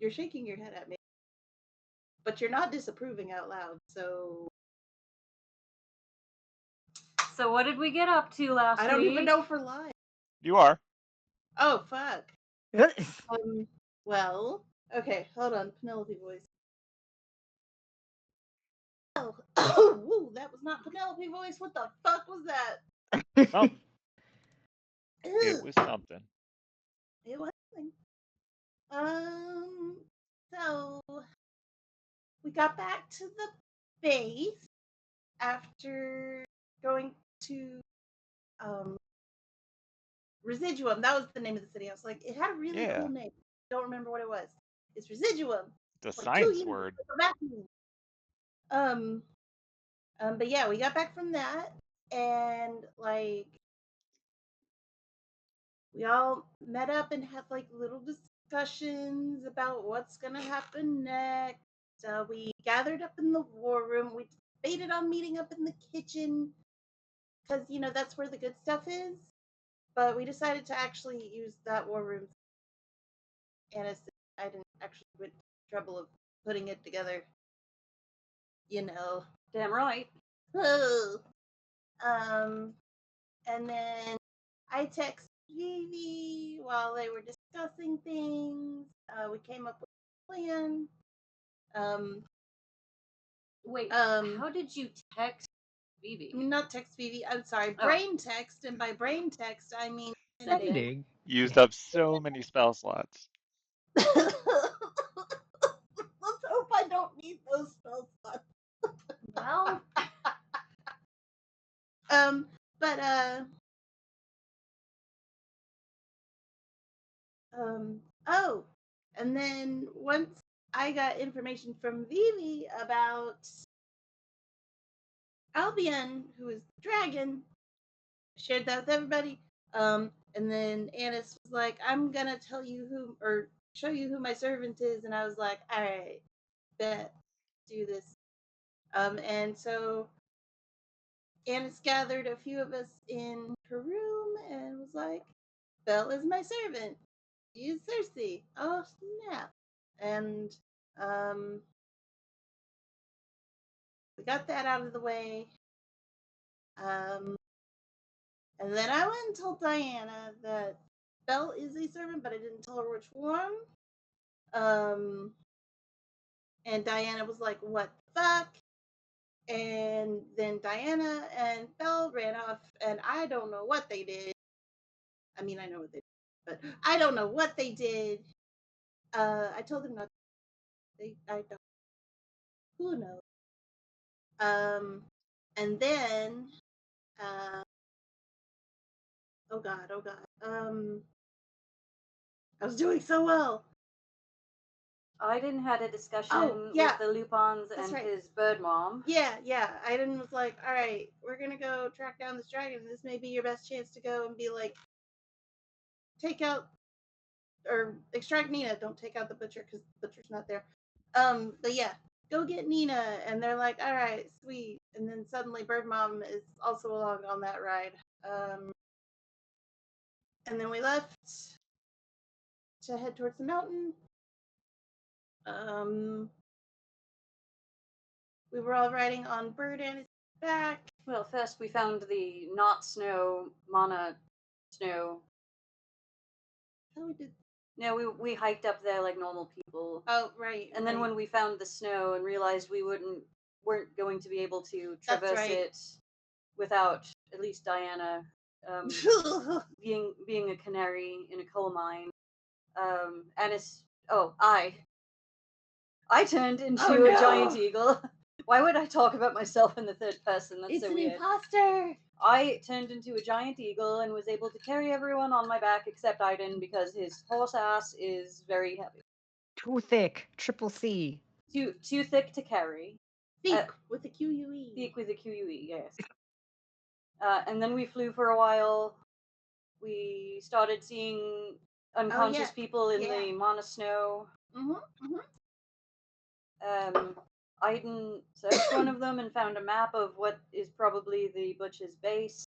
You're shaking your head at me, but you're not disapproving out loud. So what did we get up to last week? I don't even know if we're live. You are. Oh fuck. Well, okay, hold on, Penelope voice. Oh, woo, that was not Penelope voice. What the fuck was that? Something. It was something. It was something. So we got back to the base after going to Residuum. That was the name of the city. I was like, it had a really cool name. Don't remember what it was. It's Residuum. The science word. But yeah, we got back from that, and like we all met up and had like little discussions about what's gonna happen next. We gathered up in the war room. We debated on meeting up in the kitchen because that's where the good stuff is. But we decided to actually use that war room, and I didn't actually went to the trouble of putting it together. Damn right. And then I texted Vivi while they were discussing things. We came up with a plan. Wait, how did you text Vivi? Not text Vivi, I'm sorry, brain text, and by brain text, I mean sending. Used up so many spell slots. Let's hope I don't need those spell slots. Well. And then once I got information from Vivi about Albion, who is the dragon, I shared that with everybody. And then Annis was like, I'm gonna tell you show you who my servant is, and I was like, all right, bet, do this. And so Annis gathered a few of us in her room and was like, Belle is my servant. She is Cersei. Oh snap. And we got that out of the way. And then I went and told Diana that Belle is a servant, but I didn't tell her which one. And Diana was like, what the fuck? And then Diana and Belle ran off, and I don't know what they did. I mean, I know what they did, but I don't know what they did. I told them not. I don't. Who knows? And then, oh god. I was doing so well. Aiden had a discussion with the Lupins and his bird mom. Yeah. Aiden was like, all right, we're going to go track down this dragon. This may be your best chance to go and be like, take out or extract Nina. Don't take out the butcher because the butcher's not there. But yeah, go get Nina. And they're like, all right, sweet. And then suddenly bird mom is also along on that ride. And then we left to head towards the mountain. We were all riding on Bird and his back. Well, first we found the not snow, mana snow. Oh, we did. No, we hiked up there like normal people. Oh, right. And then when we found the snow and realized we weren't going to be able to traverse it without at least Diana being a canary in a coal mine. I turned into a giant eagle. Why would I talk about myself in the third person? That's so weird. It's an imposter. I turned into a giant eagle and was able to carry everyone on my back except Aiden because his horse ass is very heavy. Too thick. Triple C. Too thick to carry. Thick with a QUE. Thick with a QUE, yes. And then we flew for a while. We started seeing unconscious people in the Mana Snow. Aiden searched one of them and found a map of what is probably the Butch's base.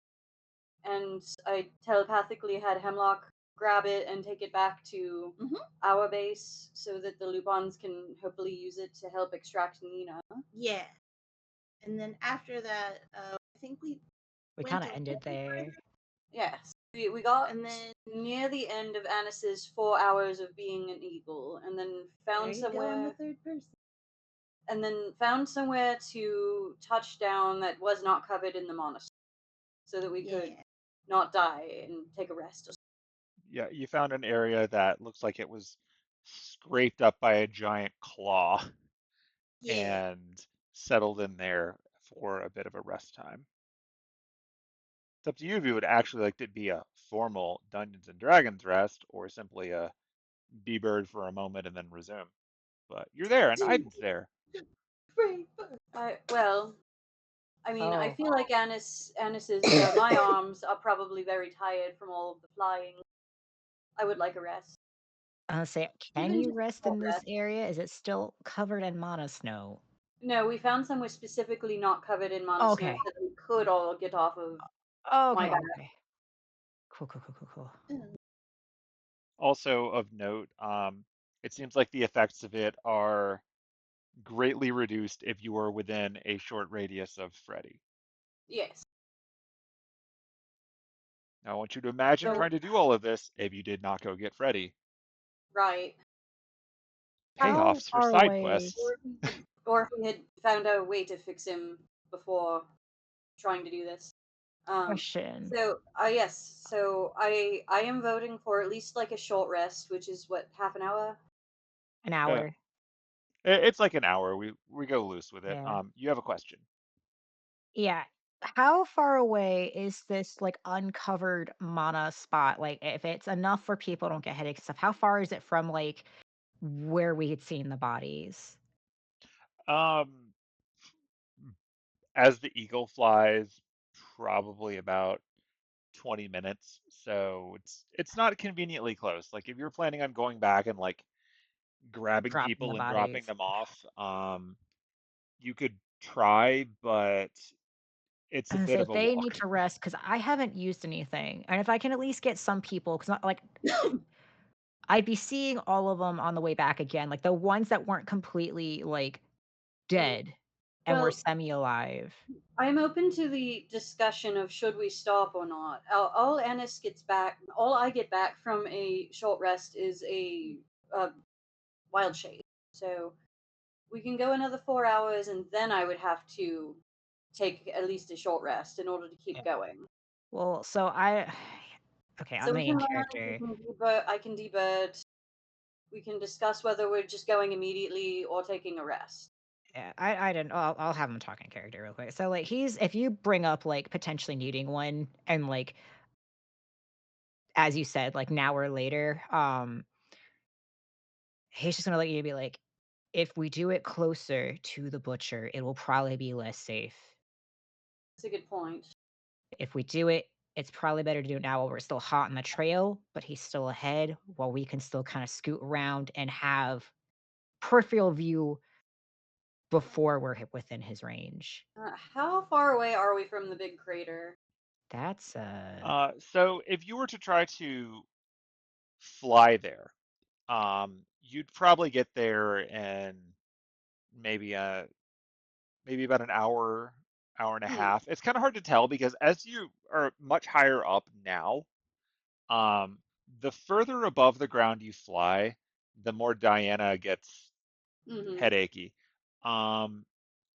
And I telepathically had Hemlock grab it and take it back to Mhm. our base so that the Lupons can hopefully use it to help extract Nina. Yeah. And then after that, I think we We went kind a of ended little there. further, Yes. We got and then near the end of Anis's 4 hours of being an eagle, and then there found you go in the somewhere third person. to touch down that was not covered in the monastery, so that we could Yeah. not die and take a rest. Yeah, you found an area that looks like it was scraped up by a giant claw Yeah. and settled in there for a bit of a rest time. It's up to you if you would actually like to be a formal Dungeons and Dragons rest or simply a be bird for a moment and then resume. But you're there and Iden's there. Well, I mean, I Oh, feel like Anis's my arms are probably very tired from all of the flying. I would like a rest. I'll say, can Even you just a rest short in this rest. area? Is it still covered in mana snow? No, we found somewhere specifically not covered in mana snow Okay. so that we could all get off of my Okay. back. Okay. Cool. Cool. Cool. Cool. Cool. Also of note, it seems like the effects of it are greatly reduced if you are within a short radius of Freddy. Yes. Now, I want you to imagine So, trying to do all of this if you did not go get Freddy. right. How Payoffs for far side away? quests. Or if we had found a way to fix him before trying to do this. Question. Yes. So I am voting for at least like a short rest, which is what, half an hour. An Uh, hour. it's like an hour. We go loose with it. Yeah. You have a question. Yeah. How far away is this like uncovered mana spot? Like, if it's enough for people don't get headaches and stuff, how far is it from like where we had seen the bodies? Um, as the eagle flies, probably about 20 minutes. So it's not conveniently close. Like if you're planning on going back and like grabbing Dropping the people and dropping bodies. them off, you could try, but it's a And bit say of if a they need walk. to rest, because I haven't used anything, and if I can at least get some people, because like I'd be seeing all of them on the way back again, like the ones that weren't completely like dead and were Well, semi alive. I'm open to the discussion of should we stop or not. All Ennis gets back, all I get back from a short rest is a wild shape. So we can go another 4 hours, and then I would have to take at least a short rest in order to keep going. Well, okay, So I'm the we can main land, character. I can debird. We can discuss whether we're just going immediately or taking a rest. Yeah, I didn't. I'll have him talking character real quick. So like if you bring up like potentially needing one, and like as you said, like now or later, he's just gonna let you be like, if we do it closer to the butcher, it will probably be less safe. That's a good point. If we do it, it's probably better to do it now while we're still hot on the trail, but he's still ahead, while we can still kind of scoot around and have peripheral view before we're within his range. How far away are we from the big crater? That's So if you were to try to fly there, you'd probably get there in maybe maybe about an hour, hour and a Hmm. half. It's kind of hard to tell because as you are much higher up now, um, the further above the ground you fly, the more Diana gets Mm-hmm. headachy. Um,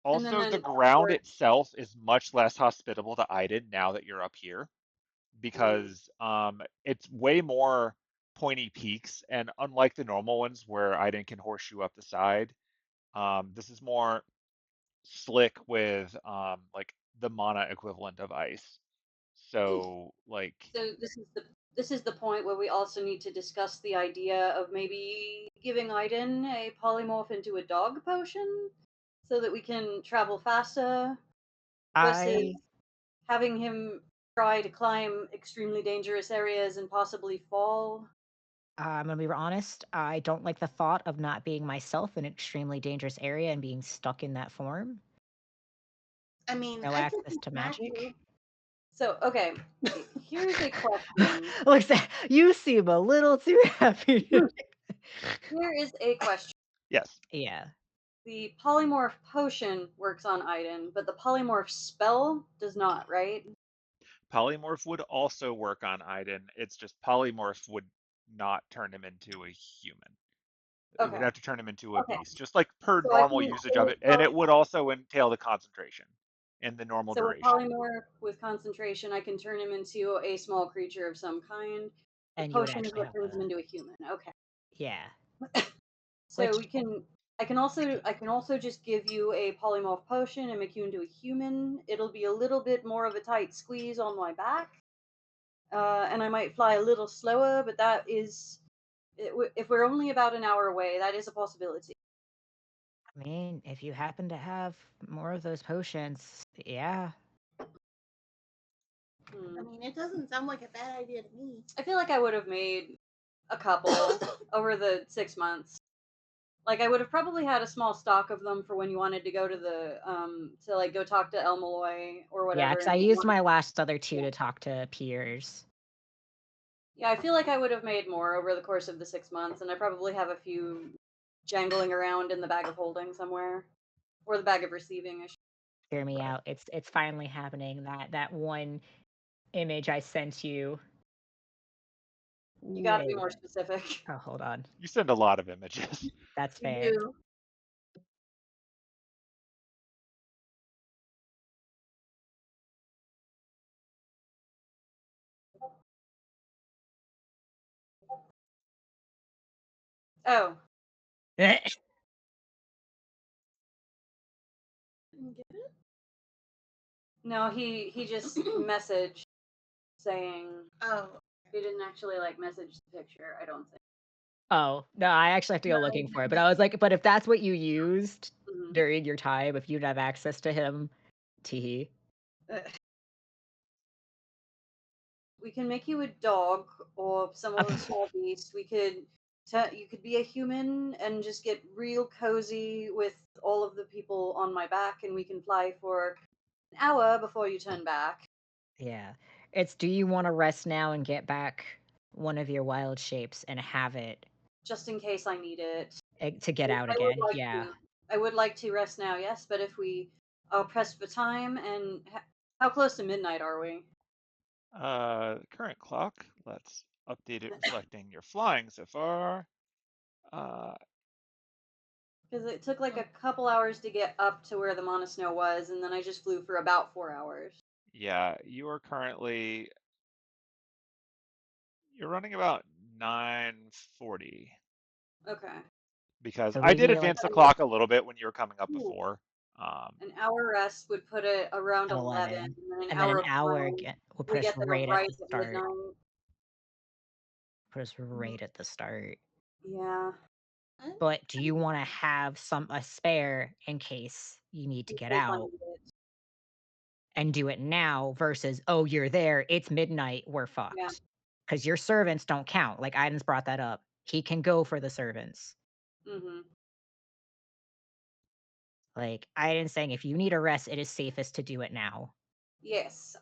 And then, Also, the then ground upward. itself is much less hospitable to Iden now that you're up here Mm. because it's way more pointy peaks, and unlike the normal ones where Iden can horseshoe up the side, this is more slick with like the mana equivalent of ice. So like So this is the point where we also need to discuss the idea of maybe giving Aiden a polymorph into a dog potion so that we can travel faster versus I having him try to climb extremely dangerous areas and possibly fall. I'm gonna be honest. I don't like the thought of not being myself in an extremely dangerous area and being stuck in that form. I mean, No I could access be to magic. Matthew. So, okay, here's a question. Looks at you seem a little too happy. Here is a question. Yes. Yeah. The polymorph potion works on Iden, but the polymorph spell does not, right? Polymorph would also work on Iden. It's just polymorph would not turn him into a human. It would Okay. have to turn him into a Okay. beast, just like per So I normal can usage of it. And it would also entail the concentration in the normal So with duration. polymorph with concentration, I can turn him into a small creature of some kind. The And you would potion is actually what have turns him a into a human. Okay. yeah. So Which I can also just give you a polymorph potion and make you into a human. It'll be a little bit more of a tight squeeze on my back. And I might fly a little slower, but that is if we're only about an hour away, that is a possibility. I mean, if you happen to have more of those potions, yeah. I mean, it doesn't sound like a bad idea to me. I feel like I would have made a couple over the 6 months. Like I would have probably had a small stock of them for when you wanted to go to the to like go talk to El-Melloi or whatever. Yeah, because and I you used wanted- my last other two to talk to peers. Yeah, I feel like I would have made more over the course of the 6 months, and I probably have a few jangling around in the bag of holding somewhere, or the bag of receiving. I should. Hear me out. It's finally happening. That one image I sent you. You got to be Wait. more specific. Oh, hold on. You send a lot of images. That's You fair. do. Oh Get it? no, he just messaged saying Oh, he didn't actually like message the picture. I don't think. Oh, no, I actually have to go looking for it. But I was like, but if that's what you used Mhm. during your time, if you'd have access to him, teehee. We can make you a dog or some other small beast. You could be a human and just get real cozy with all of the people on my back, and we can fly for an hour before you turn back. Yeah. It's do you want to rest now and get back one of your wild shapes and have it Just in case I need it. to get out I would again? like Yeah. to. I would like to rest now, yes, but if we are pressed for time, and how close to midnight are we? Current clock. Let's update it reflecting your flying so far. Because it took like a couple hours to get up to where the Monosnow was, and then I just flew for about 4 hours. Yeah, you are currently you're running about 9:40 Okay. because So I leave did me like advance the clock a little bit when you were coming up Ooh. before. An hour rest would put it around at 11, 11. and then an And then hour an of hour flying. will put We us get there right at right the at start. midnight. Put us right at the start. Yeah. But do you want to have a spare in case you need to In get case I out need it. and do it now versus, oh, you're there, it's midnight, we're Yeah. fucked. Because your servants don't count. Like Iden's brought that up. He can go for the servants. Mm-hmm. Like Iden's saying, if you need a rest, it is safest to do it now. Yes,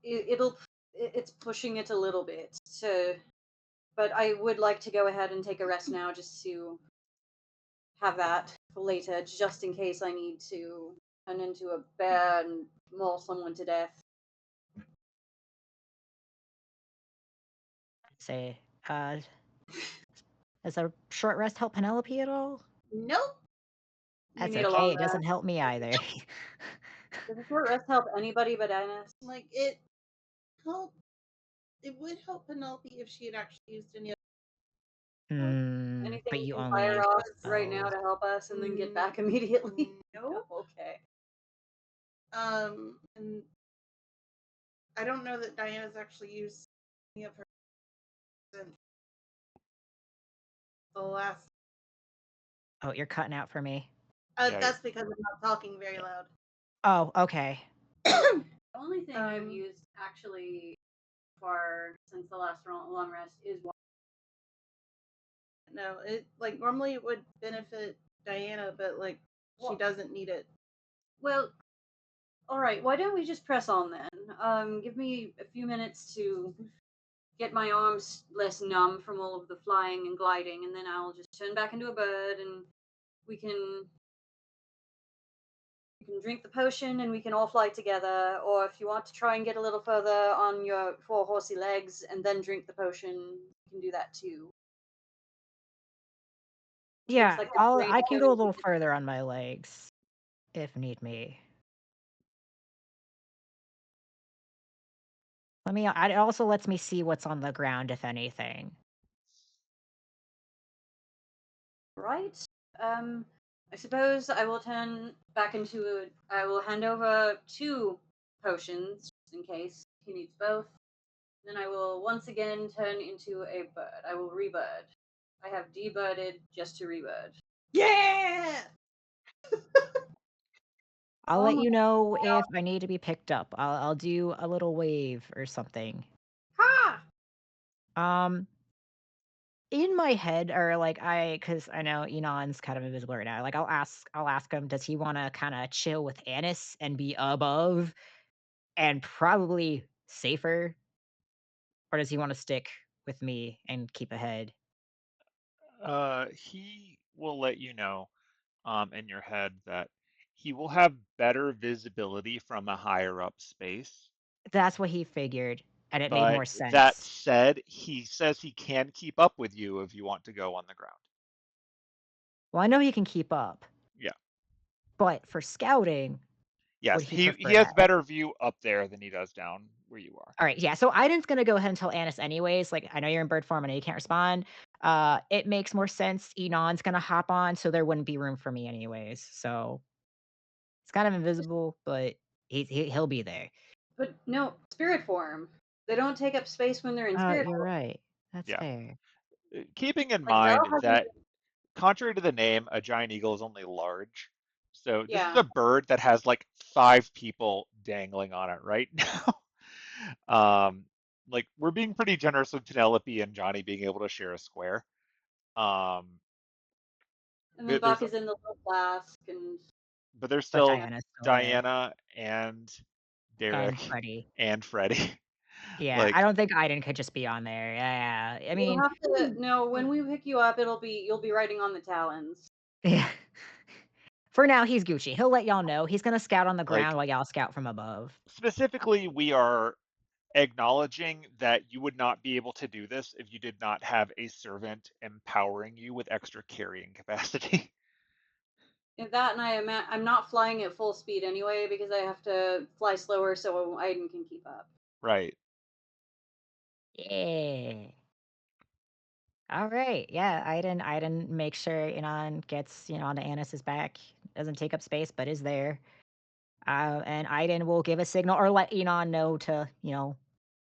it's pushing it a little bit but I would like to go ahead and take a rest now just to have that for later, just in case I need to turn into a bear and maul someone to death. Say, does a short rest help Penelope at all? nope. You That's need a okay. long It doesn't rest. help me either. Does a short rest help anybody but Ines? Like it help. It would help Penelope if she had actually used any. Anything But you you can only fire used off the right now spells. to help us and then get back immediately? Nope. Okay. And I don't know that Diana's actually used any of her since the last. Oh, you're cutting out for me. Yeah, That's because I'm not talking very loud. Oh, okay. The only thing I've Um, used actually far since the last long rest is water. No, it like normally it would benefit Diana, but like she Well- doesn't need it. Well, All right, why don't we just press on then? Give me a few minutes to get my arms less numb from all of the flying and gliding, and then I'll just turn back into a bird, and we can drink the potion, and we can all fly together. Or if you want to try and get a little further on your four horsey legs and then drink the potion, you can do that too. Looks Yeah, like I can go a little further on my legs if need me. It also lets me see what's on the ground, if anything. right. I suppose I will turn back into I will hand over 2 potions just in case he needs both. Then I will once again turn into a bird. I will rebird. I have debirded just to rebird. Yeah. I'll Oh let my you know if I need to be picked up. I'll do a little wave or something. Ha! Um, in my head, or because I know Enon's kind of invisible right now. Like I'll ask him, does he want to kind of chill with Annis and be above and probably safer, or does he want to stick with me and keep ahead? He will let you know in your head that he will have better visibility from a higher up space. That's what he figured, and it made But more that sense. said, he says he can keep up with you if you want to go on the ground. Well, I know he can keep up, Yeah. but for scouting, would Yes, he he prefer has that? better view up there than he does down where you are. All right, yeah. So Aiden's gonna go ahead and tell Annis anyways. Like, I know you're in bird form. I know you can't respond. It makes more sense. Enon's gonna hop on, so there wouldn't be room for me anyways. So it's kind of invisible, but he'll be there. But no, spirit form. They don't take up space when they're in spirit You're form. right. That's Yeah. fair. Keeping in Like Val mind hasn't that, contrary to the name, a giant eagle is only large. So this is yeah. a bird that has like 5 people dangling on it right now. Like we're being pretty generous with Penelope and Johnny being able to share a square. Um, And then there's Buck is in the little flask and but there's But still Diana's still there, Diana and and Derek Freddy. and Freddie. Yeah, I Like, don't think Aiden could just be on there. Yeah, I we'll mean, have to no, when we pick you up you'll be riding on the talons. yeah. For now, he's Gucci. He'll let y'all know. He's gonna scout on the ground like while y'all scout from above. specifically, we are acknowledging that you would not be able to do this if you did not have a servant empowering you with extra carrying capacity. If that and I'm not flying at full speed anyway because I have to fly slower so Aiden can keep up. Right. Yeah. All right. Yeah, Aiden makes sure Inan gets, onto Annis's back. Doesn't take up space, but is there. And Aiden will give a signal or let Inan know to,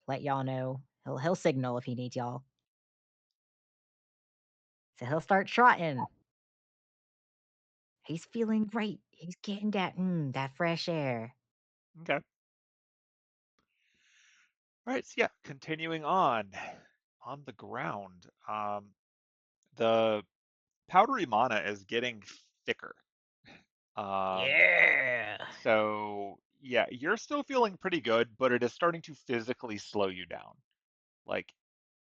let y'all know. He'll signal if he needs y'all. So he'll start trotting. He's feeling great. He's getting that fresh air. Okay. All right. So yeah, continuing on the ground. The powdery mana is getting thicker. Um, Yeah. so yeah, you're still feeling pretty good, but it is starting to physically slow you down. Like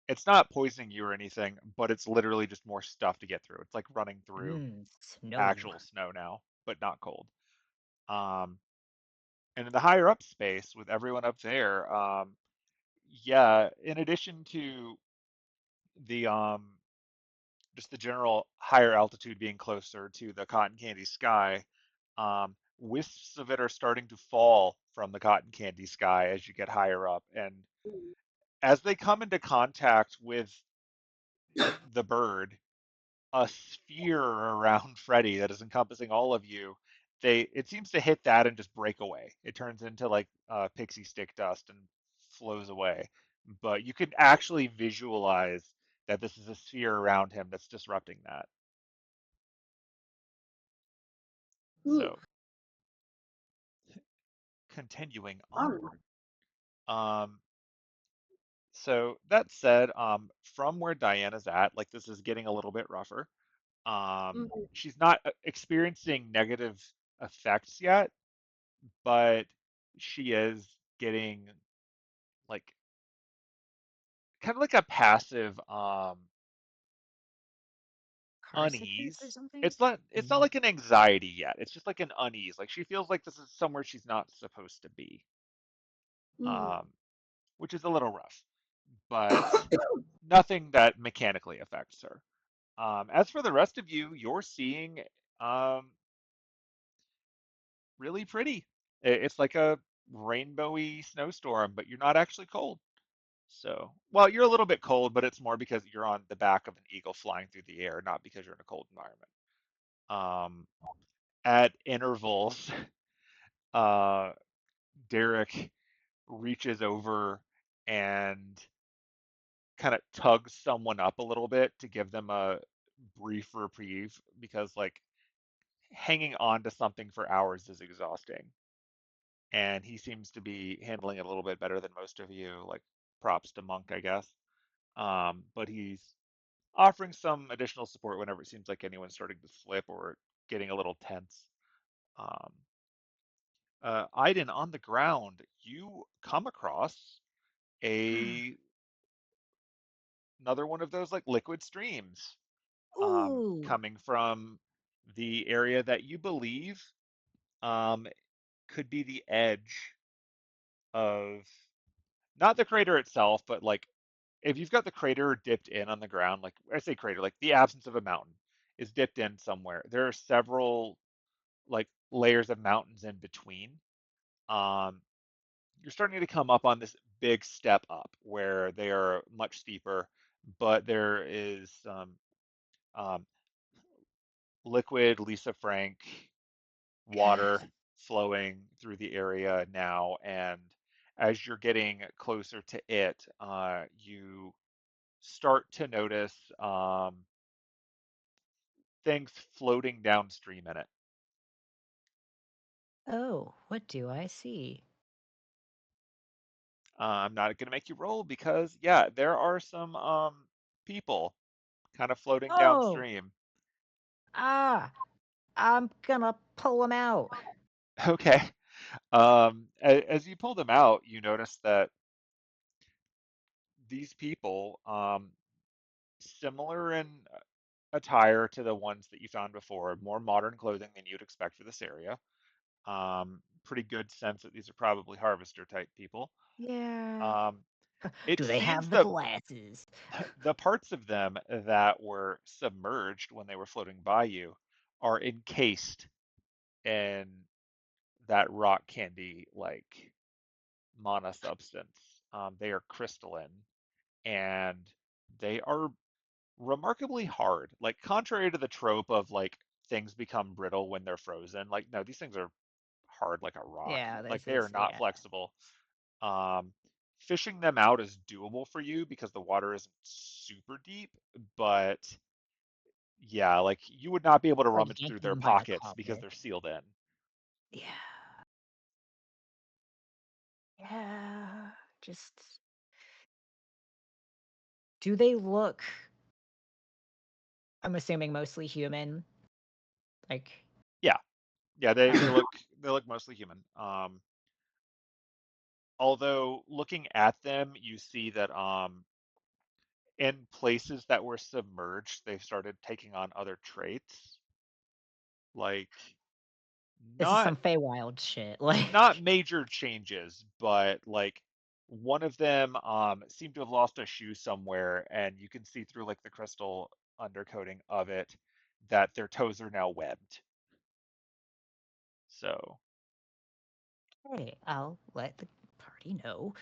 it's not poisoning you or anything, but it's literally just more stuff to get through. It's like running through Snow. actual snow now, but not cold. Um, and in the higher up space with everyone up there, yeah, in addition to the just the general higher altitude being closer to the cotton candy sky, wisps of it are starting to fall from the cotton candy sky as you get higher up, and as they come into contact with the bird, a sphere around Freddy that is encompassing all of you, it seems to hit that and just break away. It turns into like pixie stick dust and flows away. But you can actually visualize that this is a sphere around him that's disrupting that. Ooh, So continuing fun. onward. Um, so that said, from where Diana's at, like this is getting a little bit rougher. Mhm. She's not experiencing negative effects yet, but she is getting like kind of like a passive Car sickness or unease. something? It's not Mm. like an anxiety yet. It's just like an unease. Like she feels like this is somewhere she's not supposed to be. Mm. Um, which is a little rough, but nothing that mechanically affects her. As for the rest of you, you're seeing um, really pretty. It's like a rainbowy snowstorm, but you're not actually cold. So, well, you're a little bit cold, but it's more because you're on the back of an eagle flying through the air, not because you're in a cold environment. Um, at intervals, uh, Derek reaches over and kind of tugs someone up a little bit to give them a brief reprieve because, like, hanging on to something for hours is exhausting. And he seems to be handling it a little bit better than most of you. Like, props to Monk, I guess. But he's offering some additional support whenever it seems like anyone's starting to slip or getting a little tense. Um, Iden, on the ground, you come across a another one of those like liquid streams Ooh. coming from the area that you believe um, could be the edge of not the crater itself, but like if you've got the crater dipped in on the ground, like I say crater, like the absence of a mountain is dipped in somewhere. There are several like layers of mountains in between. Um, you're starting to come up on this big step up where they are much steeper, but there is um, liquid Lisa Frank God. water flowing through the area now, and as you're getting closer to it, you start to notice things floating downstream in it. Oh, what do I see? I'm not going to make you roll because, yeah, there are some people kind of floating Oh, downstream. ah, I'm gonna pull him out. Okay. As you pull them out, you notice that these people, similar in attire to the ones that you found before, more modern clothing than you'd expect for this area. Pretty good sense that these are probably harvester type people. Yeah. Um, it Do they seems have the that glasses? the parts of them that were submerged when they were floating by you are encased in that rock candy like mana substance. They are crystalline and they are remarkably hard. Like contrary to the trope of like things become brittle when they're frozen, like no, these things are hard like a rock. Yeah, Like this they are is not yeah. flexible. Um, fishing them out is doable for you because the water isn't super deep, but yeah, like you would not be able to Like rummage through yanking their them by the pockets because collar. they're sealed in. Yeah. Yeah. Just do they look, I'm assuming mostly human? Like, Yeah, yeah, they okay. look mostly human. Although looking at them, you see that in places that were submerged, they've started taking on other traits. Like This is not some Feywild shit. not Like, major changes, but like one of them seemed to have lost a shoe somewhere, and you can see through like the crystal undercoating of it that their toes are now webbed. So hey, I'll let the party know.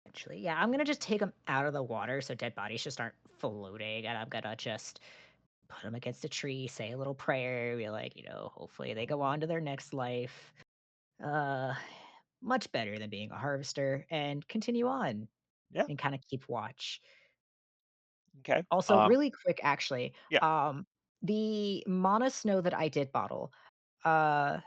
Actually, yeah, I'm gonna just take them out of the water so dead bodies just aren't floating, and I'm gonna just put them against a tree, say a little prayer, be like, hopefully they go on to their next life. Uh, much better than being a harvester, and continue on yeah, and kind of keep watch. okay. Also, really quick, actually, Yeah, um, the Mana Snow that I did bottle, uh,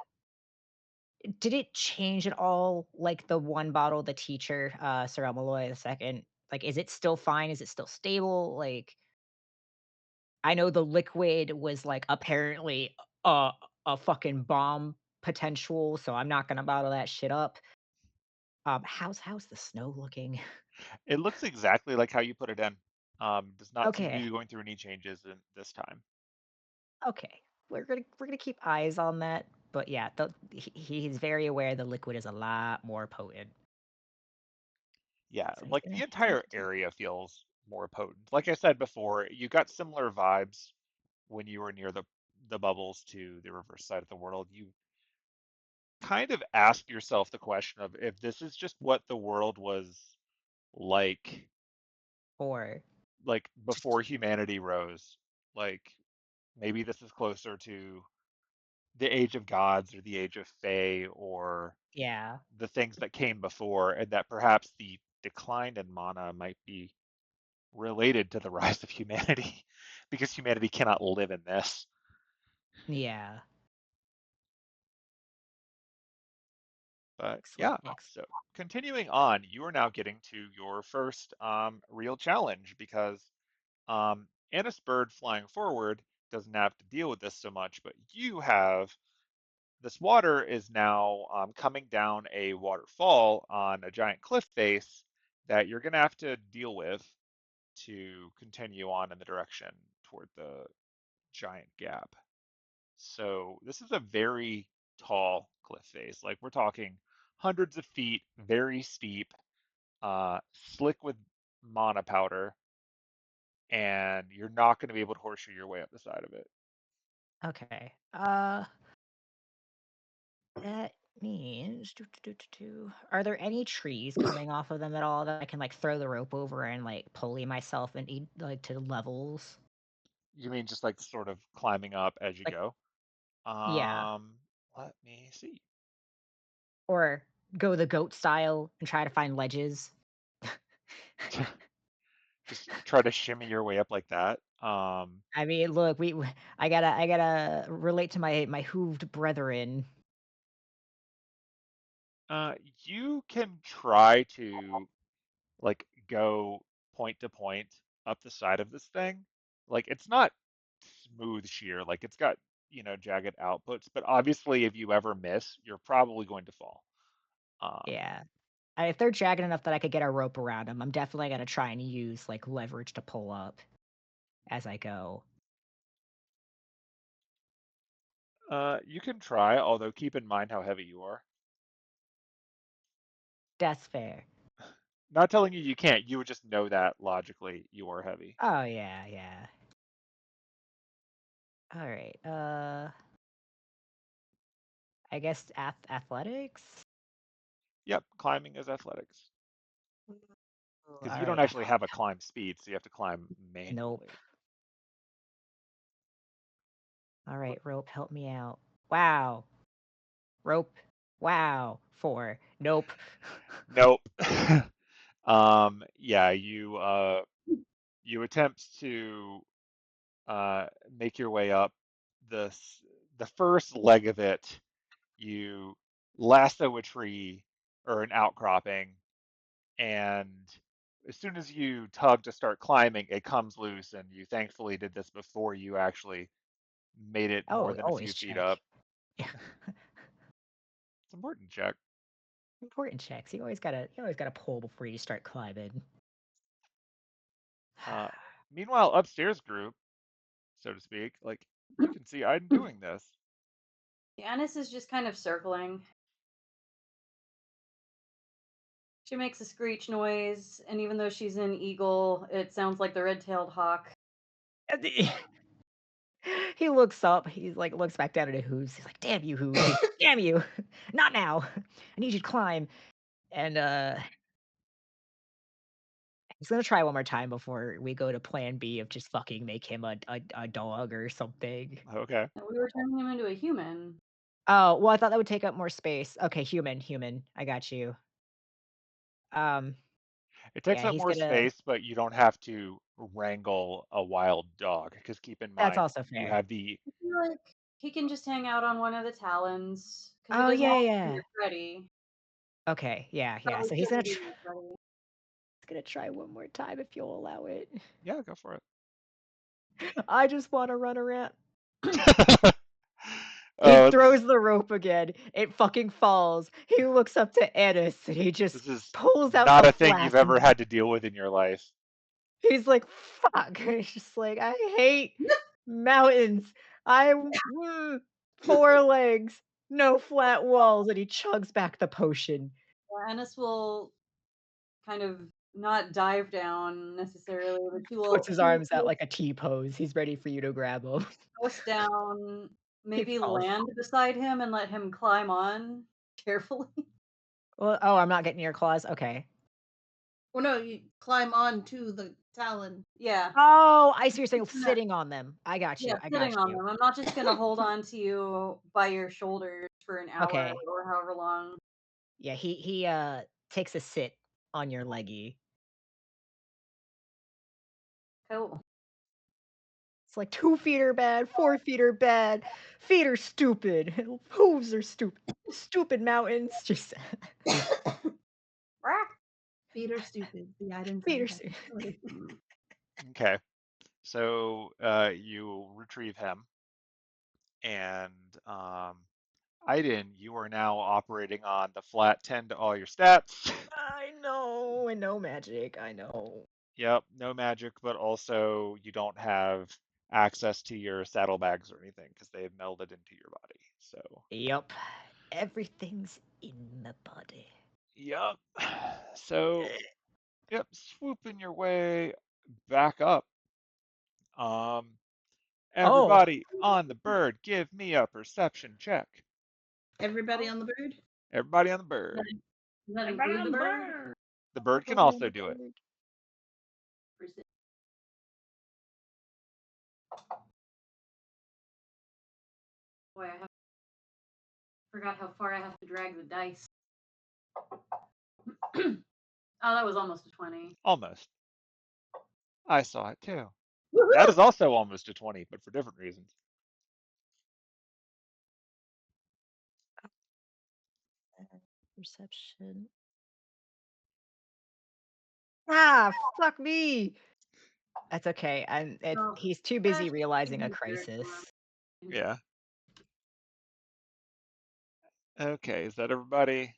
did it change at all? Like the one bottle, the teacher, Sir El-Melloi II, like, is it still fine? Is it still stable? Like, I know the liquid was like apparently a fucking bomb potential, so I'm not gonna bottle that shit up. How's the snow looking? It looks exactly like how you put it in. Does not seem to Okay, be going through any changes in this time. okay. We're gonna keep eyes on that. But yeah, he's very aware the liquid is a lot more potent. Yeah, So like the entire area feels more potent. Like I said before, you got similar vibes when you were near the bubbles to the reverse side of the world. You kind of ask yourself the question of if this is just what the world was like or like before humanity rose. Like maybe this is closer to the age of gods or the age of Fae or yeah, the things that came before, and that perhaps the decline in mana might be related to the rise of humanity because humanity cannot live in this. yeah. But Excellent, yeah, excellent. so continuing on, you are now getting to your first real challenge because Annis Bird flying forward doesn't have to deal with this so much, but you have this water is now coming down a waterfall on a giant cliff face that you're going to have to deal with to continue on in the direction toward the giant gap. So this is a very tall cliff face. Like we're talking hundreds of feet, very steep, slick with mana powder, and you're not going to be able to horseshoe your way up the side of it. Okay. That means are there any trees coming off of them at all that I can like throw the rope over and like pulley myself and like to levels? You mean just like sort of climbing up as you Like go? yeah. Let me see. Or go the goat style and try to find ledges. Just try to shimmy your way up like that. I mean, look, I gotta relate to my hooved brethren. You can try to like go point to point up the side of this thing. Like it's not smooth sheer, like it's got, jagged outputs, but obviously if you ever miss, you're probably going to fall. Um, Yeah. If they're jagged enough that I could get a rope around them, I'm definitely gonna try and use like leverage to pull up as I go. you can try, although keep in mind how heavy you are. That's fair. Not telling you you can't, you would just know that logically you are heavy. Oh yeah, yeah. All right. I guess athletics. Yep, climbing is athletics. Because you All don't right. actually have a climb speed, so you have to climb Nope. manually. All right, rope, help me out. Wow. Rope. Wow. 4. Nope. Nope. Yeah, you attempt to make your way up the first leg of it. You lasso a tree or an outcropping, and as soon as you tug to start climbing, it comes loose, and you thankfully did this before you actually made it more Oh, than a few always feet check. up. Yeah. It's important check. Important checks. You always gotta pull before you start climbing. Uh, Meanwhile, upstairs group, so to speak, like you can see I'm doing this. Janice is just kind of circling. She makes a screech noise, and even though she's an eagle, it sounds like the red-tailed hawk. He looks up. He's like looks back down at hooves. He's like, "Damn you, hooves! Damn you! Not now! I need you to climb." And he's gonna try one more time before we go to Plan B of just fucking make him a dog or something. Okay. And we were turning him into a human. Oh well, I thought that would take up more space. Okay, human. I got you. Um, It takes yeah, up he's more gonna. space, but you don't have to wrangle a wild dog. Because keep in That's mind, also you fair. have the. I feel like he can just hang out on one of the talons because it Oh doesn't yeah, have yeah, to be yeah. with Freddy. Okay, yeah. Probably So shouldn't be with Freddy. he's gonna try one more time if you'll allow it. Yeah, go for I just want to run around. it. He Oh, throws the rope again. It fucking falls. He looks up to Ennis and he just this is pulls out not the a thing you've flask. ever had to deal with in your life. He's like, fuck. He's just like, I hate mountains. I 4 legs, no flat walls, and he chugs back the potion. Ennis will kind of not dive down necessarily, but Puts his arms out like a T pose. He's ready for you to grab him. push down, maybe falls. land beside him and let him climb on carefully. Well, oh, I'm not getting your claws. Okay. Well, no, you climb onto the talon. Yeah. Oh, I see. You're saying Gonna- sitting on them. I got you. Yeah, I sitting got on you. them. I'm not just gonna hold on to you by your shoulders for an hour Okay. or however long. Yeah, he takes a sit on your leggy. Cool. It's like 2 feet are bad, 4 feet are bad, feet are stupid, hooves are stupid, stupid mountains. Just Feet are stupid. The items feet are I stupid. have. Okay. So you retrieve him, and Aiden, you are now operating on the flat 10 to all your stats. I know, and no magic. I know. Yep, no magic, but also you don't have access to your saddlebags or anything because they have melded into your body. So, Yep, everything's in the body. yep. So, yep, swooping your way back up. Um, Oh, Everybody on the bird, give me a perception check. Everybody on the bird? Everybody on the bird. Does that include the bird? The bird can everybody on also the do it. bird. Boy, I forgot how far I have to drag the dice. Oh, that was almost a 20. Almost. I saw it too. Woohoo! That is also almost a 20, but for different reasons. Perception. Ah, fuck me. That's okay. No, He's too busy actually, realizing a give me the correct crisis. one. Yeah. Okay, is that everybody?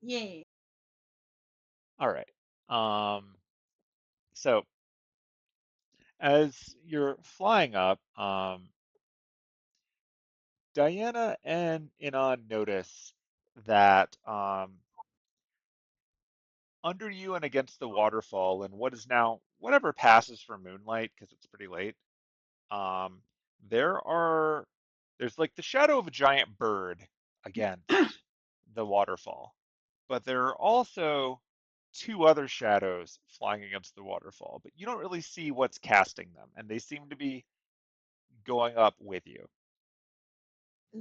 Yay. All right. So as you're flying up, Diana and Inon notice that under you and against the waterfall and what is now whatever passes for moonlight because it's pretty late, um, there are there's like the shadow of a giant bird against the waterfall, but there are also two other shadows flying against the waterfall, but you don't really see what's casting them, and they seem to be going up with you.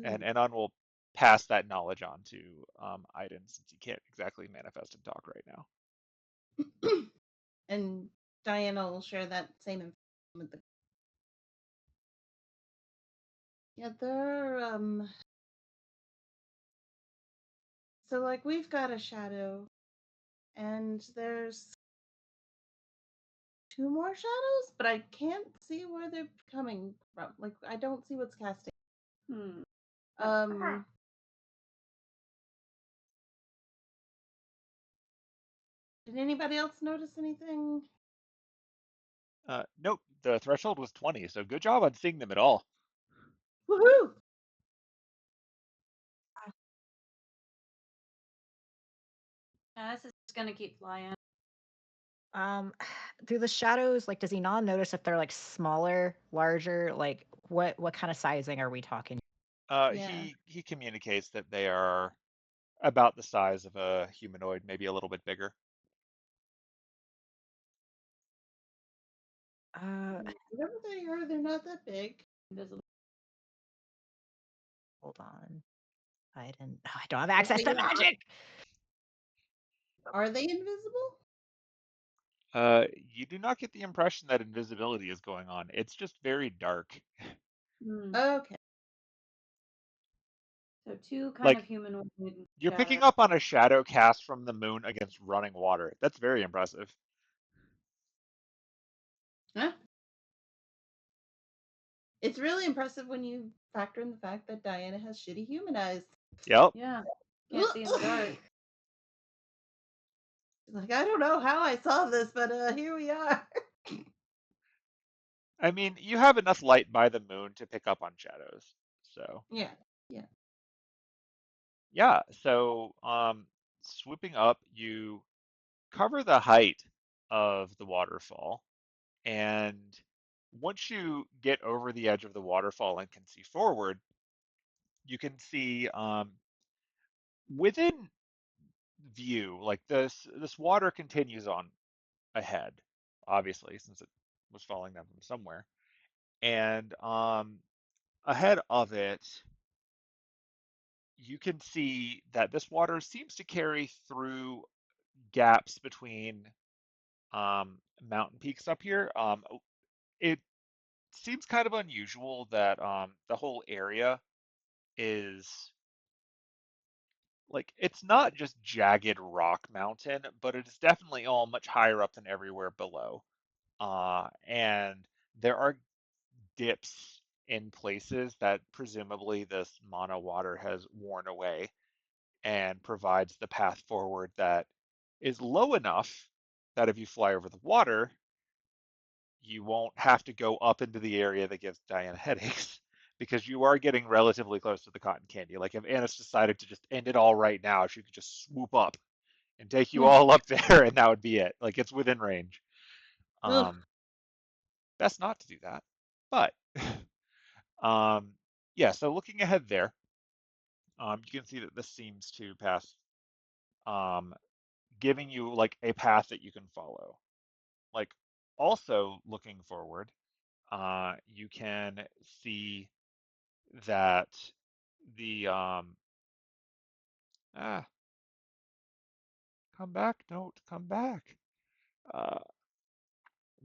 And Ooh. Enon will pass that knowledge on to Aiden since he can't exactly manifest and talk right now. And Diana will share that same information with the. Yeah, they're so like we've got a shadow and there's 2 more shadows, but I can't see where they're coming from. Like I don't see what's casting. Hmm. Um did anybody else notice anything? Nope, the threshold was 20, so good job on seeing them at all. Woohoo! Yeah, this is gonna keep flying. Do the shadows, like, does he not notice if they're like smaller, larger? Like, what kind of sizing are we talking? Yeah. He communicates that they are about the size of a humanoid, maybe a little bit bigger. Whatever they are, they're not that big. Hold on. I don't have access to magic. Are they invisible? You do not get the impression that invisibility is going on. It's just very dark. Okay. So two kind Like of humanoid you're shadows. picking up on a shadow cast from the moon against running water. That's very impressive. Huh? It's really impressive when you factor in the fact that Diana has shitty human eyes. Yep. Yeah. Can't see in the dark. Like, I don't know how I saw this, but here we are. I mean, you have enough light by the moon to pick up on shadows. So, Yeah, yeah. yeah. So, swooping up, you cover the height of the waterfall. And once you get over the edge of the waterfall and can see forward, you can see within view, like this water continues on ahead, obviously, since it was falling down from somewhere. And ahead of it, you can see that this water seems to carry through gaps between mountain peaks up here. It seems kind of unusual that the whole area is like it's not just jagged rock mountain, but it is definitely all much higher up than everywhere below. And there are dips in places that presumably this mana water has worn away and provides the path forward that is low enough that if you fly over the water, you won't have to go up into the area that gives Diana headaches because you are getting relatively close to the cotton candy. Like if Annis decided to just end it all right now, she could just swoop up and take you all up there, and that would be it. Like it's within range. Ugh. Um, best not to do that, but um, yeah. So looking ahead there, you can see that this seems to pass, um, giving you like a path that you can follow. Like also looking forward, you can see that the ah come back, don't come back. Uh,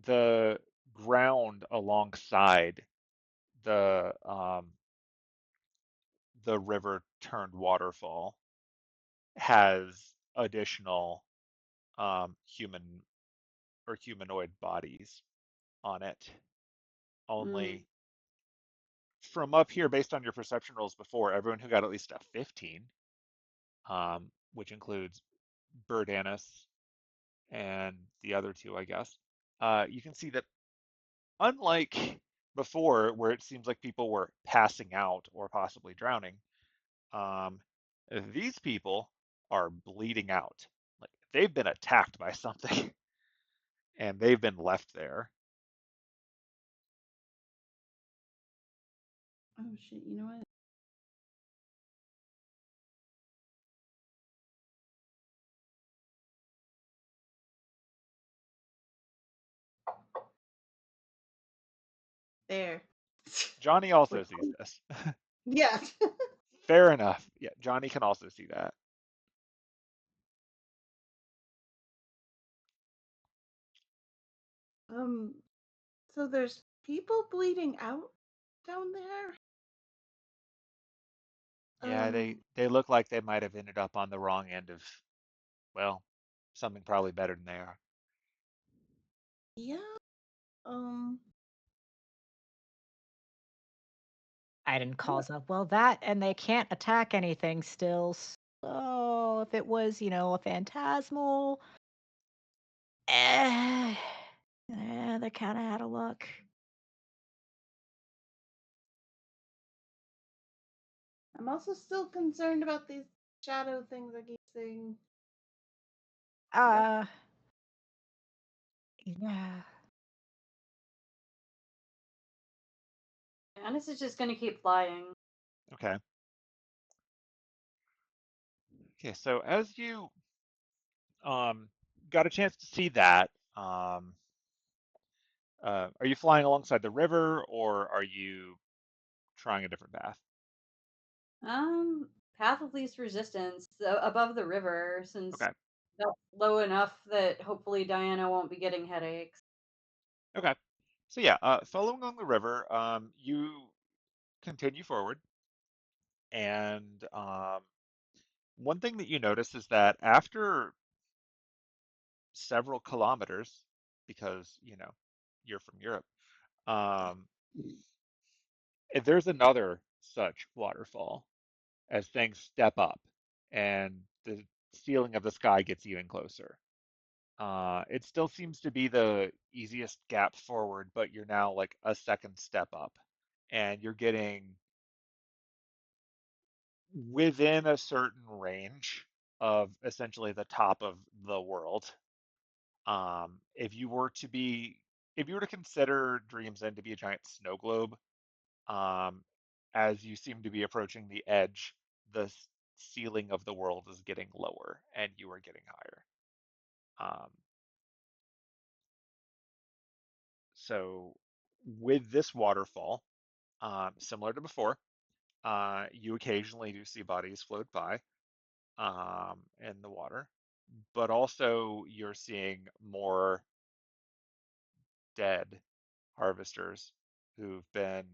the ground alongside the the river turned waterfall has additional human or humanoid bodies on it. Mm. Only from up here, based on your perception rolls before, everyone who got at least a 15, which includes Birdanis and the other two, I guess, you can see that unlike before, where it seems like people were passing out or possibly drowning, um, these people are bleeding out. Like they've been attacked by something and they've been left there. Oh shit! You know what? There. Johnny also Wait. sees this. Yeah. Fair enough. Yeah, Johnny can also see that. um. So there's people bleeding out down there. Yeah, Um. they look like they might have ended up on the wrong end of, well, something probably better than they are. Yeah. Um. Aiden What? calls up, well, that and they can't attack anything still. So if it was, a phantasmal, eh, they kind of had a look. I'm also still concerned about these shadow things I keep seeing. Yep. Uh, yeah. Annis is just gonna keep flying. Okay. Okay, so as you um got a chance to see that, are you flying alongside the river or are you trying a different path? Path of least resistance above the river, since Okay. that's low enough that hopefully Diana won't be getting headaches. Okay. So yeah, following on the river, you continue forward, and one thing that you notice is that after several kilometers, because you're from Europe, um, there's another such waterfall as things step up and the ceiling of the sky gets even closer. It still seems to be the easiest gap forward, but you're now like a second step up, and you're getting within a certain range of essentially the top of the world. If you were to be, if you were to consider Dream's End to be a giant snow globe, um, as you seem to be approaching the edge, the ceiling of the world is getting lower, and you are getting higher. Um, so, with this waterfall, similar to before, you occasionally do see bodies float by in the water, but also you're seeing more dead harvesters who've been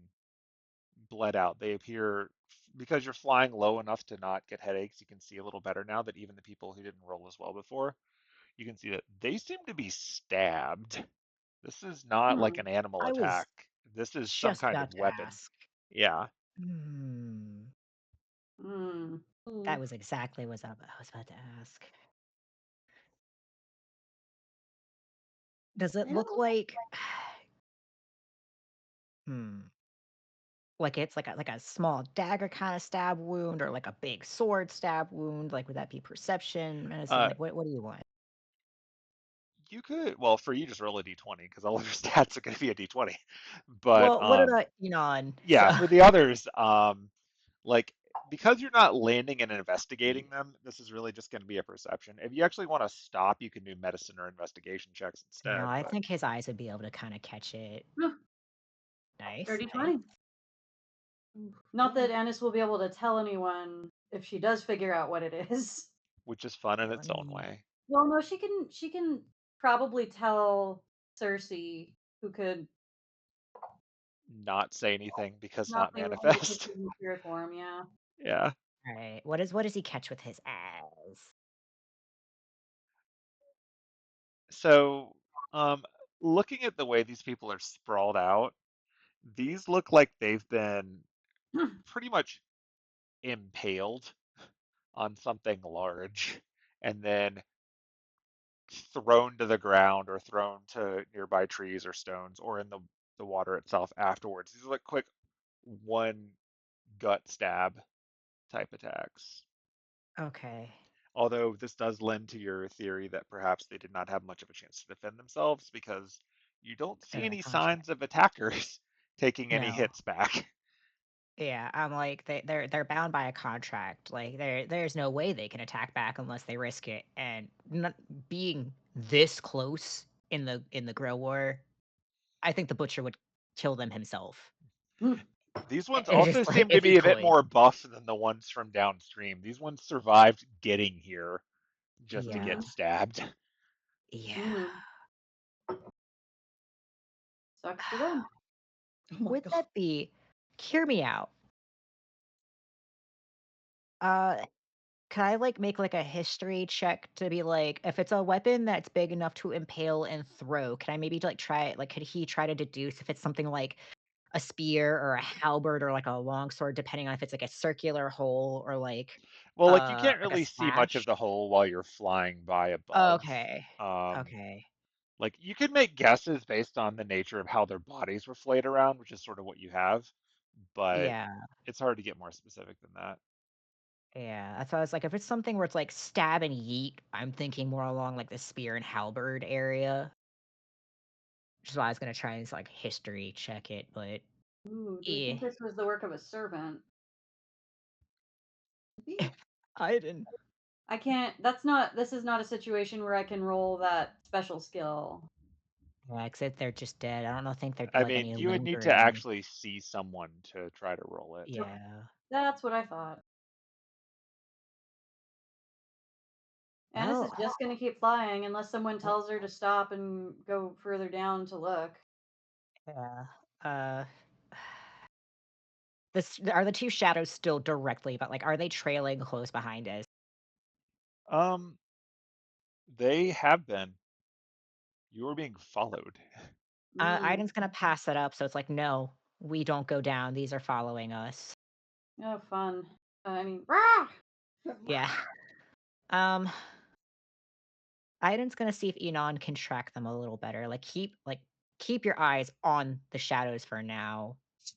bled out. They appear, because you're flying low enough to not get headaches, you can see a little better now that even the people who didn't roll as well before, you can see that they seem to be stabbed. This is not like Hmm. an animal I was attack. This is some just kind of about to weapon. ask. Yeah. Hmm. Hmm. That was exactly what I was about to ask. Does it I look don't like hmm, like it's like a small dagger kind of stab wound or like a big sword stab wound? Like would that be perception, medicine? Uh, Like what do you want? you could, well, for you, just roll a d20 because all of your stats are going to be a d20. But Well, what did I on? So yeah, for the others, like because you're not landing and investigating them, this is really just going to be a perception. If you actually want to stop, you can do medicine or investigation checks no, instead. I But think his eyes would be able to kind of catch it. Nice, Dirty nice. 20. know. Not that Ennis will be able to tell anyone if she does figure out what it is. which is fun in Okay, let its own me. way. Well, no, she can probably tell Cersei, who could Not say anything because not not say anything because manifest. she's in spirit form, yeah. Yeah. All right, what does he catch with his eyes? So, um, looking at the way these people are sprawled out, these look like they've been pretty much impaled on something large and then thrown to the ground or thrown to nearby trees or stones or in the water itself afterwards. These are like quick one gut stab type attacks. Okay, Although this does lend to your theory that perhaps they did not have much of a chance to defend themselves because you don't see under any contract. signs of attackers taking any No. hits back. Yeah, I'm like they're bound by a contract. Like there's no way they can attack back unless they risk it. And not, being this close in the Grow War, I think the butcher would kill them himself. These ones It's also just like seem to if he be a bit could. more buff than the ones from downstream. These ones survived getting here just to Yeah, get stabbed. yeah. Mm, sucks for them. Oh my Would god. that be? Hear me out. Uh, Can I like make like a history check to be like if it's a weapon that's big enough to impale and throw, can I maybe like try it? Like could he try to deduce if it's something like a spear or a halberd or like a longsword, depending on if it's like a circular hole or Well, like you can't like a really see much of slash? the hole while you're flying by above. Okay. Um, Okay. like you could make guesses based on the nature of how their bodies were flayed around, which is sort of what you have, but Yeah. it's hard to get more specific than that. Yeah. That's why I was like, if it's something where it's like stab and yeet, I'm thinking more along like the spear and halberd area. Which is why I was gonna try and like history check it, but Ooh, do we yeah. think this was the work of a servant? I didn't. I can't. That's not. This is not a situation where I can roll that special skill. Yeah, except they're just dead. I don't think there'd be I like mean, any you would need to lingering. actually see someone to try to roll it. Okay, Yeah. that's what I thought. Annis is Well, just going to keep flying unless someone tells her to stop and go further down to look. yeah. Uh, this are the two shadows still directly, but like, are they trailing close behind us? Um, they have been. You are being followed. Mm, Iden's gonna pass it up, so it's like no. We don't go down. These are following us. Oh, fun. I mean, rah! Yeah. Um, Aiden's gonna see if Enon can track them a little better. Keep your eyes on the shadows for now.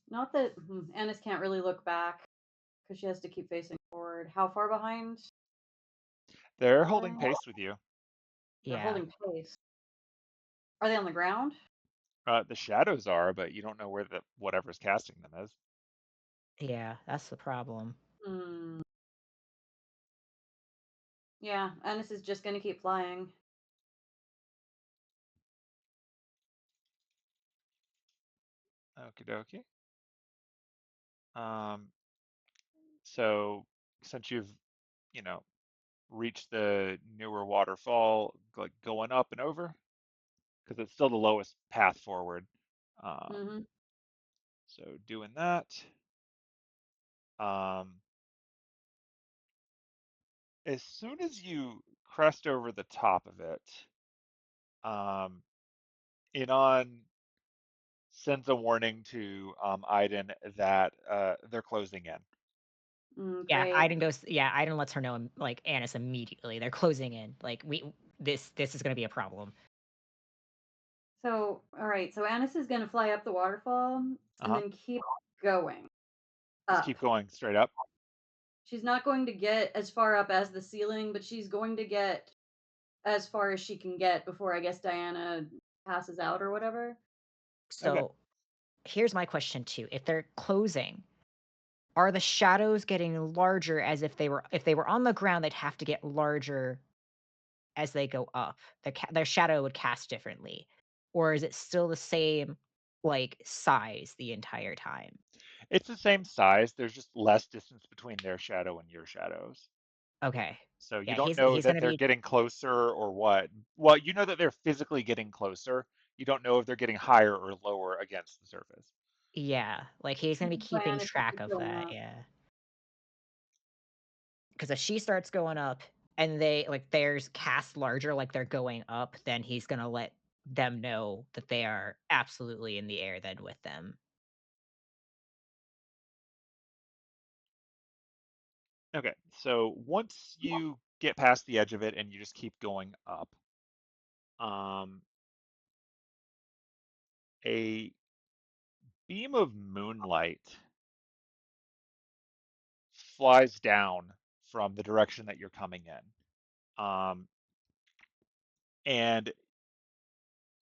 Not that Annis can't really look back because she has to keep facing forward. How far behind? They're are holding they? pace with you. They're Yeah. holding pace. Are they on the ground? The shadows are, but you don't know where the whatever's casting them is. Yeah, that's the problem. Hmm. Yeah, Annis is just gonna keep flying. Okie dokie. So since you've, you know, reached the newer waterfall, like going up and over, because it's still the lowest path forward. Mm-hmm. So doing that. As soon as you crest over the top of it, Inon sends a warning to Aiden that they're closing in. Yeah, Great. Aiden lets her know, like, Annis immediately. They're closing in. Like, this is gonna be a problem. So, all right. So Annis is gonna fly up the waterfall and then keep going Just up. keep going straight up. She's not going to get as far up as the ceiling, but she's going to get as far as she can get before, I guess, Diana passes out or whatever. So, here's my question too. If they're closing, are the shadows getting larger as if they were on the ground, they'd have to get larger as they go up? Their shadow would cast differently. Or is it still the same, like, size the entire time? It's the same size. There's just less distance between their shadow and your shadows. Okay. So you Yeah, don't know he's that gonna they're be getting closer or what. Well, you know that they're physically getting closer. You don't know if they're getting higher or lower against the surface. yeah, like, he's gonna be This is why keeping Annis will track keep of going that, up. yeah. Because if she starts going up and theirs cast larger, like they're going up, then he's gonna let them know that they are absolutely in the air then with them. Okay, so once you get past the edge of it and you just keep going up, a beam of moonlight flies down from the direction that you're coming in. And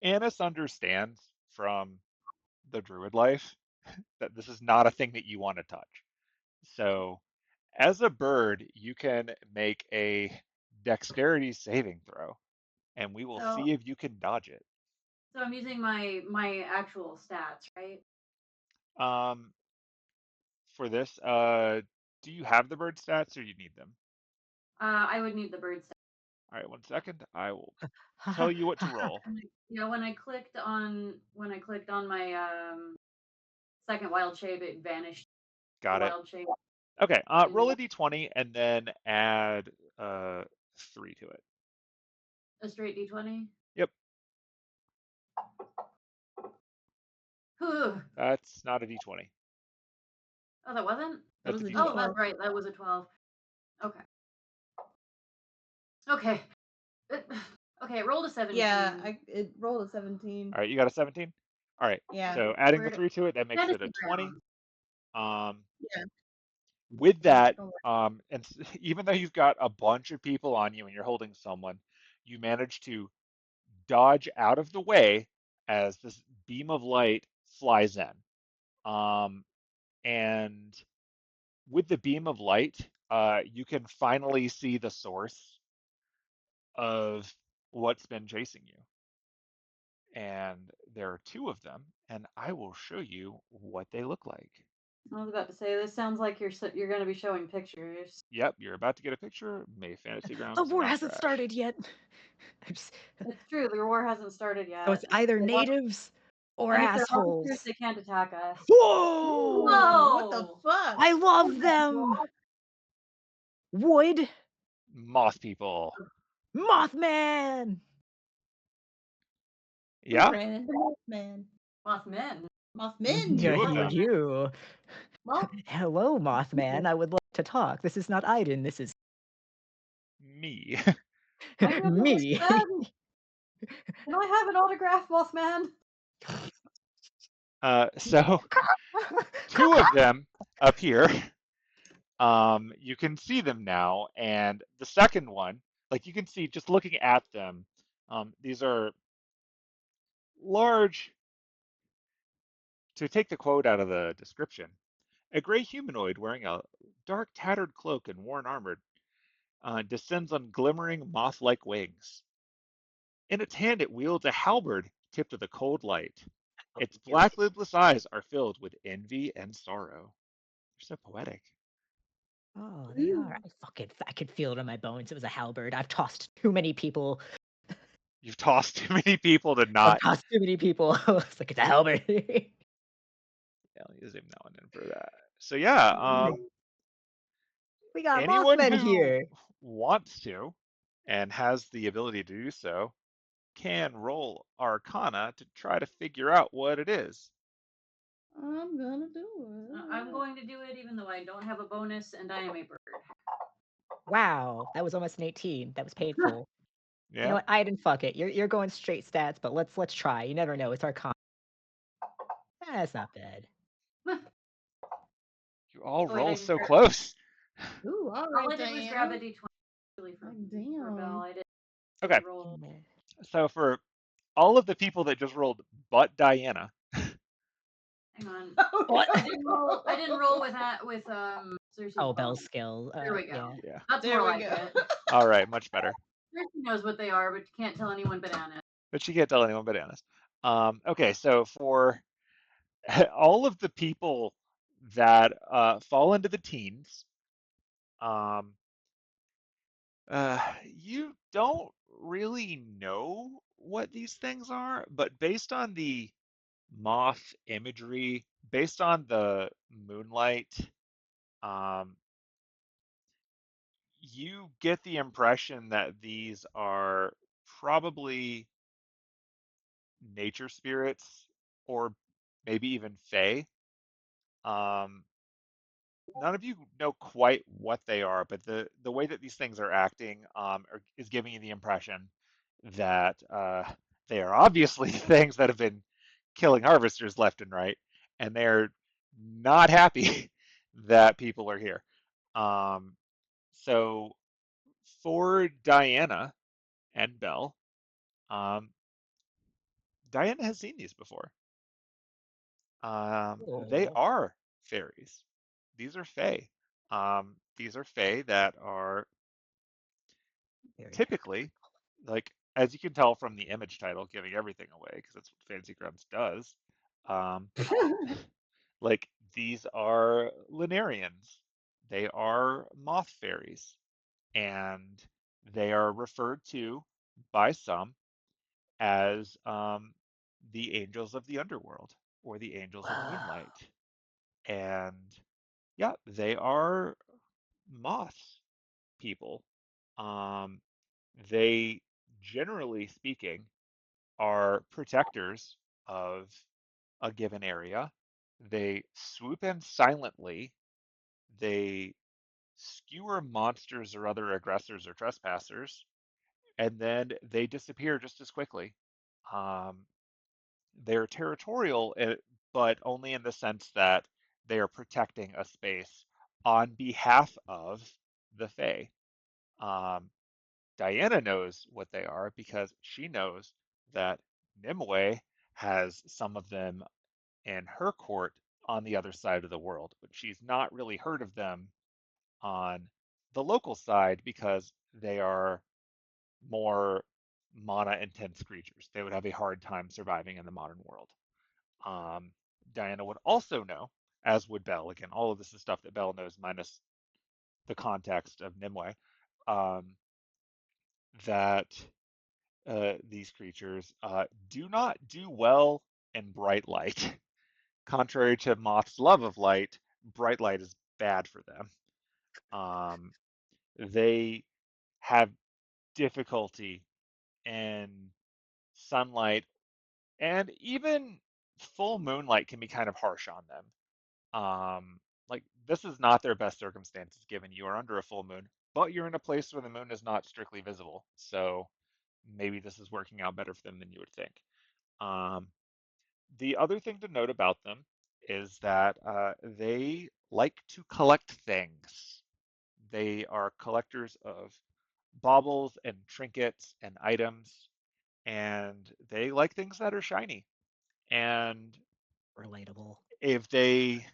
Annis understands from the druid life that this is not a thing that you want to touch. So, as a bird, you can make a dexterity saving throw, and we will So, see if you can dodge it. so I'm using my actual stats, right? Um, for this, do you have the bird stats or you need them? I would need the bird stats. All right, 1 second. I will tell you what to roll. When I clicked on my second wild shape, it vanished. Got The it. wild shape. Okay, roll a d20 and then add 3 to it. A straight d20. Yep, Oh, that's not a d20. that wasn't. That That's was a a Oh, d12. that's D12. right. That was a 12. Okay. Okay. Okay. Rolled a 17. Yeah, it rolled a 17. All right, you got a 17? All right, Yeah. so adding the Where 3 to it, that makes that is it a the 20. ground. Yeah. With Yeah. that, Don't worry. and even though you've got a bunch of people on you and you're holding someone, you manage to dodge out of the way as this beam of light flies in. And with the beam of light, you can finally see the source of what's been chasing you. And there are two of them, and I will show you what they look like. I was about to say, this sounds like you're going to be showing pictures. Yep, you're about to get a picture. May Fantasy The Grounds war not hasn't crash. started yet. It's true. The war hasn't started So yet. it's either They want- natives or and if they're monsters, assholes. they can't attack us. Whoa! Whoa! What the Whoa! fuck? I love them. Wood, Moth people. Mothman. We Yeah, ran into Mothman. Moth men. Mothman. Two of Who are them. you? Well, Hello, Mothman. I would like to talk. This is not Aiden. This is Me. I am me. Mothman. Can I have an autograph, Mothman? So two of them appear. You can see them now, and the second one, like you can see just looking at them, these are large. To take the quote out of the description, a gray humanoid wearing a dark tattered cloak and worn armor descends on glimmering moth-like wings. In its hand it wields a halberd tipped with a cold light. Its black lidless eyes are filled with envy and sorrow. They're so poetic. Oh, they are. I could feel it in my bones. It was a halberd. I've tossed too many people. You've tossed too many people to I've not. tossed too many people. It's like it's a halberd. Yeah, let me zoom that one in for that. So yeah, We got anyone Mothman who here. wants to and has the ability to do so can roll Arcana to try to figure out what it is. I'm gonna do it. I'm going to do it even though I don't have a bonus and I am a bird. Wow, that was almost an 18. That was painful. You know Yeah, what? Aiden, fuck it. You're going straight stats, but let's try. You never know. It's Arcana. That's not bad. you all Oh, wait, roll so close. Ooh, all all right, I did was grab a Diana. d20 really for Damn. Belle. I didn't Okay, roll. so for all of the people that just rolled, but Diana, Hang on. Oh, I didn't roll with that with Cersei's Oh, bone. Bell's skill. There we go. Yeah. yeah. That's there more we like go. it. All right, much better. Cersei knows what they are, but you can't tell anyone but Anna. But she can't tell anyone but Annis. Okay, so for all of the people that fall into the teens, um, you don't really know what these things are, but based on the moth imagery, based on the moonlight, um, you get the impression that these are probably nature spirits or maybe even fae. Um, None of you know quite what they are, but the way that these things are acting is giving you the impression that they are obviously things that have been killing harvesters left and right, and they're not happy that people are here. Um, so for Diana and Belle, um, Diana has seen these before. They Oh, are fairies. These are fae. These are fae that are very typically, like, as you can tell from the image title, giving everything away because that's what Fantasy Grounds does. Um, like, these are Lunarians. They are moth fairies, and they are referred to by some as the angels of the underworld or the angels of Wow. moonlight. And yeah, they are moth people. Um, they, generally speaking, are protectors of a given area. They swoop in silently. They skewer monsters or other aggressors or trespassers, and then they disappear just as quickly. Um, they're territorial, but only in the sense that they are protecting a space on behalf of the Fae. Um, Diana knows what they are because she knows that Nimue has some of them in her court on the other side of the world, but she's not really heard of them on the local side because they are more mana intense creatures. They would have a hard time surviving in the modern world. Um, Diana would also know, as would Belle. Again, all of this is stuff that Belle knows minus the context of Nimue. Um, that these creatures do not do well in bright light. Contrary to moth's love of light, bright light is bad for them. Um, they have difficulty in sunlight and even full moonlight can be kind of harsh on them. Like this is not their best circumstances given you are under a full moon, but you're in a place where the moon is not strictly visible. So maybe this is working out better for them than you would think. Um, the other thing to note about them is that they like to collect things. They are collectors of baubles and trinkets and items, and they like things that are shiny. And Relatable. if they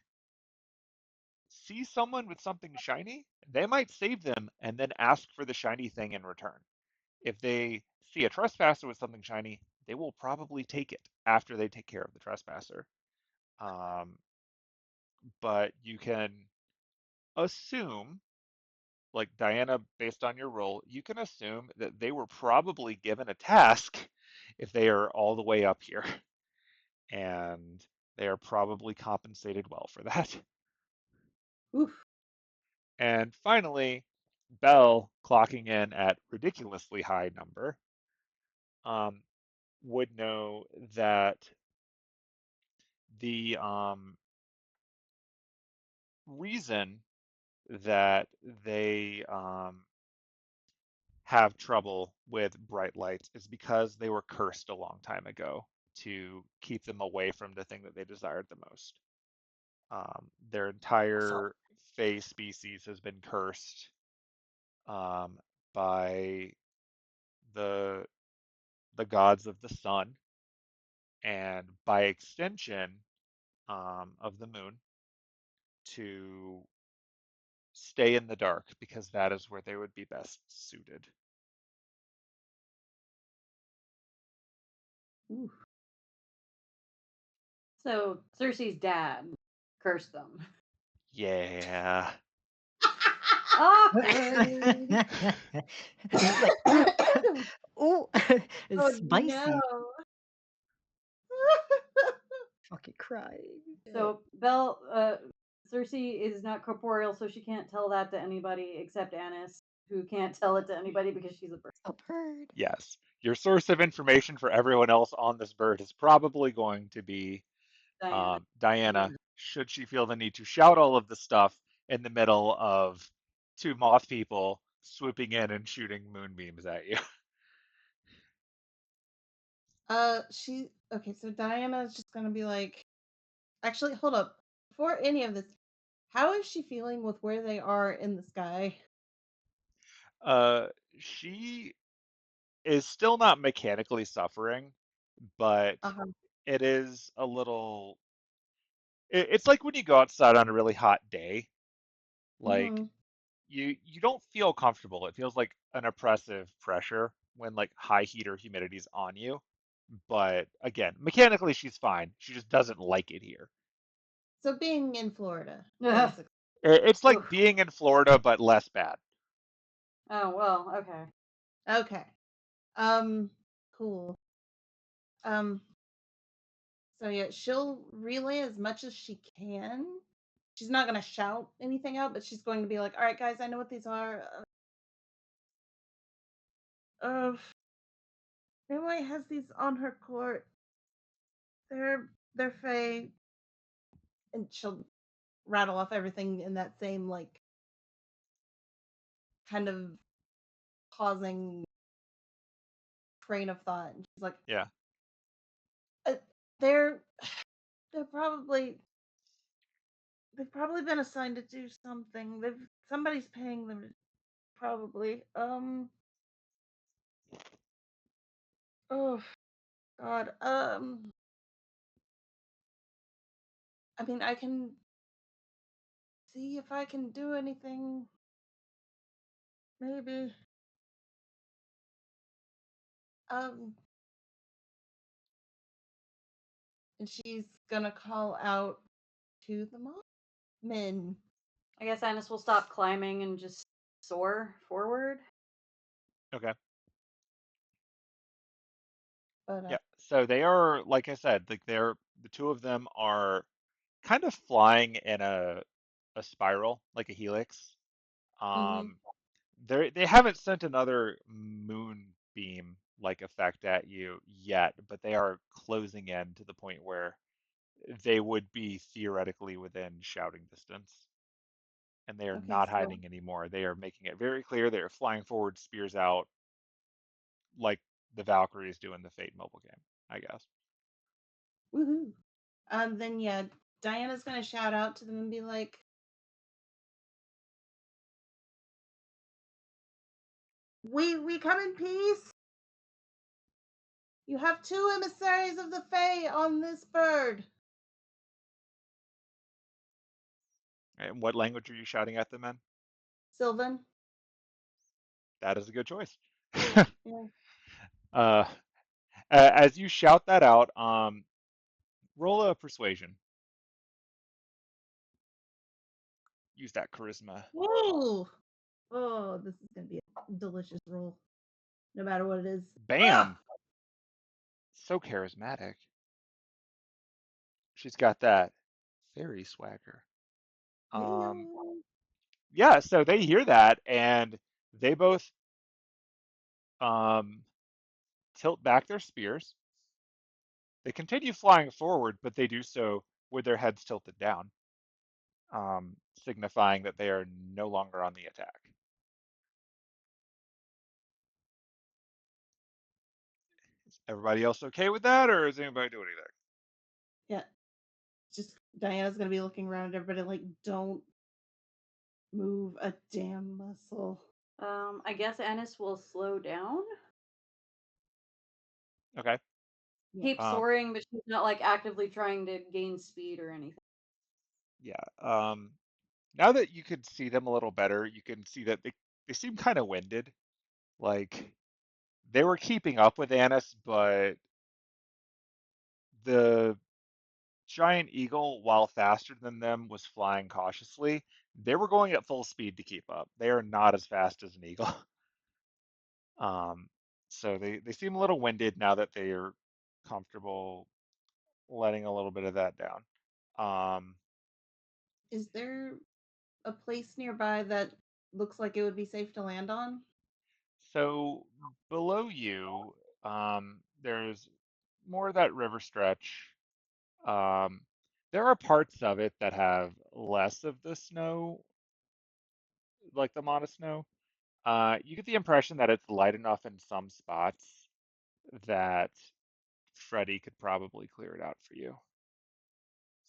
see someone with something shiny, they might save them and then ask for the shiny thing in return. If they see a trespasser with something shiny, they will probably take it after they take care of the trespasser. Um, but you can assume, like Diana, based on your role, you can assume that they were probably given a task if they are all the way up here. And they are probably compensated well for that. Oof. And finally, Bell, clocking in at ridiculously high number, um, would know that the reason that they have trouble with bright lights is because they were cursed a long time ago to keep them away from the thing that they desired the most. Their entire Fae species has been cursed um, by the gods of the sun, and by extension of the moon, to stay in the dark because that is where they would be best suited. Oof. So Cersei's dad cursed them. Yeah. Awkward. Like, ooh, Oh spicy. no. Fucking crying. So Cersei is not corporeal, so she can't tell that to anybody except Annis, who can't tell it to anybody because she's a bird. A bird. Yes. Your source of information for everyone else on this bird is probably going to be Diana. Diana, should she feel the need to shout all of the stuff in the middle of two moth people swooping in and shooting moonbeams at you. Okay, so Diana's just gonna be like, actually, hold up. Before any of this, how is she feeling with where they are in the sky? She is still not mechanically suffering, but Uh-huh. it is a little. It's like when you go outside on a really hot day, like Mm-hmm. you don't feel comfortable. It feels like an oppressive pressure when like high heat or humidity's on you. But again, mechanically she's fine. She just doesn't like it here. So being in Florida, Ugh. basically. It's like Oof. being in Florida but less bad. Oh well, okay. Okay. Cool. Um, so yeah, she'll relay as much as she can. She's not gonna shout anything out, but she's going to be like, "All right, guys, I know what these are. Family has these on her court. They're Fae," and she'll rattle off everything in that same like kind of pausing train of thought. And she's like, Yeah. uh, "They're they're probably they've probably been assigned to do something. Somebody's paying them probably. Oh God. I mean, I can see if I can do anything. Maybe. Um, and she's gonna call out to the men. I guess Annis will stop climbing and just soar forward. Okay. But Yeah. So they are, like I said, like the two of them are kind of flying in a spiral, like a helix. mhm. Um, they haven't sent another moonbeam like effect at you yet, but they are closing in to the point where they would be theoretically within shouting distance. And they are Okay, not so hiding anymore. They are making it very clear they are flying forward, spears out, like the Valkyries do in the Fate mobile game, I guess. woohoo. Then yeah, Diana's gonna shout out to them and be like, "We come in peace. You have two emissaries of the Fae on this bird." And what language are you shouting at them in? Sylvan. That is a good choice. Yeah. uh, as you shout that out, roll a persuasion. Use that charisma. Oh, oh, this is gonna be a delicious roll, no matter what it is. Bam! So charismatic. She's got that fairy swagger. Yeah. Yeah, so they hear that and they both um, tilt back their spears. They continue flying forward, but they do so with their heads tilted down, signifying that they are no longer on the attack. Is everybody else okay with that, or is anybody doing anything? Yeah. Just Diana's gonna be looking around at everybody like, don't move a damn muscle. I guess Ennis will slow down. Okay. Yeah. Keep soaring, but she's not like actively trying to gain speed or anything. Yeah. Now that you can see them a little better, you can see that they seem kind of winded. Like they were keeping up with Annis, but the giant eagle, while faster than them, was flying cautiously. They were going at full speed to keep up. They are not as fast as an eagle. So they seem a little winded now that they are comfortable letting a little bit of that down. Is there a place nearby that looks like it would be safe to land on? So below you, there's more of that river stretch. Um, there are parts of it that have less of the snow, like the amount of snow. You get the impression that it's light enough in some spots that Freddy could probably clear it out for you.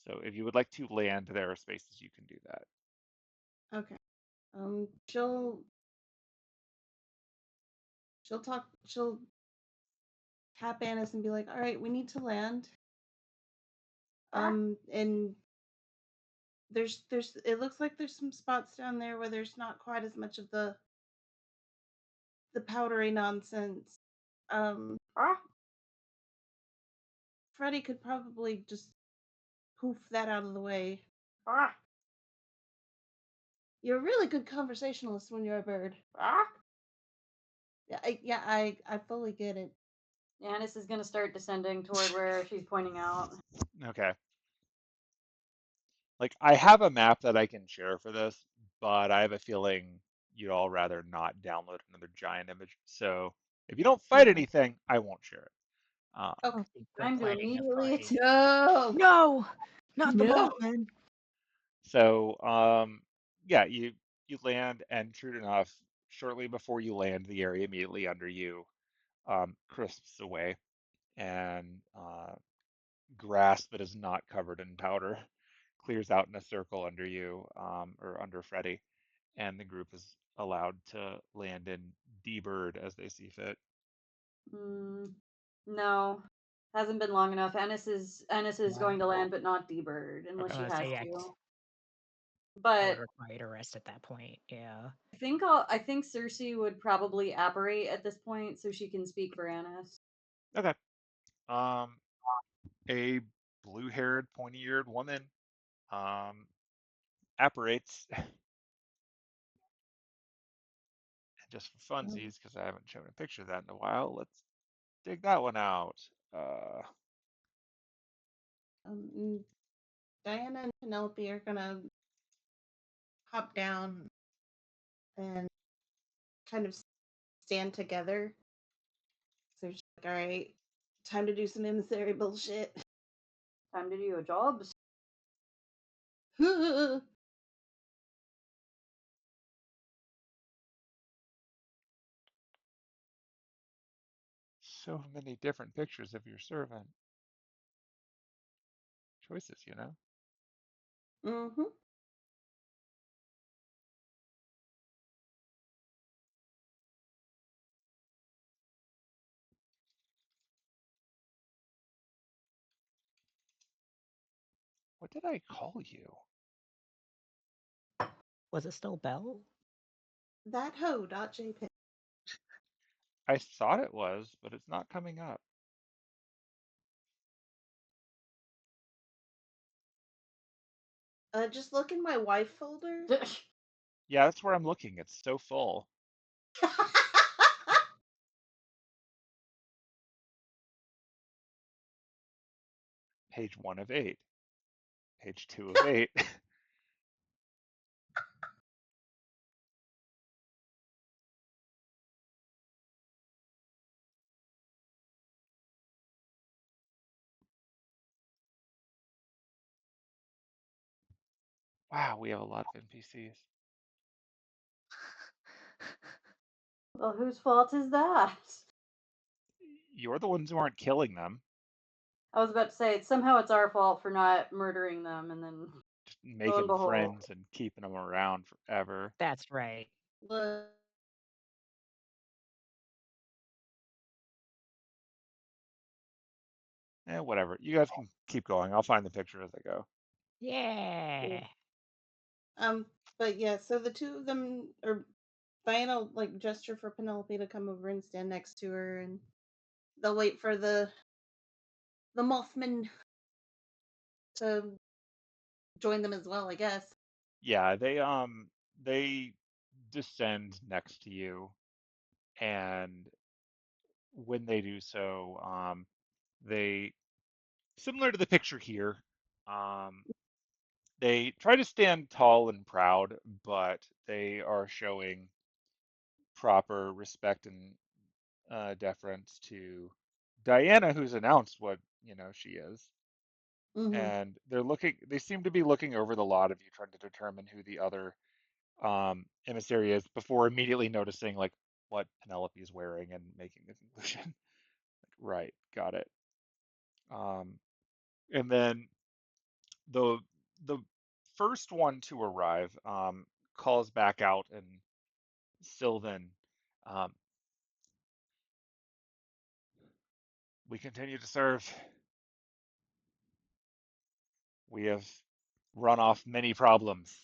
So if you would like to land, there are spaces you can do that. Okay. She'll she'll tap Annis and be like, "All right, we need to land." And there's it looks like there's some spots down there where there's not quite as much of the powdery nonsense. Um, Freddy could probably just poof that out of the way. You're a really good conversationalist when you're a bird. Yeah, I fully get it. Ennis is gonna start descending toward where she's pointing out. Okay. Like I have a map that I can share for this, but I have a feeling you'd all rather not download another giant image. So if you don't fight Okay. anything, I won't share it. Okay. Time to immediately No. No, not the No. boatman. So yeah, you land, and true enough, shortly before you land, the area immediately under you crisps away, and grass that is not covered in powder clears out in a circle under you, or under Freddy, and the group is allowed to land in D-Bird as they see fit. No, hasn't been long enough. Ennis is going to land, but not D-Bird unless she has Yeah, to. I would But require you to rest at that point. Yeah. I think Cersei would probably apparate at this point, so she can speak for Ennis. Okay. A blue-haired, pointy-eared woman apparates. Just for funsies, because I haven't shown a picture of that in a while, let's dig that one out. Diana and Penelope are gonna hop down and kind of stand together. So they're just like, all right, time to do some emissary bullshit. Time to do your jobs. So many different pictures of your servant. Choices, you know? Mm-hmm. What did I call you? Was it still Belle? That ho.jpg. I thought it was, but it's not coming up. Just look in my wife folder. Yeah, that's where I'm looking. It's so full. Page 1 of 8. Page 2 of 8. Wow, we have a lot of NPCs. Well, whose fault is that? You're the ones who aren't killing them, I was about to say, somehow it's our fault for not murdering them, and then just lo and making behold. friends and keeping them around forever. That's right. Look. Whatever. You guys can keep going. I'll find the picture as I go. Yeah. But yeah, so the two of them are Diana like gesture for Penelope to come over and stand next to her, and they'll wait for the Mothman to join them as well, I guess. Yeah, they descend next to you, and when they do so, they similar to the picture here, um, they try to stand tall and proud, but they are showing proper respect and deference to Diana, who's announced what she is, Mm-hmm. and they seem to be looking over the lot of you, trying to determine who the other emissary is before immediately noticing like what Penelope is wearing and making the conclusion. Like, right, got it. Um, and then the the first one to arrive calls back out, and Sylvan, um, we continue to serve. We have run off many problems.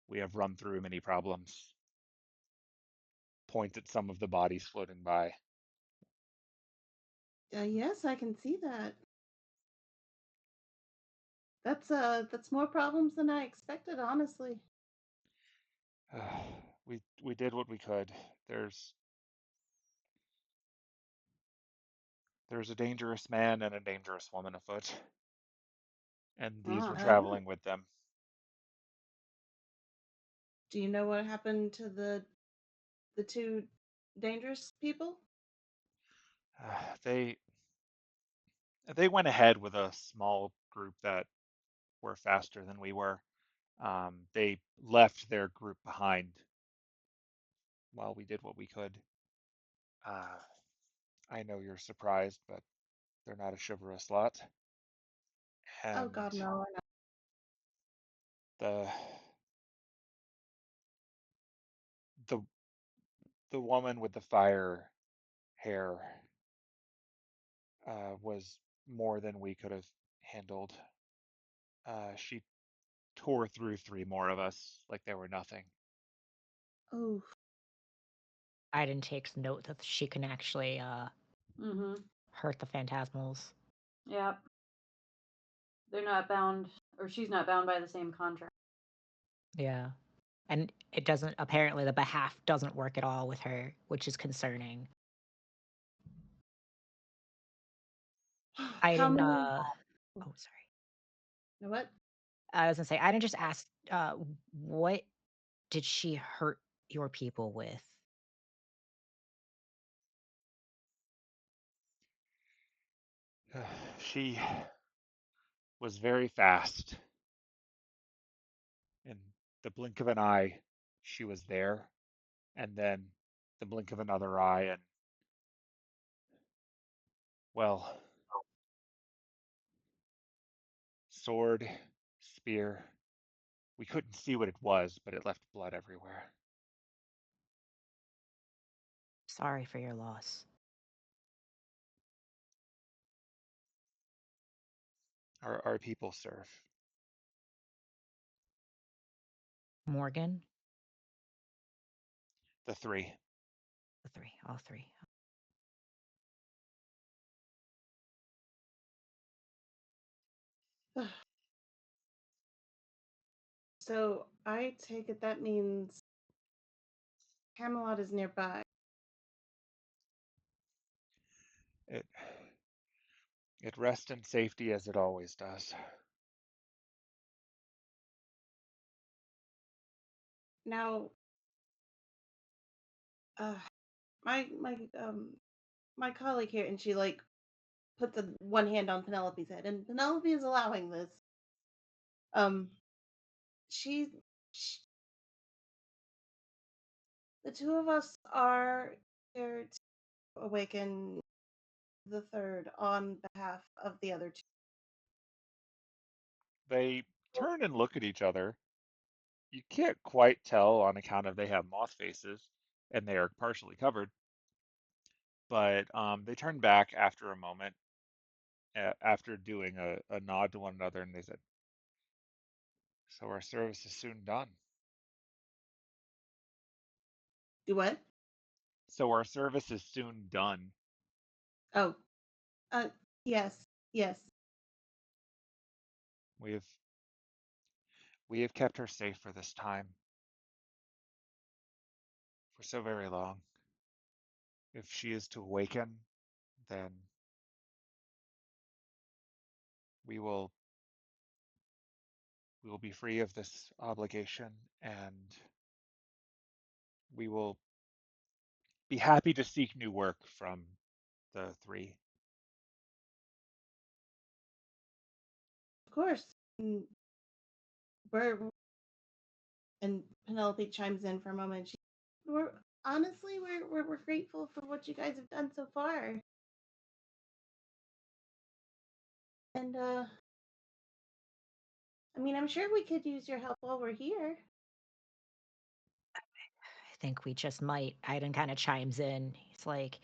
We have run through many problems. Point at some of the bodies floating by. Yes, I can see that. That's more problems than I expected, honestly. We did what we could. There's a dangerous man and a dangerous woman afoot, and these were Ah. traveling with them. Do you know what happened to the two dangerous people? They went ahead with a small group that were faster than we were. They left their group behind while we did what we could. Uh, I know you're surprised, but they're not a chivalrous lot. Oh And God, no! the the the woman with the fire hair was more than we could have handled. She tore through three more of us like they were nothing. Oh, Aiden takes note that she can actually Mm-hmm. hurt the phantasmals. Yep. They're not bound, or she's not bound by the same contract. Yeah. And it doesn't, apparently, the behalf doesn't work at all with her, which is concerning. how Aiden, many? oh, sorry. You know what? I was gonna say, Aiden just asked, what did she hurt your people with? She was very fast. In the blink of an eye, she was there, and then the blink of another eye, and well, sword, spear. We couldn't see what it was, but it left blood everywhere. Sorry for your loss. Our people serve. Morgan? The three. The three, all three. So I take it that means Camelot is nearby. It rests in safety as it always does. Now, my my colleague here, and she like puts one hand on Penelope's head, and Penelope is allowing this. Um, she the two of us are here to awaken the third on behalf of the other two. They turn and look at each other. You can't quite tell on account of they have moth faces and they are partially covered, but they turn back after a moment, after doing a nod to one another, and they said, "So our service is soon done." Do what? So our service is soon done. Oh, uh, yes, yes. We have we have kept her safe for this time for so very long. If she is to awaken, then we will we will be free of this obligation, and we will be happy to seek new work from the three. Of course. And we're and Penelope chimes in for a moment. We're honestly we're grateful for what you guys have done so far. And I mean, I'm sure we could use your help while we're here. I think we just might. Aiden kind of chimes in. He's like,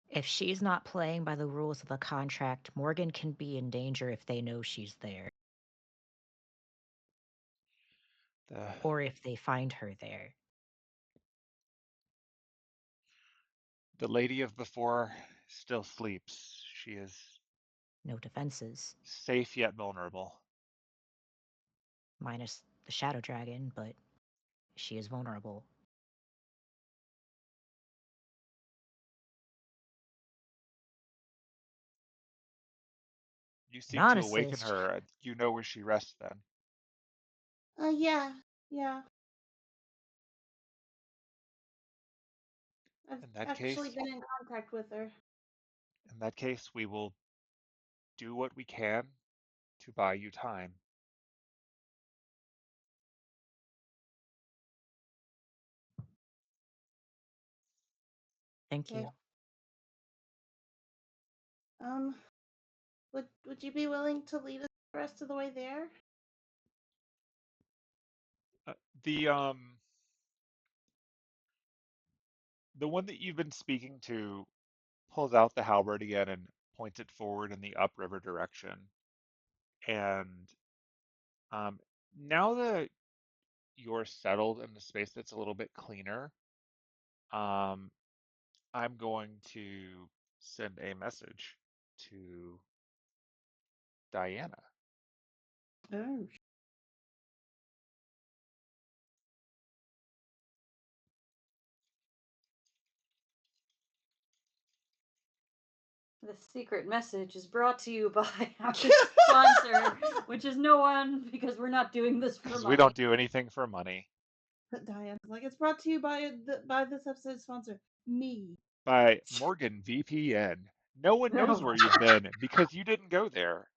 if she's not playing by the rules of the contract, Morgan can be in danger if they know she's there, The or if they find her there. the lady of before still sleeps. She is No defenses, safe yet vulnerable. minus the Shadow Dragon, but she is vulnerable. You And seek to honestly, awaken her. You know where she rests then. Yeah, yeah. I've In that actually case, been in contact with her. we will do what we can to buy you time. thank Okay. you. Um, would you be willing to lead us the rest of the way there? Uh, the one that you've been speaking to pulls out the halberd again and points it forward in the upriver direction. And now that you're settled in the space that's a little bit cleaner, um, I'm going to send a message to Diana. Oh, The secret message is brought to you by our sponsor, which is no one, because we're not doing this for Because money. we don't do anything for money. Diane's like, it's brought to you by this episode's sponsor, me. By Morgan VPN. No one knows Oh where my you've been because you didn't go there.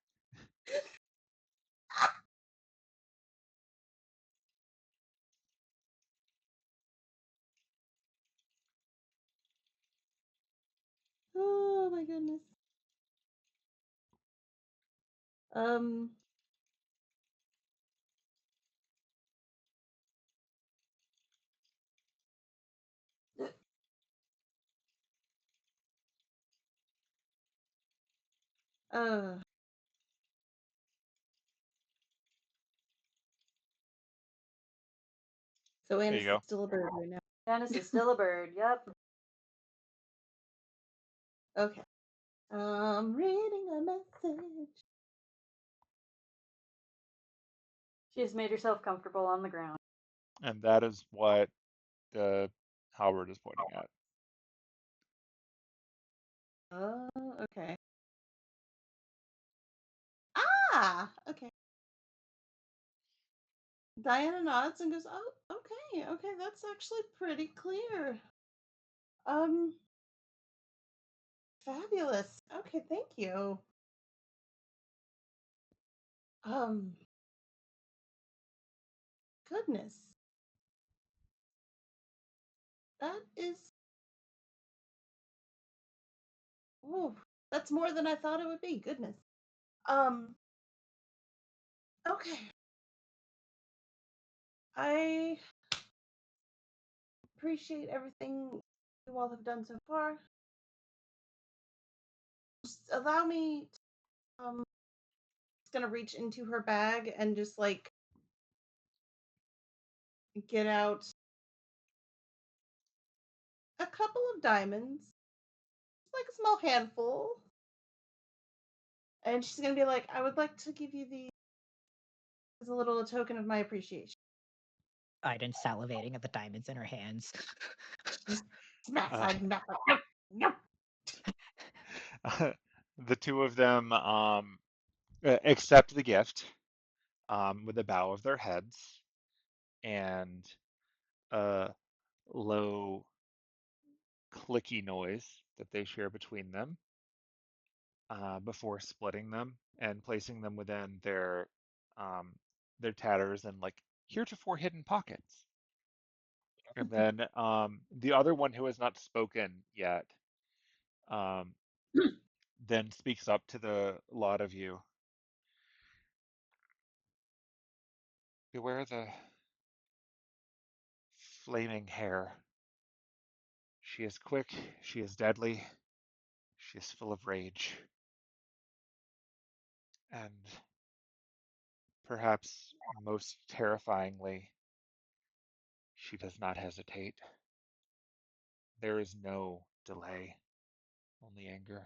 Um. Uh. So There Anna's you go. still a bird right now. Janice is still a bird. Yep. Okay. Reading a message. She has made herself comfortable on the ground. And that is what the halberd is pointing at. Oh, okay. Okay. Diana nods and goes, "Oh, okay, okay, that's actually pretty clear. Um, fabulous. Okay, thank you. Um, goodness, that is, oh, that's more than I thought it would be. Goodness. Um, okay. I appreciate everything you all have done so far. Just allow me. Just gonna reach into her bag and just like get out a couple of diamonds, like a small handful. And she's gonna be like, I would like to give you these as a little token of my appreciation. Iden salivating at the diamonds in her hands. Just smack, Uh, side, smack, like, nope, nope. the two of them accept the gift with a bow of their heads and a low clicky noise that they share between them before splitting them and placing them within um, their tatters and like heretofore hidden pockets. And then the other one who has not spoken yet um, then speaks up to the lot of you. Beware the flaming hair. She is quick, she is deadly, she is full of rage. And perhaps most terrifyingly, she does not hesitate. There is no delay, only anger.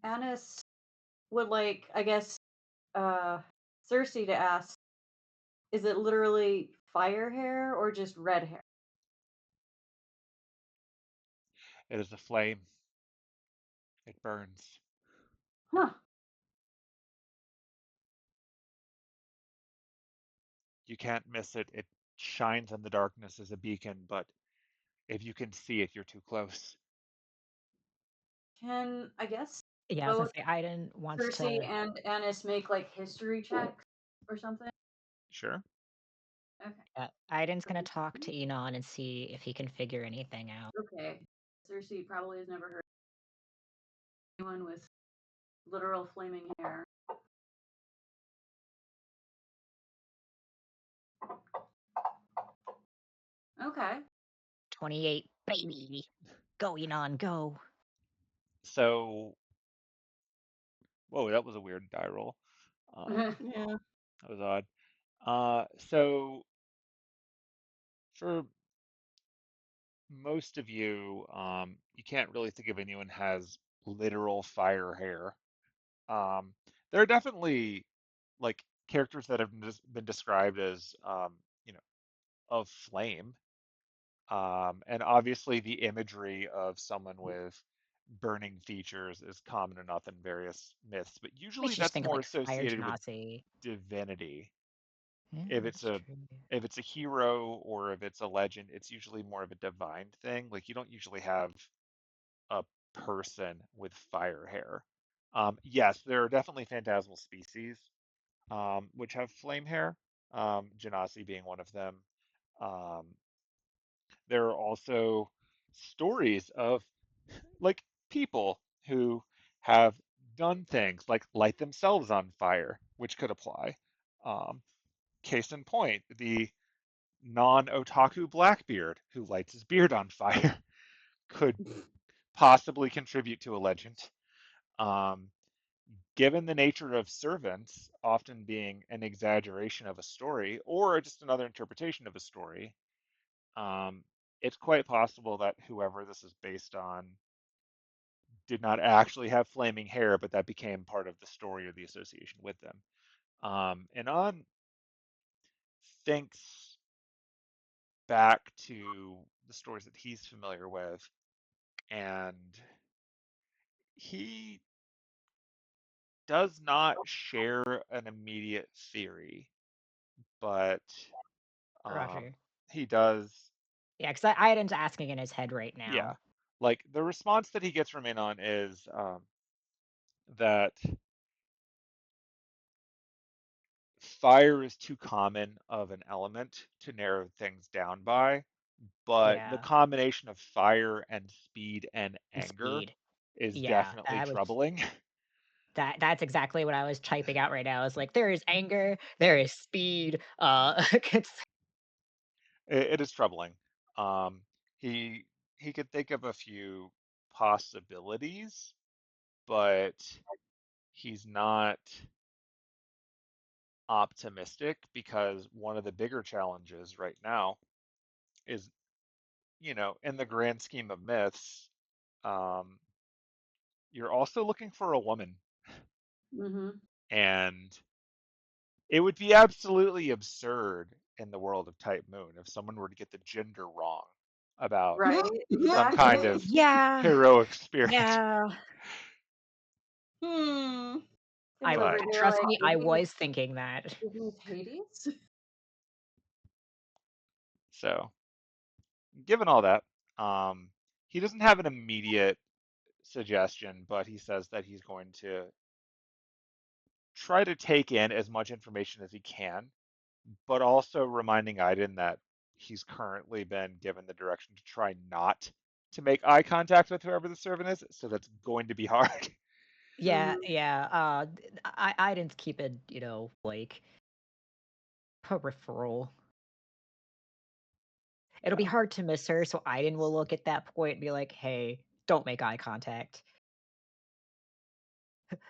Annis would like, I guess, Cersei to ask, is it literally fire hair or just red hair? It is a flame. It burns. Huh. You can't miss it. It shines in the darkness as a beacon, but if you can see it, you're too close. Can, I guess, Yeah, I was gonna both say Iden wants Cersei to. and Annis make like history checks or something? Sure. Okay. Iden's gonna talk to Enon and see if he can figure anything out. Okay. Cersei probably has never heard of anyone with literal flaming hair. Okay. 28, baby. Go, Enon, go. So, whoa, that was a weird die roll. Yeah. That was odd. So for most of you, you can't really think of anyone has literal fire hair. Um, there are definitely like characters that have been described as, you know, of flame. And obviously the imagery of someone with burning features is common enough in various myths, but Makes usually you just that's think of more like Fire associated with Genasi. divinity. Yeah, If it's that's a true. if it's a hero or if it's a legend, it's usually more of a divine thing. Like you don't usually have a person with fire hair. Yes, there are definitely phantasmal species which have flame hair, Genasi being one of them. Um, there are also stories of like people who have done things like light themselves on fire, which could apply. Um, Case in point, the non-otaku Blackbeard who lights his beard on fire could possibly contribute to a legend. Um, Given the nature of servants often being an exaggeration of a story or just another interpretation of a story, um, it's quite possible that whoever this is based on did not actually have flaming hair, but that became part of the story or the association with them. And On thinks back to the stories that he's familiar with, and he does not share an immediate theory, but um, Roger. he does, Yeah, because Iden's asking in his head right yeah. now. Like the response that he gets from Anon is that fire is too common of an element to narrow things down by, but the Yeah, combination of fire and speed and and anger speed. is Yeah, definitely troubling. that's exactly what I was typing out right now. It's like there is anger, there is speed. It is troubling. Um, he he could think of a few possibilities, but he's not optimistic because one of the bigger challenges right now is, in the grand scheme of myths, um, you're also looking for a woman, Mm-hmm. and it would be absolutely absurd in the world of Type Moon if someone were to get the gender wrong about Right. some kind Exactly. of Yeah, heroic spirit. yeah. Hmm. They I look But and they're trust like, me, I was thinking that. isn't Hades? so, given all that, he doesn't have an immediate suggestion, but he says that he's going to try to take in as much information as he can, but also reminding Aiden that he's currently been given the direction to try not to make eye contact with whoever the servant is, so that's going to be hard. Yeah, Mm-hmm. yeah. I didn't keep it, like peripheral. It'll be Yeah. hard to miss her, so Aiden will look at that point and be like, "Hey, don't make eye contact.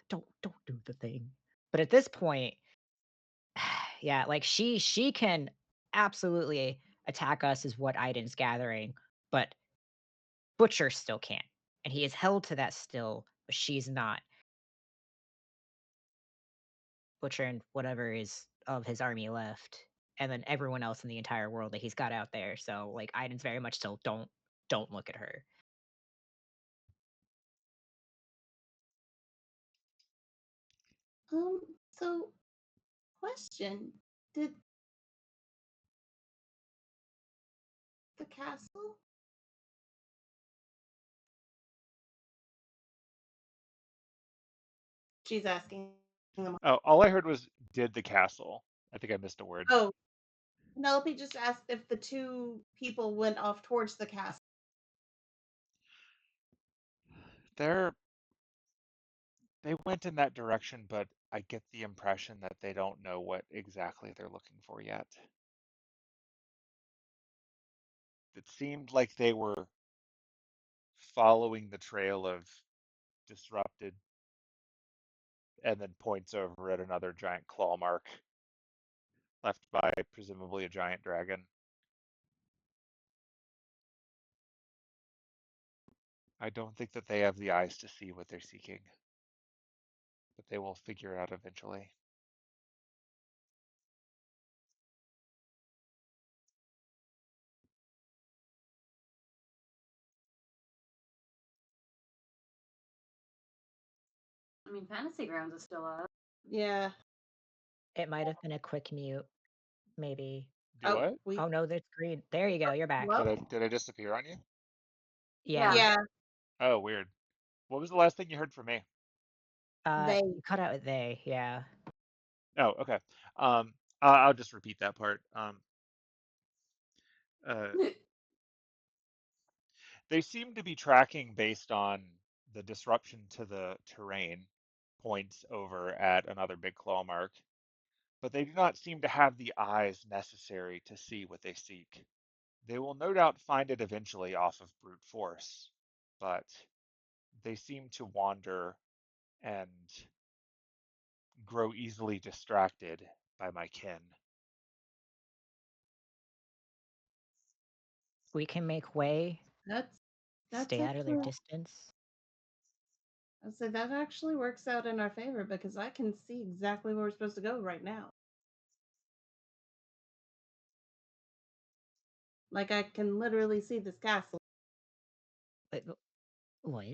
Don't do the thing." But at this point, yeah, like she can absolutely attack us is what Aiden's gathering, but Butcher still can't. And he is held to that still, but she's not. Butcher and whatever is of his army left. And then everyone else in the entire world that he's got out there. So like Aiden's very much still don't look at her. So question. Did the castle? She's asking them. Oh, all I heard was "did the castle." I think I missed a word. Oh, Penelope just asked if the two people went off towards the castle. They're they went in that direction, but I get the impression that they don't know what exactly they're looking for yet. It seemed like they were following the trail of disrupted, and then points over at another giant claw mark left by presumably a giant dragon. I don't think that they have the eyes to see what they're seeking, but they will figure it out eventually. I mean, Fantasy Grounds is still up. Yeah. It might have been a quick mute, maybe. Do Oh, what? we. Oh no, that's green. There you go, you're back. Well, Did I disappear on you? Yeah. Yeah. yeah. Oh, weird. What was the last thing you heard from me? They. You cut out with they, yeah. Oh, okay. I'll just repeat that part. Uh, they seem to be tracking based on the disruption to the terrain, points over at another big claw mark, but they do not seem to have the eyes necessary to see what they seek. They will no doubt find it eventually off of brute force, but they seem to wander and grow easily distracted by my kin. We can make way, That's stay out of their actually, distance. I'd say that actually works out in our favor because I can see exactly where we're supposed to go right now. Like I can literally see this castle. But what?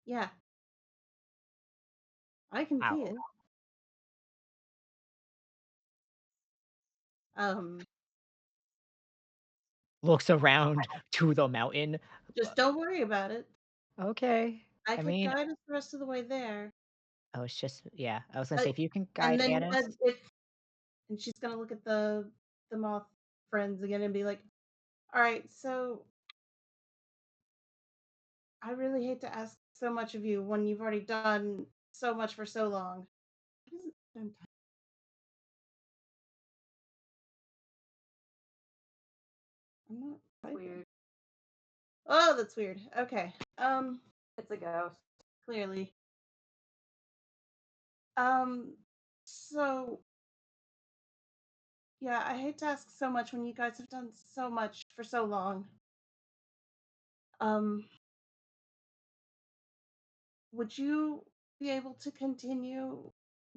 Yeah, I can see it. Ow. Um, Looks around to the mountain. just don't worry about it. Okay. I I could mean, guide us the rest of the way there. it's just, yeah. I was gonna Uh, say, if you can and guide then Annis, if and she's gonna look at the moth friends again and be like, "All right, so I really hate to ask so much of you when you've already done so much for so long. What is it that I'm typing? I'm not typing. Weird. Oh, that's weird. Okay. It's a ghost. Clearly. Um, so yeah, I hate to ask so much when you guys have done so much for so long. Um, would you be able to continue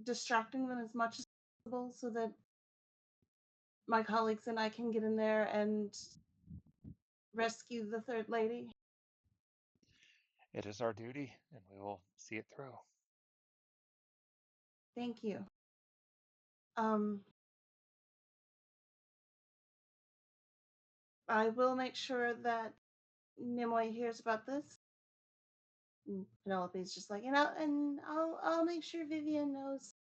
distracting them as much as possible so that my colleagues and I can get in there and rescue the third lady? It is our duty, and we will see it through. Thank you. Um, I will make sure that Nimoy hears about this. And Penelope's just like, and I'll make sure Vivian knows.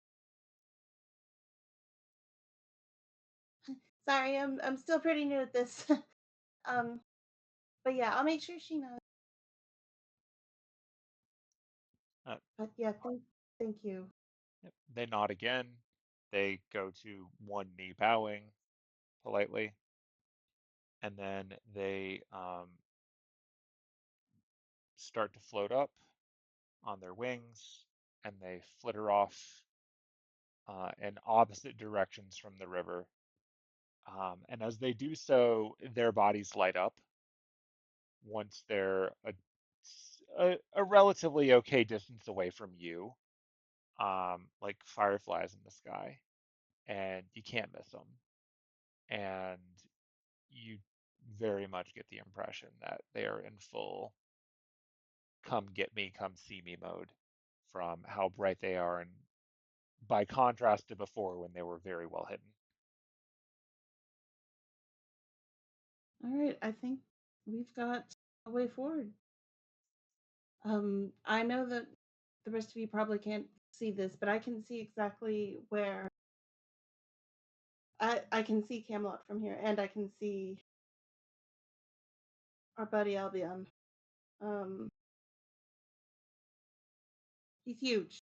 Sorry, I'm still pretty new at this. um, but yeah, I'll make sure she knows. Uh, But yeah, thank you. yep. They nod again. They go to one knee bowing politely, and then they start to float up on their wings, and they flitter off in opposite directions from the river. And as they do so, their bodies light up once they're a relatively okay distance away from you, like fireflies in the sky, and you can't miss them. And you very much get the impression that they are in full come get me, come see me mode from how bright they are, and by contrast to before when they were very well hidden. All right, I think we've got a way forward. I know that the rest of you probably can't see this, but I can see exactly where I can see Camelot from here, and I can see our buddy Albion. Um, he's huge.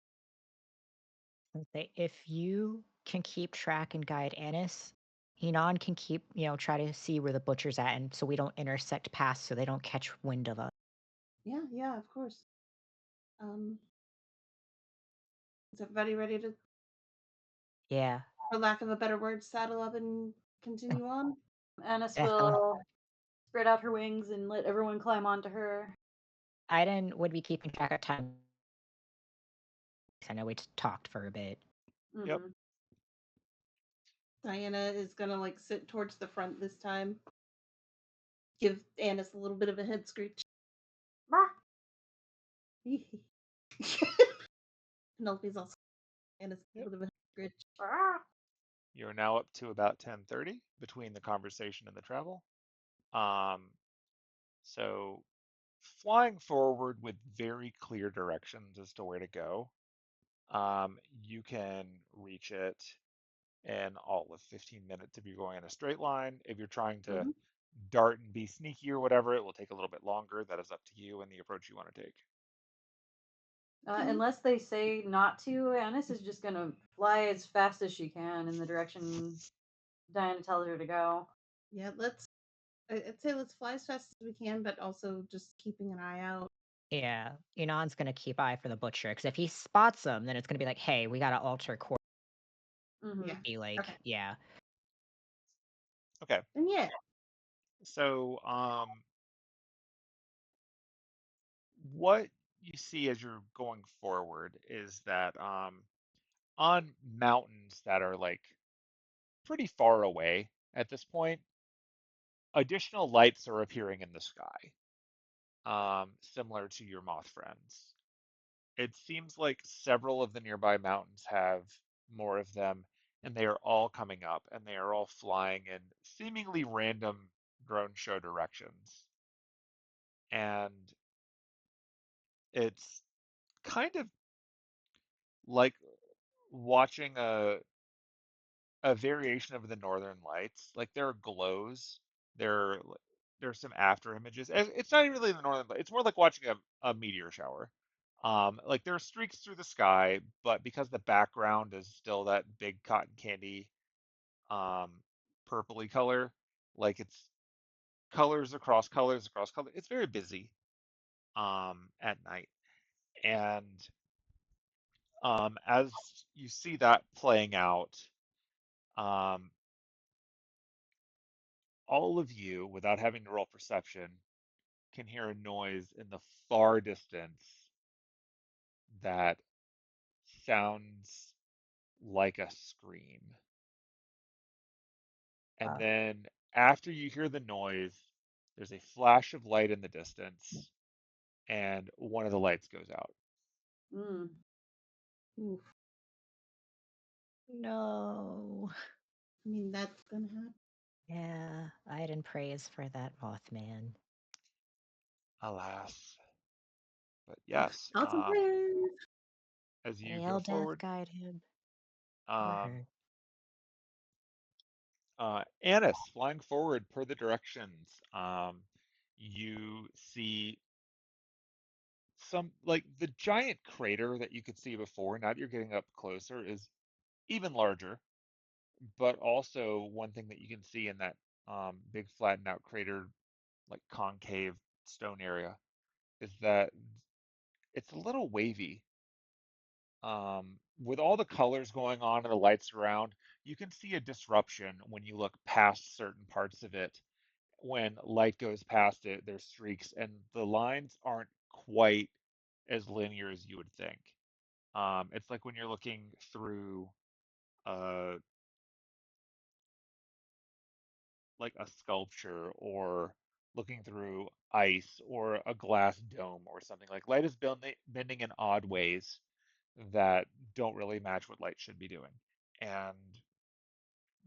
say, if you can keep track and guide Annis, Hinan can keep, try to see where the butcher's at, and so we don't intersect past, so they don't catch wind of us. Yeah, of course. Um, is everybody ready to, Yeah, for lack of a better word, saddle up and continue on? Annis definitely. will spread out her wings and let everyone climb onto her. Aiden would be keeping track of time. I know we talked for a bit. Yep. Mm-hmm. Diana is gonna like sit towards the front this time. Give Annis a little bit of a head screech. Penelope's also Annis a Yep. little bit of a head screech. You're now up to about 10:30 between the conversation and the travel. So flying forward with very clear directions as to where to go, you can reach it in all of 15 minutes if you're going in a straight line. If you're trying to Mm-hmm. dart and be sneaky or whatever, it will take a little bit longer. That is up to you and the approach you want to take. Unless they say not to, Annis is just gonna fly as fast as she can in the direction Diana tells her to go. Yeah, I'd say let's fly as fast as we can, but also just keeping an eye out. Yeah, Enon's gonna keep eye for the butcher, because if he spots him, then it's gonna be like, hey, we gotta alter course. Mm-hmm. Yeah. Be like, Okay. yeah. Okay. And yeah. So, what you see as you're going forward is that on mountains that are like pretty far away at this point, additional lights are appearing in the sky, similar to your moth friends. It seems like several of the nearby mountains have more of them, and they are all coming up, and they are all flying in seemingly random drone show directions. And it's kind of like watching a variation of the Northern Lights. Like there are glows, there there's some after images. It's not really the Northern Lights. It's more like watching a meteor shower. Like there are streaks through the sky, but because the background is still that big cotton candy, um, purpley color, like it's colors across color. It's very busy, at night, and as you see that playing out, um, all of you, without having to roll perception, can hear a noise in the far distance that sounds like a scream. And Uh, then after you hear the noise, there's a flash of light in the distance, and one of the lights goes out. Mm. Oof. no. I mean, that's gonna happen. Yeah, I didn't praise for that Mothman. Alas. But yes, Thoughts and prayers. as you go Hail death forward, guide him. Or um, her. Annis, flying forward per the directions, you see some like the giant crater that you could see before. Now that you're getting up closer, is even larger. But also one thing that you can see in that big flattened out crater, like concave stone area, is that it's a little wavy. With all the colors going on and the lights around, you can see a disruption when you look past certain parts of it. When light goes past it, there's streaks, and the lines aren't quite as linear as you would think. It's like when you're looking through uh, like a sculpture or looking through ice or a glass dome or something. Like light is bending in odd ways that don't really match what light should be doing. And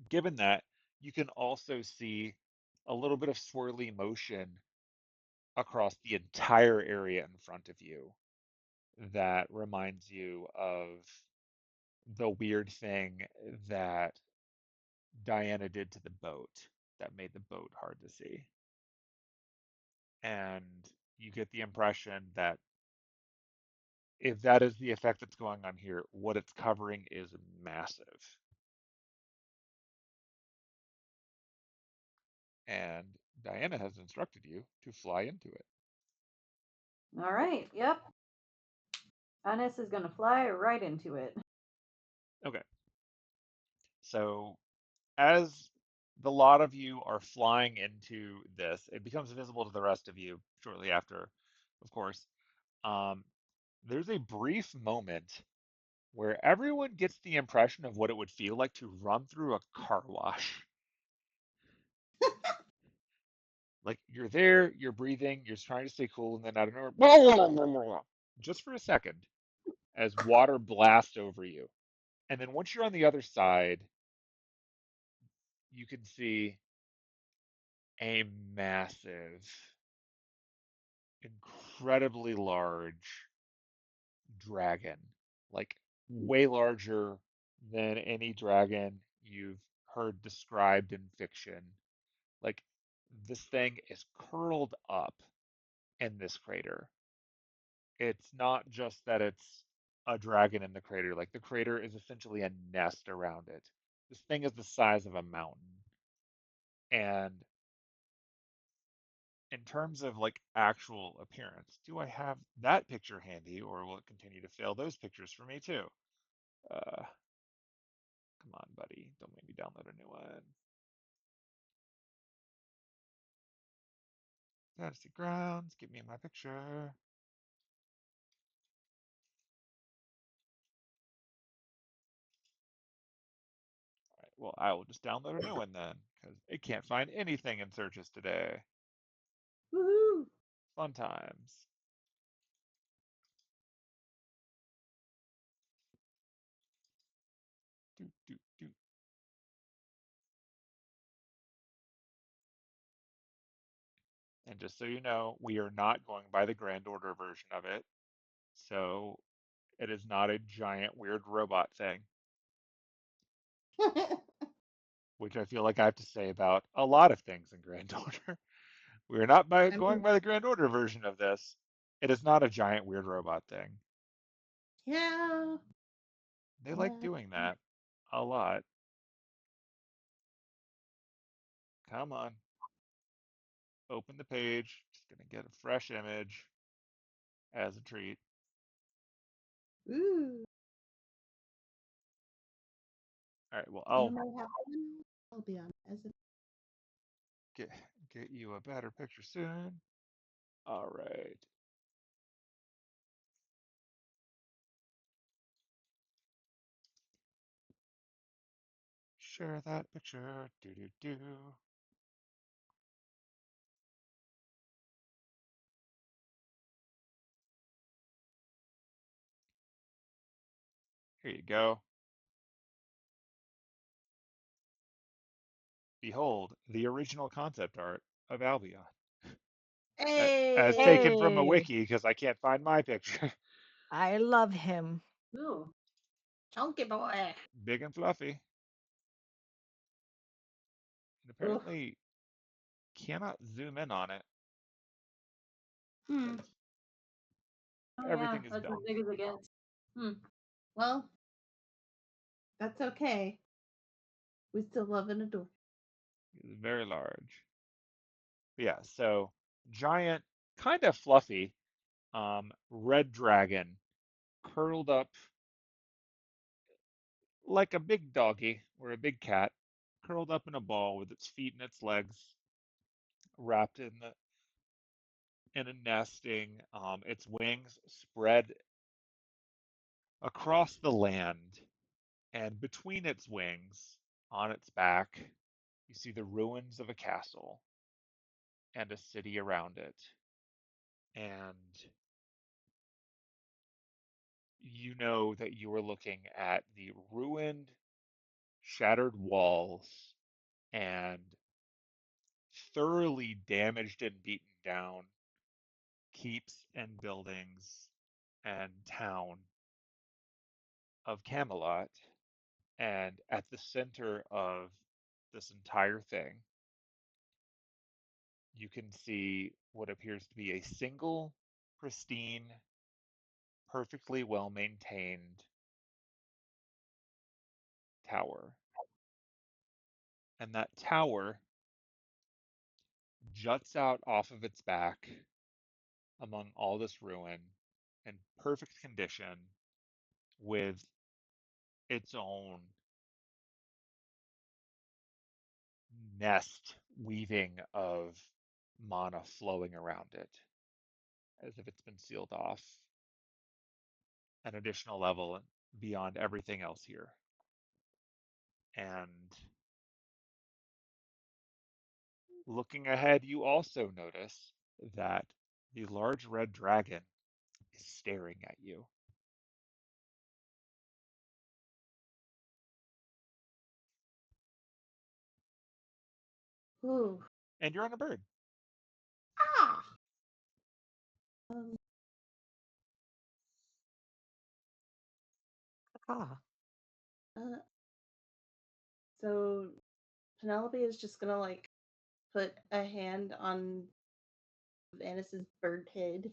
given that, you can also see a little bit of swirly motion across the entire area in front of you that reminds you of the weird thing that Diana did to the boat that made the boat hard to see. And you get the impression that if that is the effect that's going on here, what it's covering is massive. And Diana has instructed you to fly into it. All right. Yep. Annis is gonna fly right into it. Okay. So as the lot of you are flying into this, it becomes visible to the rest of you shortly after, of course. Um, there's a brief moment where everyone gets the impression of what it would feel like to run through a car wash. Like you're there, you're breathing, you're trying to stay cool, and then out of nowhere, just for a second, as water blasts over you. And then once you're on the other side, you can see a massive, incredibly large dragon, like way larger than any dragon you've heard described in fiction. Like this thing is curled up in this crater, it's not just that it's a dragon in the crater. Like the crater is essentially a nest around it. This thing is the size of a mountain. And in terms of like actual appearance, do I have that picture handy or will it continue to fail those pictures for me too? Come on, buddy. Don't make me download a new one. Fantasy Grounds, give me my picture. All right, well, I will just download a new one then, because it can't find anything in searches today. Woohoo! Fun times. Doot, doot, doot. And just so you know, we are not going by the Grand Order version of it. So it is not a giant weird robot thing, which I feel like I have to say about a lot of things in Grand Order. We are not I going mean, by the Grand Order version of this. It is not a giant weird robot thing. yeah. They like doing that a lot. Come on. Open the page. Just going to get a fresh image as a treat. Ooh. All right, well, You I'll might have one. I'll be on as a get you a better picture soon. All right. Share that picture. Do do do. Here you go. Behold, the original concept art of Albion. As Hey. taken from a Hey, wiki because I can't find my picture. I love him. Ooh. Chunky boy. Big and fluffy. And Oof. apparently cannot zoom in on it Hmm. because Oh yeah, everything is that's as done. big as it gets. Hmm. Well, that's okay. We still love and adore. It's very large. But yeah, so giant, kind of fluffy, red dragon curled up like a big doggy or a big cat, curled up in a ball with its feet and its legs wrapped in a nesting, its wings spread across the land, and between its wings, on its back, you see the ruins of a castle and a city around it. And you know that you are looking at the ruined, shattered walls and thoroughly damaged and beaten down keeps and buildings and town of Camelot. And at the center of this entire thing, you can see what appears to be a single, pristine, perfectly well maintained tower. And that tower juts out off of its back among all this ruin in perfect condition with its own nest weaving of mana flowing around it as if it's been sealed off an additional level beyond everything else here. And looking ahead, you also notice that the large red dragon is staring at you. Ooh. And you're on a bird. Ah. Um, Ah, uh, so Penelope is just gonna like put a hand on Anis's bird head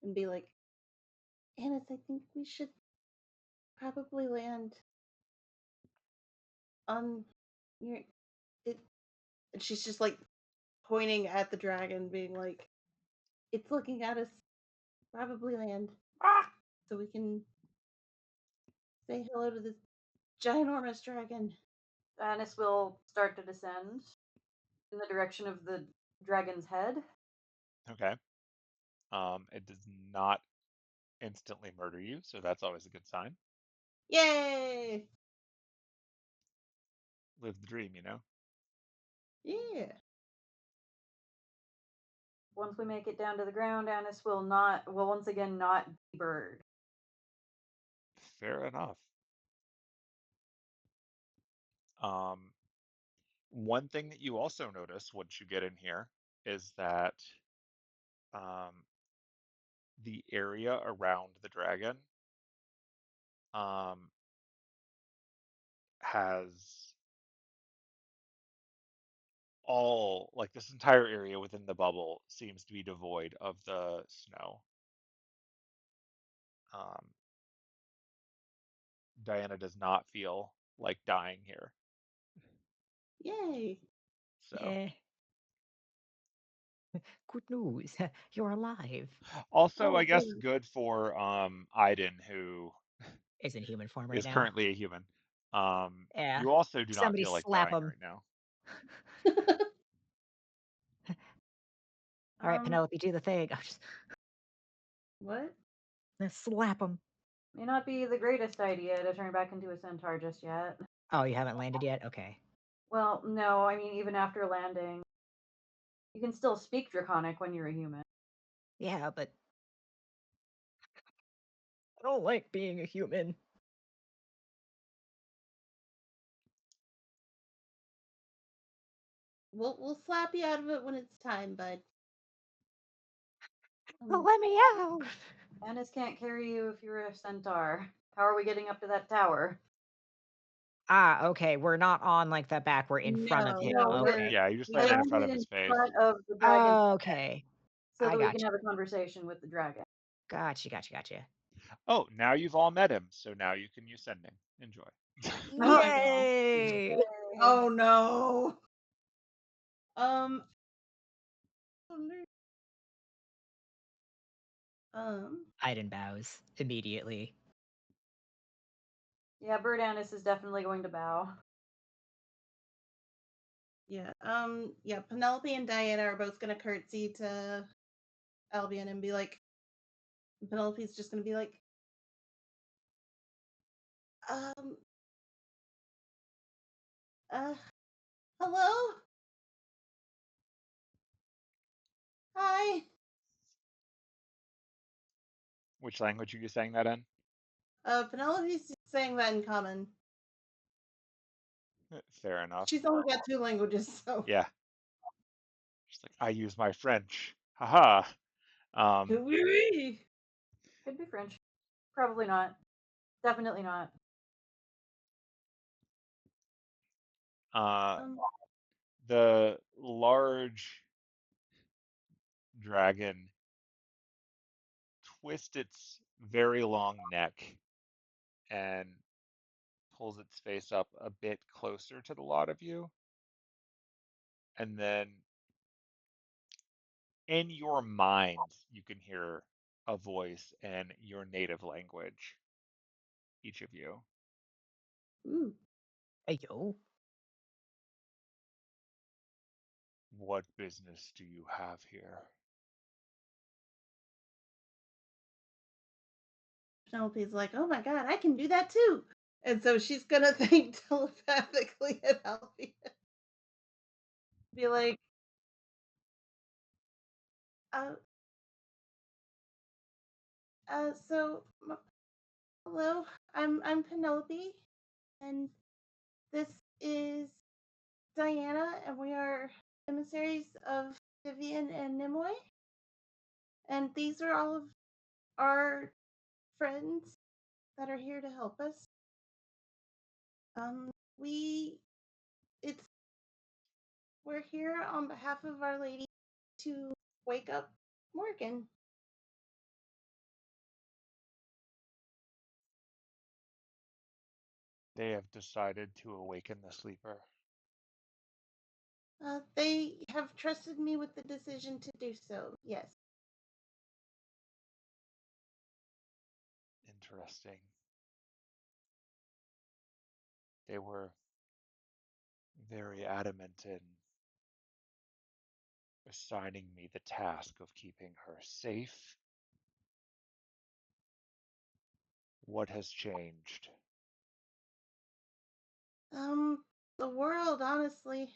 and be like, Annis, I think we should probably land on your it. And she's just like pointing at the dragon, being like, "It's looking at us. Probably land, so we can say hello to this ginormous dragon." Anis will start to descend in the direction of the dragon's head. Okay. It does not instantly murder you, so that's always a good sign. Yay! Live the dream, you know? Yeah. Once we make it down to the ground, Anis will once again not be bird. Fair enough. One thing that you also notice once you get in here is that the area around the dragon has all, like this entire area within the bubble seems to be devoid of the snow. Diana does not feel like dying here. Yay. So Yeah. Good news. You're alive. also, Oh, I guess good. good for Aiden, who Is in human form right is now. currently a human. Yeah. You also do not Somebody feel like slap dying him. right now. All right, Penelope, do the thing. Oh, just What? slap him. May not be the greatest idea to turn back into a centaur just yet. Oh, you haven't landed yet? Okay. Well, no, I mean, even after landing, you can still speak Draconic when you're a human. Yeah, but I don't like being a human. We'll slap you out of it when it's time, bud. Let me out. Anis can't carry you if you're a centaur. How are we getting up to that tower? Ah, okay. We're not on like the back. We're in front of No, him. No, Okay. Yeah, you just we landed in front landed of in his face. front of the dragon Okay. so I that we can gotcha. have a conversation with the dragon. Gotcha. Oh, now you've all met him, so now you can use sending. Enjoy. Oh, Yay! Oh no. Um. Iden bows immediately. Yeah, Bird Anis is definitely going to bow. Yeah. Yeah. Penelope and Diana are both gonna curtsy to Albion and be like, Penelope's just gonna be like, um, hello, hi. Which language are you saying that in? Penelope's saying that in common. Fair enough. She's only got 2 languages, so. Yeah. She's like, I use my French. Haha. Oui. Could be French. Probably not. Definitely not. The large dragon twists its very long neck and pulls its face up a bit closer to the lot of you. And then in your mind, you can hear a voice in your native language, each of you. Ooh. Hey, yo. What business do you have here? Penelope's like, oh my god, I can do that too. And so she's gonna think telepathically at Albion. Be like, uh, so hello, I'm Penelope, and this is Diana, and we are emissaries of Vivian and Nimue, and these are all of our friends that are here to help us. We it's we're here on behalf of Our Lady to wake up Morgan. They have decided to awaken the sleeper. They have trusted me with the decision to do so, yes. Interesting. They were very adamant in assigning me the task of keeping her safe. What has changed? The world, honestly.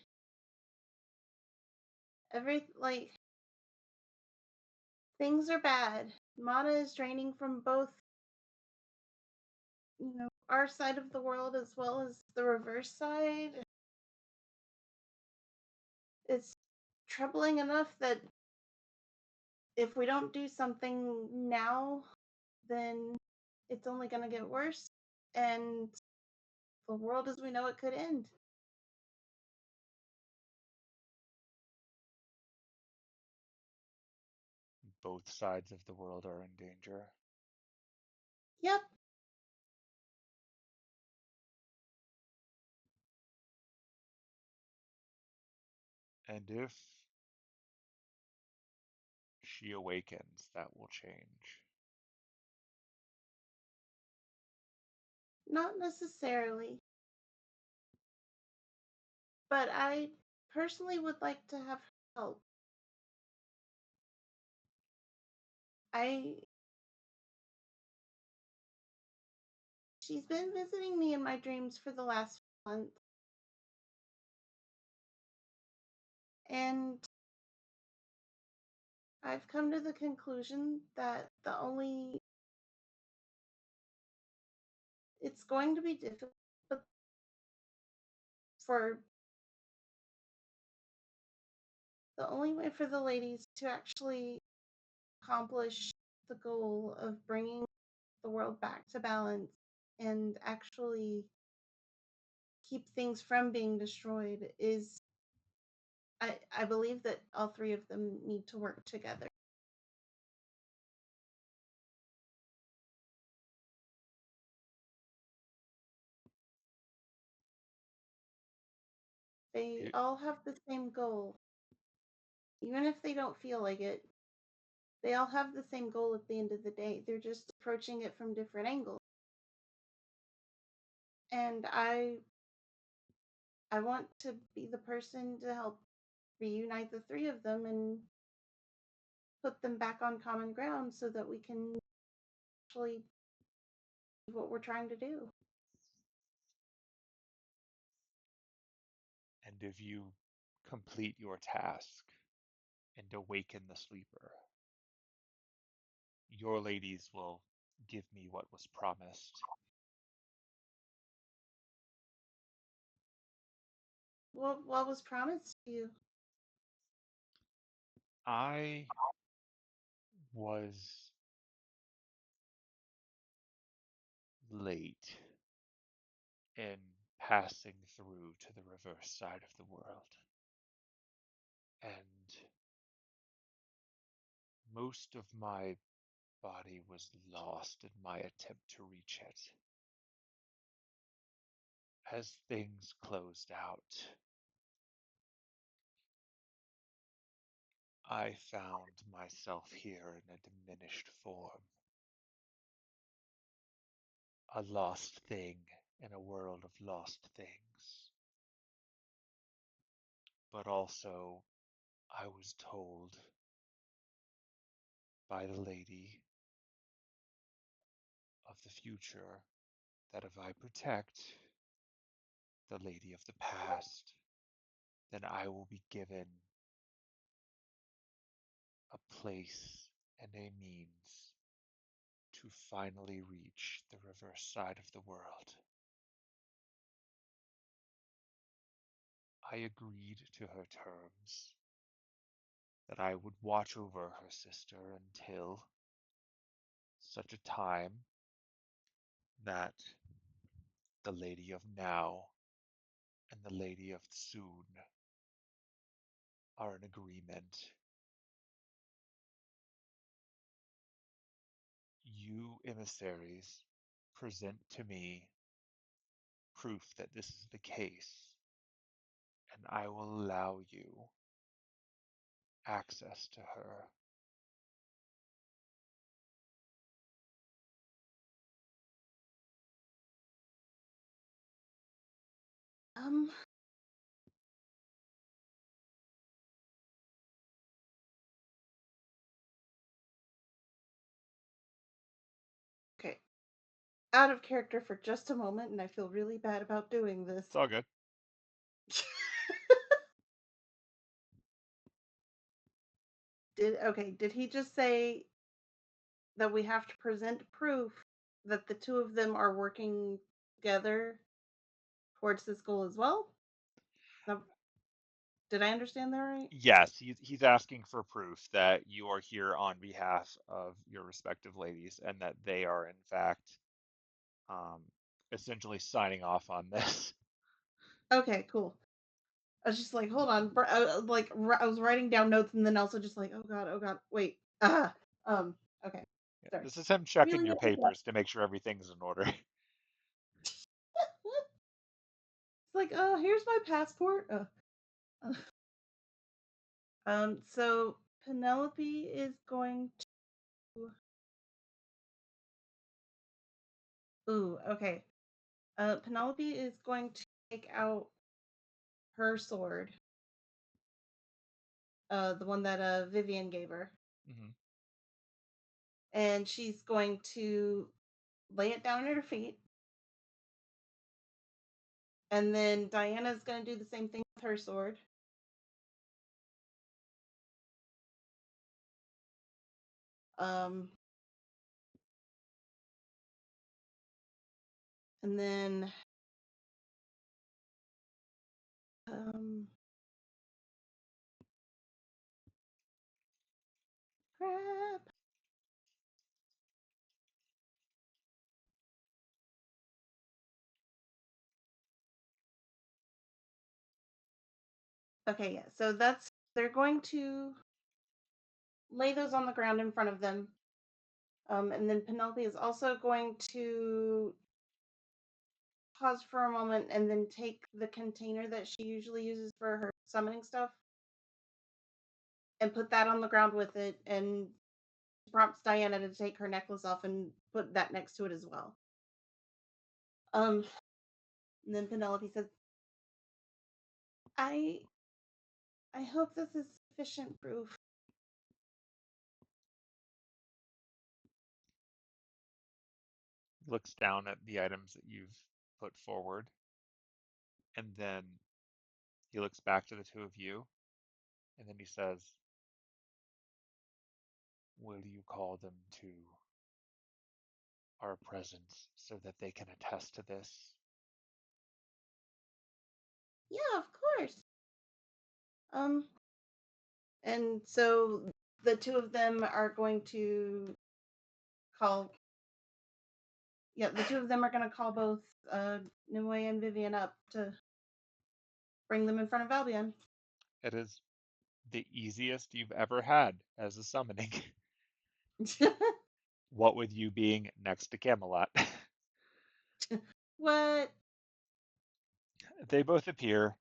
Like, things are bad. Mana is draining from both, our side of the world as well as the reverse side. It's troubling enough that if we don't do something now, then it's only going to get worse, and the world as we know it could end. Both sides of the world are in danger. Yep. And if she awakens, that will change. Not necessarily. But I personally would like to have her help. She's been visiting me in my dreams for the last month. And I've come to the conclusion that it's going to be difficult for the only way for the ladies to actually accomplish the goal of bringing the world back to balance and actually keep things from being destroyed is I believe that all three of them need to work together. They all have the same goal. Even if they don't feel like it, they all have the same goal at the end of the day. They're just approaching it from different angles. And I want to be the person to help reunite the three of them and put them back on common ground so that we can actually do what we're trying to do. And if you complete your task and awaken the sleeper, your ladies will give me what was promised. What was promised to you? I was late in passing through to the reverse side of the world. And most of my body was lost in my attempt to reach it. As things closed out, I found myself here in a diminished form. A lost thing in a world of lost things. But also, I was told by the lady of the future that if I protect the lady of the past, then I will be given a place and a means to finally reach the reverse side of the world. I agreed to her terms that I would watch over her sister until such a time that the Lady of Now and the Lady of Soon are in agreement. You emissaries present to me proof that this is the case, and I will allow you access to her. Um, okay. Out of character for just a moment, and I feel really bad about doing this. It's all good. Did he just say that we have to present proof that the two of them are working together towards this goal as well? Now, did I understand that right? Yes, he's asking for proof that you are here on behalf of your respective ladies and that they are, in fact, um, essentially signing off on this. Okay, cool. I was just like, hold on, I was writing down notes and then also just like, oh god, wait, okay, Yeah, sorry. this is him checking Really your into that. papers to make sure everything's in order. It's like, oh, here's my passport. Uh. So Penelope is going to. Ooh, okay. Penelope is going to take out her sword, the one that Vivian gave her, Mhm. and she's going to lay it down at her feet. And then Diana's going to do the same thing with her sword. Um, and then crap. Okay, yeah. So they're going to lay those on the ground in front of them. And then Penelope is also going to pause for a moment and then take the container that she usually uses for her summoning stuff and put that on the ground with it, and prompts Diana to take her necklace off and put that next to it as well. And then Penelope says, I hope this is sufficient proof. He looks down at the items that you've put forward, and then he looks back to the two of you, and then he says, will you call them to our presence so that they can attest to this? Yeah, of course. And so the two of them are going to call. Yeah, the two of them are going to call both Nimue and Vivian up to bring them in front of Albion. It is the easiest you've ever had as a summoning. What with you being next to Camelot. What? They both appear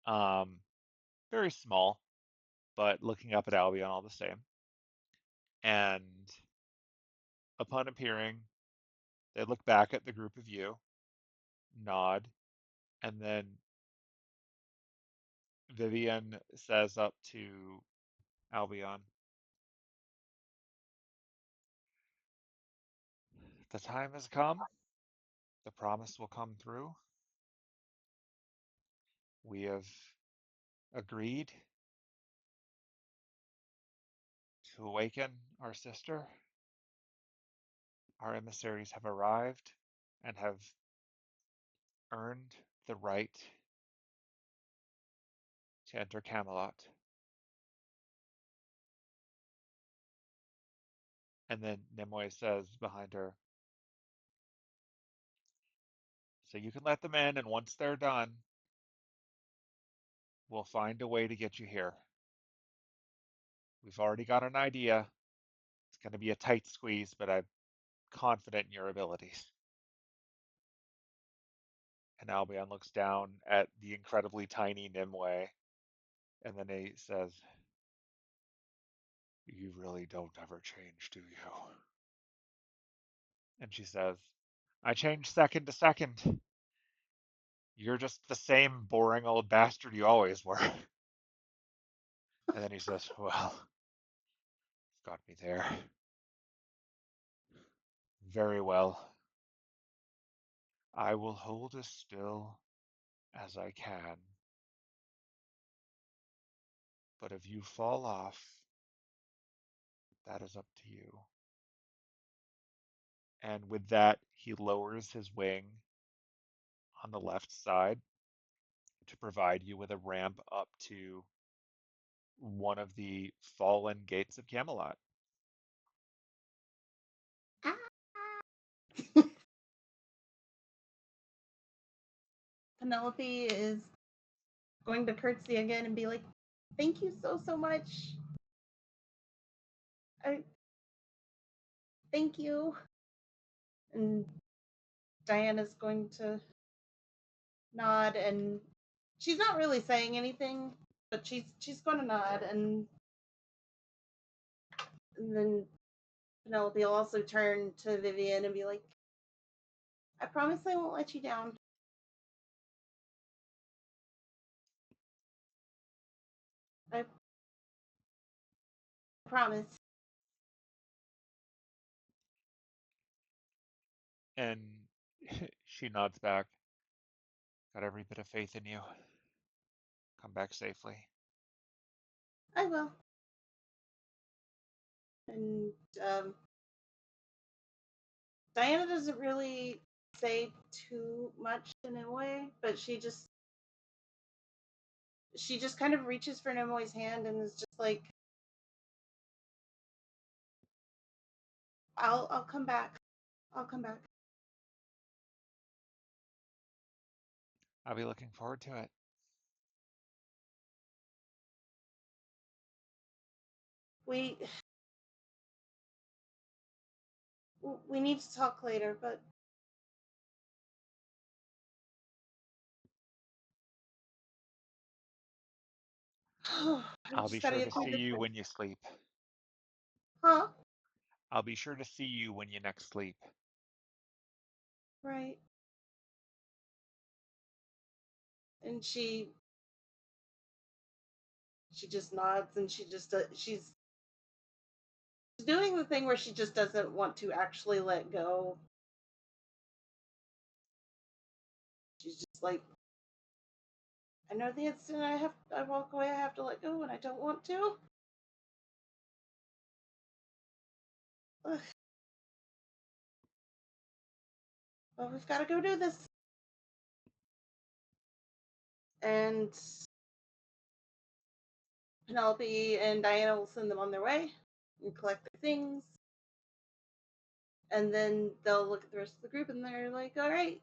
very small, but looking up at Albion all the same. And upon appearing, they look back at the group of you, nod, and then Vivian says up to Albion, the time has come. The promise will come through. We have agreed to awaken our sister. Our emissaries have arrived and have earned the right to enter Camelot. And then Nimue says behind her, so you can let them in, and once they're done, we'll find a way to get you here. We've already got an idea. It's going to be a tight squeeze, but I'm confident in your abilities. And Albion looks down at the incredibly tiny Nimue, and then he says, "You really don't ever change, do you?" And she says, "I change second to second. You're just the same boring old bastard you always were." And then he says, "Well, got me there. Very well. I will hold as still as I can, but if you fall off, that is up to you." And with that, he lowers his wing on the left side to provide you with a ramp up to one of the fallen gates of Camelot. Ah. Penelope is going to curtsy again and be like, "Thank you so much. I thank you." And Diana's going to nod, and she's not really saying anything, but she's going to nod, and then Penelope will also turn to Vivian and be like, "I promise I won't let you down. I promise." And she nods back. Got every bit of faith in you. Come back safely. "I will." And Diana doesn't really say too much to Nimue, but she just kind of reaches for Nimue's hand and is just like, I'll come back. I'll come back." I'll be looking forward to it. We we need to talk later, but we I'll be just gotta sure to get through see this you thing. when you sleep. Huh? I'll be sure to see you when you next sleep. Right. And she just nods, and she's doing the thing where she just doesn't want to actually let go. She's just like, I know the instant I walk away, I have to let go, and I don't want to. Ugh. But we've got to go do this. And Penelope and Diana will send them on their way and collect their things. And then they'll look at the rest of the group, and they're like, "All right,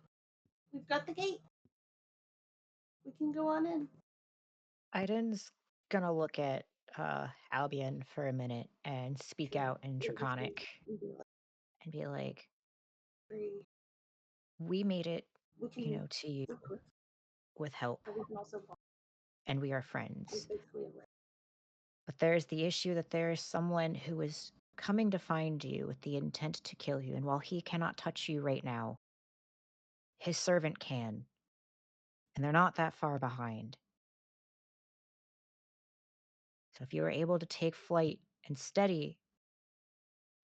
we've got the gate. We can go on in." Aiden's gonna look at Albion for a minute and speak out in Draconic and be like, "We made it, We can to you with help, but we can also walk. and we are It's friends. basically a way. But there's the issue that there is someone who is coming to find you with the intent to kill you, and while he cannot touch you right now, his servant can, and they're not that far behind. So if you were able to take flight and steady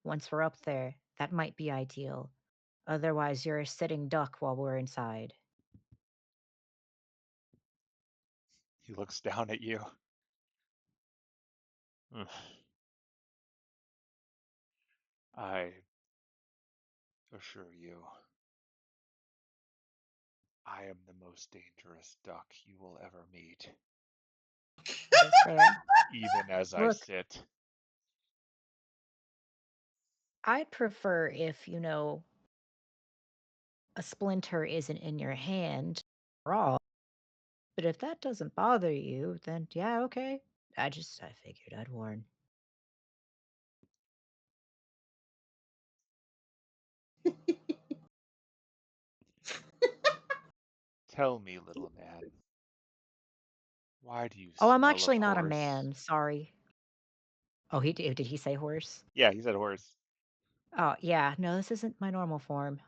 once we're up there, that might be ideal. Otherwise, you're a sitting duck while we're inside." He looks down at you. I assure you, I am the most dangerous duck you will ever meet, That is fair. even as I Look, sit. I'd prefer if, a splinter isn't in your hand raw. But if that doesn't bother you, then yeah, okay. I figured I'd warn. Tell me, little man, why do you Oh, I'm smell of actually not a horse? man. Sorry. Oh, did he say horse? Yeah, he said horse. Oh, yeah. No, this isn't my normal form.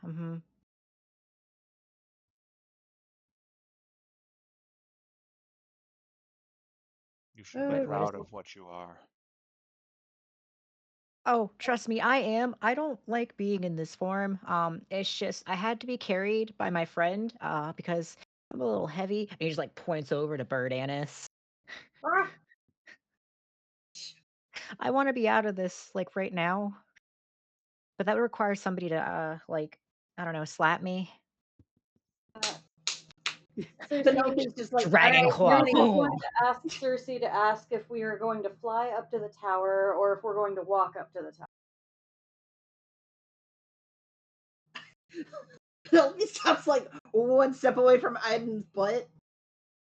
You should be What is proud it? of what you are. Oh, trust me, I am. I don't like being in this form. It's just I had to be carried by my friend, because I'm a little heavy. And he just like points over to Bird Annis. Ah, I want to be out of this like right now, but that would require somebody to like I don't know, slap me. Penelope's Cersei, just like, all Dragon right, claw. Nana is honey. going Boom. to ask Cersei to ask if we are going to fly up to the tower or if we're going to walk up to the tower. Penelope stops like one step away from Iden's butt.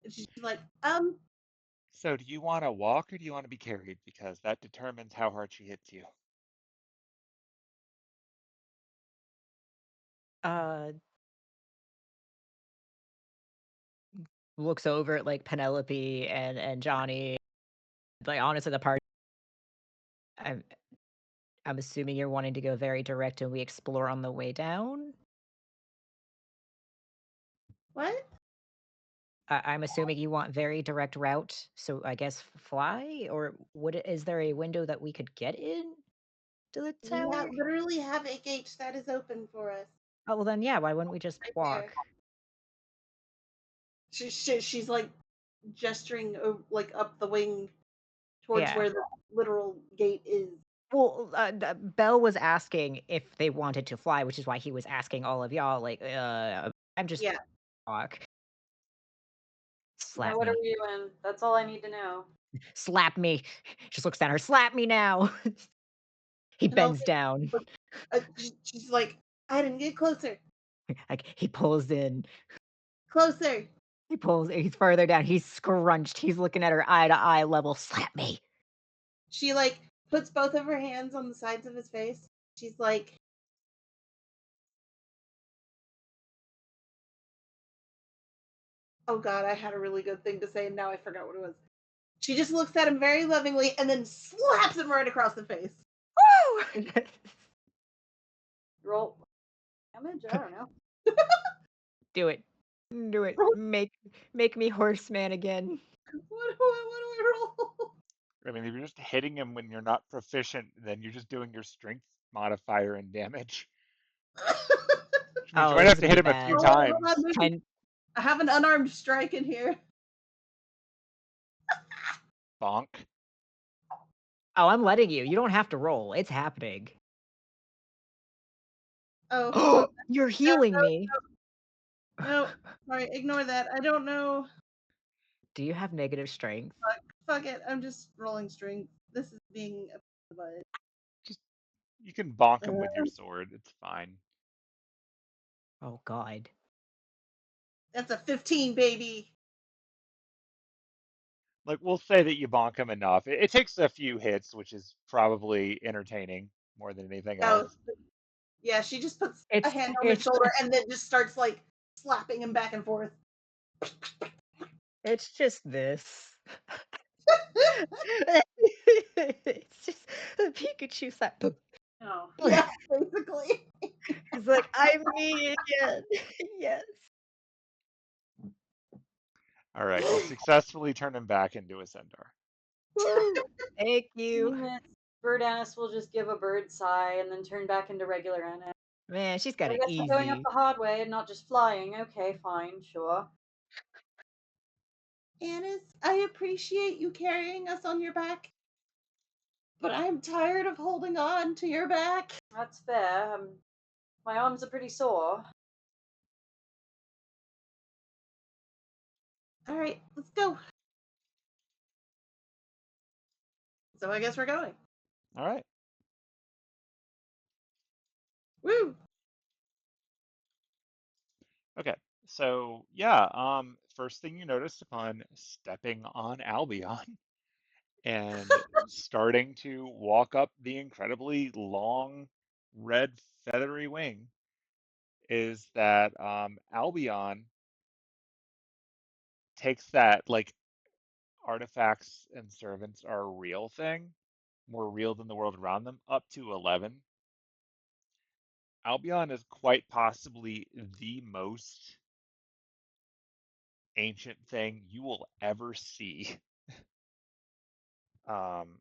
And she's like, So, do you want to walk or do you want to be carried? Because that determines how hard she hits you. Uh, looks over at like Penelope and Johnny. Like honestly, the part. I'm I'm assuming you're wanting to go very direct, and we explore on the way down. what? I'm assuming you want very direct route, so I guess fly, or is there a window that we could get in to the We tower? literally have a gate that is open for us Oh, well then, yeah, why wouldn't we just right walk? there. She's like gesturing like up the wing towards Yeah. where the literal gate is. Well, Belle was asking if they wanted to fly, which is why he was asking all of y'all, like, I'm just Yeah. walk. Now, Slap what are me. we doing? That's all I need to know. Slap me. Just looks at her, slap me now. He bends Penelope, down. she's like, Iden, get closer, Like, he pulls in. closer. He's further down. He's scrunched. He's looking at her eye to eye level. Slap me. She like puts both of her hands on the sides of his face. She's like, oh God, I had a really good thing to say and now I forgot what it was. She just looks at him very lovingly and then slaps him right across the face. Woo! Roll damage? I don't know. Do it. Do it. Make me horseman again. What do I roll? I mean, if you're just hitting him when you're not proficient, then you're just doing your strength modifier and damage. Which means you Oh, might this have is to gonna hit be him a few bad. Hold on, times. 10. I have an unarmed strike in here. Bonk. Oh, I'm letting you. You don't have to roll. It's happening. Oh, Oh, you're healing me. no. Sorry, ignore that. I don't know. Do you have negative strength? Fuck it. I'm just rolling strength. This is being a butt. Just you can bonk him with your sword. It's fine. Oh God. That's a 15, baby. Like we'll say that you bonk him enough. It takes a few hits, which is probably entertaining more than anything Oh, else. yeah. She just puts a It's hand on his it's shoulder and then just starts like slapping him back and forth. it's just this. It's just a Pikachu slap. No. Yeah, basically. He's like, I'm me again. Yes. All right, you successfully turn him back into a centaur. Woo. Thank Seeing you. this, Bird Annis will just give a bird sigh and then turn back into regular Annis. Man, she's got I it guess we're going up easy. the hard way and not just flying. Okay, fine, sure. Annis, I appreciate you carrying us on your back, but I'm tired of holding on to your back. That's fair. My arms are pretty sore. All right, let's go. So I guess we're going. All right. Woo! Okay. So yeah, first thing you notice upon stepping on Albion and starting to walk up the incredibly long red feathery wing is that Albion takes that like artifacts and servants are a real thing, more real than the world around them, up to 11. Albion is quite possibly the most ancient thing you will ever see. Um,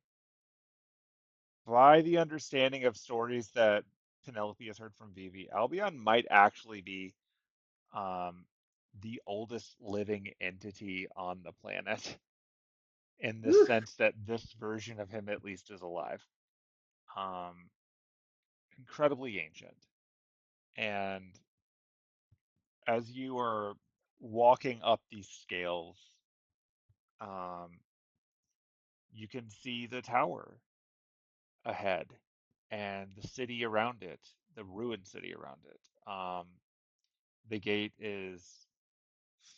by the understanding of stories that Penelope has heard from Vivi, Albion might actually be um, the oldest living entity on the planet in the Whew. sense that this version of him at least is alive. Um, incredibly ancient. And as you are walking up these scales, um, you can see the tower ahead and the city around it, the ruined city around it. The gate is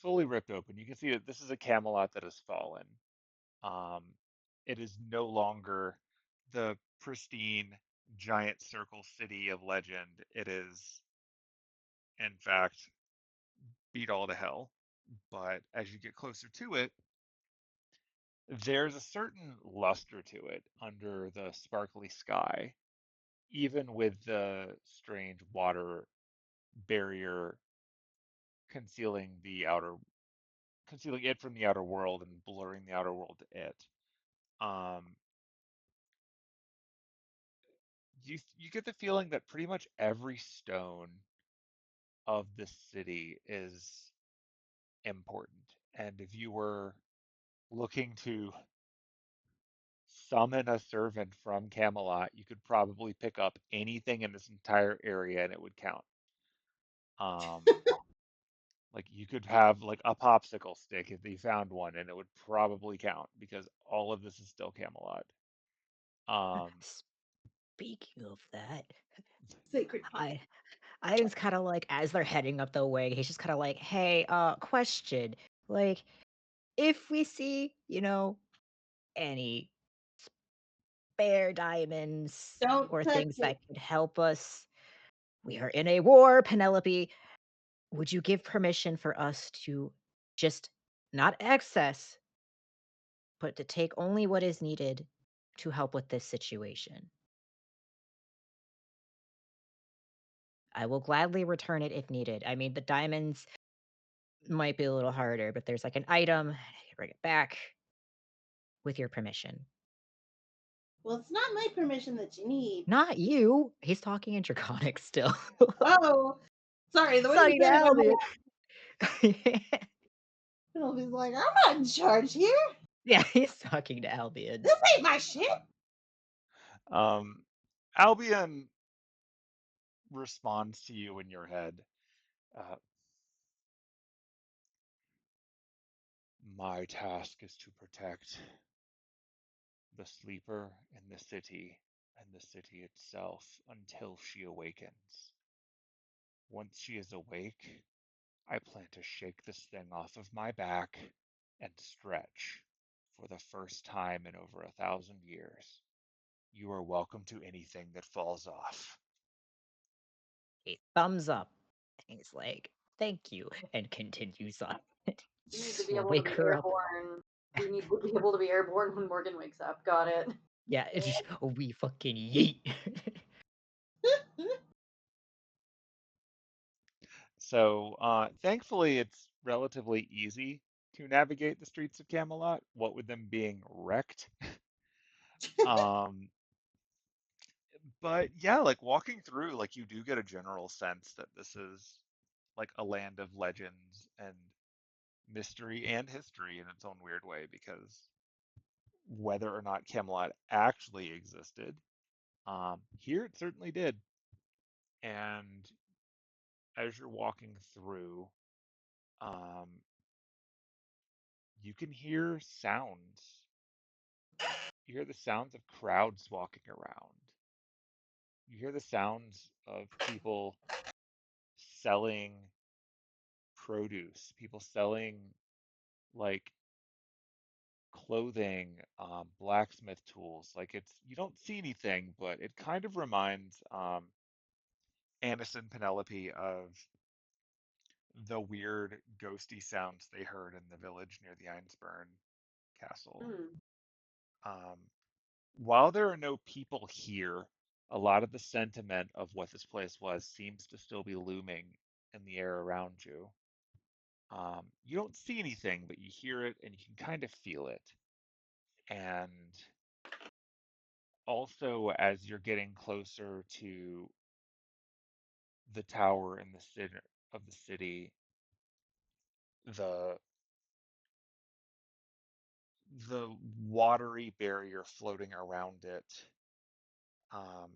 fully ripped open. You can see that this is a Camelot that has fallen. Um, it is no longer the pristine giant circle city of legend. It is, in fact, beat all to hell. But as you get closer to it, there's a certain luster to it under the sparkly sky, even with the strange water barrier concealing concealing it from the outer world and blurring the outer world to it. Um, you get the feeling that pretty much every stone of this city is important. And if you were looking to summon a servant from Camelot, you could probably pick up anything in this entire area and it would count. Um, like you could have like a popsicle stick if you found one and it would probably count because all of this is still Camelot. Um, Speaking of that, Sacred plant. I Iden's kind of like as they're heading up the way, he's just kind of like, "Hey, question. Like, if we see, any spare diamonds Don't or touch things it. that could help us, we are in a war, Penelope. Would you give permission for us to just not excess, but to take only what is needed to help with this situation? I will gladly return it if needed. I mean, the diamonds might be a little harder, but there's like an item. I can bring it back with your permission. Well, it's not my permission that you need. Not you. He's talking in Draconic still. Oh, sorry. The way you Sorry, said it, I'm Albion. Penelope's like, I'm not in charge here. Yeah, he's talking to Albion. This ain't my shit. um, Albion responds to you in your head. Uh, My task is to protect the sleeper in the city and the city itself until she awakens. Once she is awake, I plan to shake this thing off of my back and stretch for the first time in over 1,000 years. You are welcome to anything that falls off. He thumbs up. He's like, thank you, and continues on. We need to be We'll able to wake be her up. airborne. We need to be able to be airborne when Morgan wakes up. Got it. Yeah, it's just, we fucking yeet. So, thankfully, it's relatively easy to navigate the streets of Camelot, what with them being wrecked. Um, but yeah, like walking through, like you do get a general sense that this is like a land of legends and mystery and history in its own weird way, because whether or not Camelot actually existed, here it certainly did. And as you're walking through, um, you can hear sounds. You hear the sounds of crowds walking around. You hear the sounds of people selling produce, people selling like clothing, blacksmith tools. Like you don't see anything, but it kind of reminds Annis and Penelope of the weird ghosty sounds they heard in the village near the Einsburn castle. Hmm. Um, while there are no people here, a lot of the sentiment of what this place was seems to still be looming in the air around you. You don't see anything, but you hear it and you can kind of feel it. And also, as you're getting closer to the tower in the center of the city, the the watery barrier floating around it um,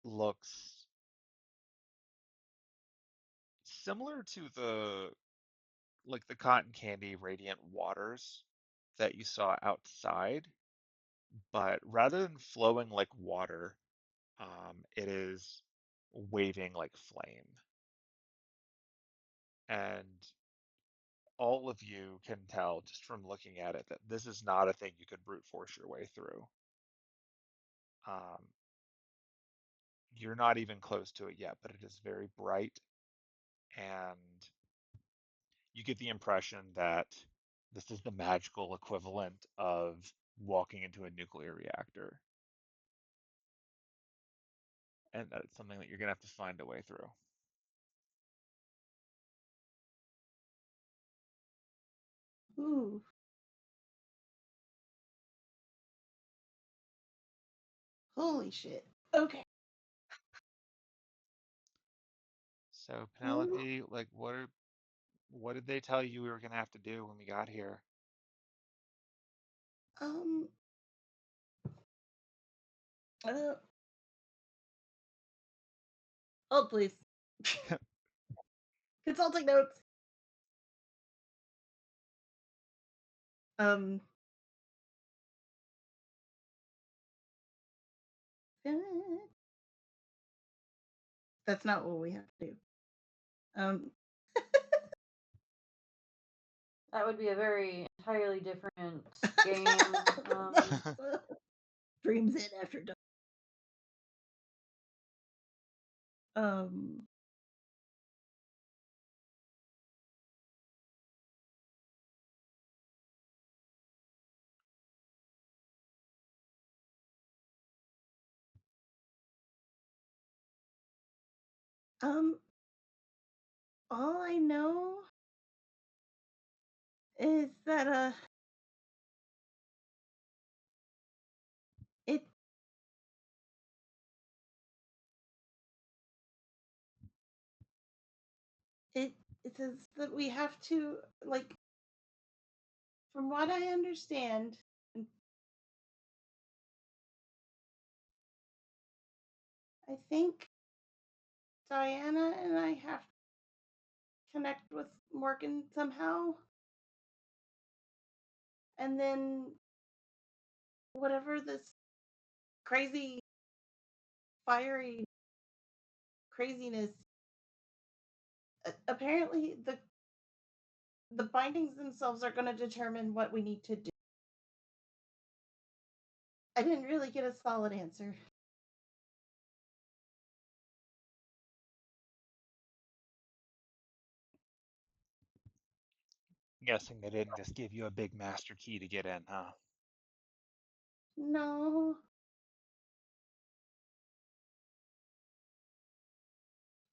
looks similar to the cotton candy radiant waters that you saw outside, but rather than flowing like water, it is waving like flame. And all of you can tell just from looking at it that this is not a thing you could brute force your way through. Um, you're not even close to it yet, but it is very bright, and you get the impression that this is the magical equivalent of walking into a nuclear reactor, and that it's something that you're gonna have to find a way through. Ooh. Holy shit. Okay. So Um, Penelope, like, what did they tell you we were gonna have to do when we got here? um, uh, hold please. Consulting notes. Um, uh, that's not what we have to do. Um, That would be a very entirely different game. dreams in after dark. Um, um, all I know is that it it it says that we have to, like, from what I understand, and I think Diana and I have to connect with Morgan somehow, and then whatever this crazy fiery craziness, apparently the bindings themselves are going to determine what we need to do. I didn't really get a solid answer. Guessing they didn't just give you a big master key to get in, huh? No,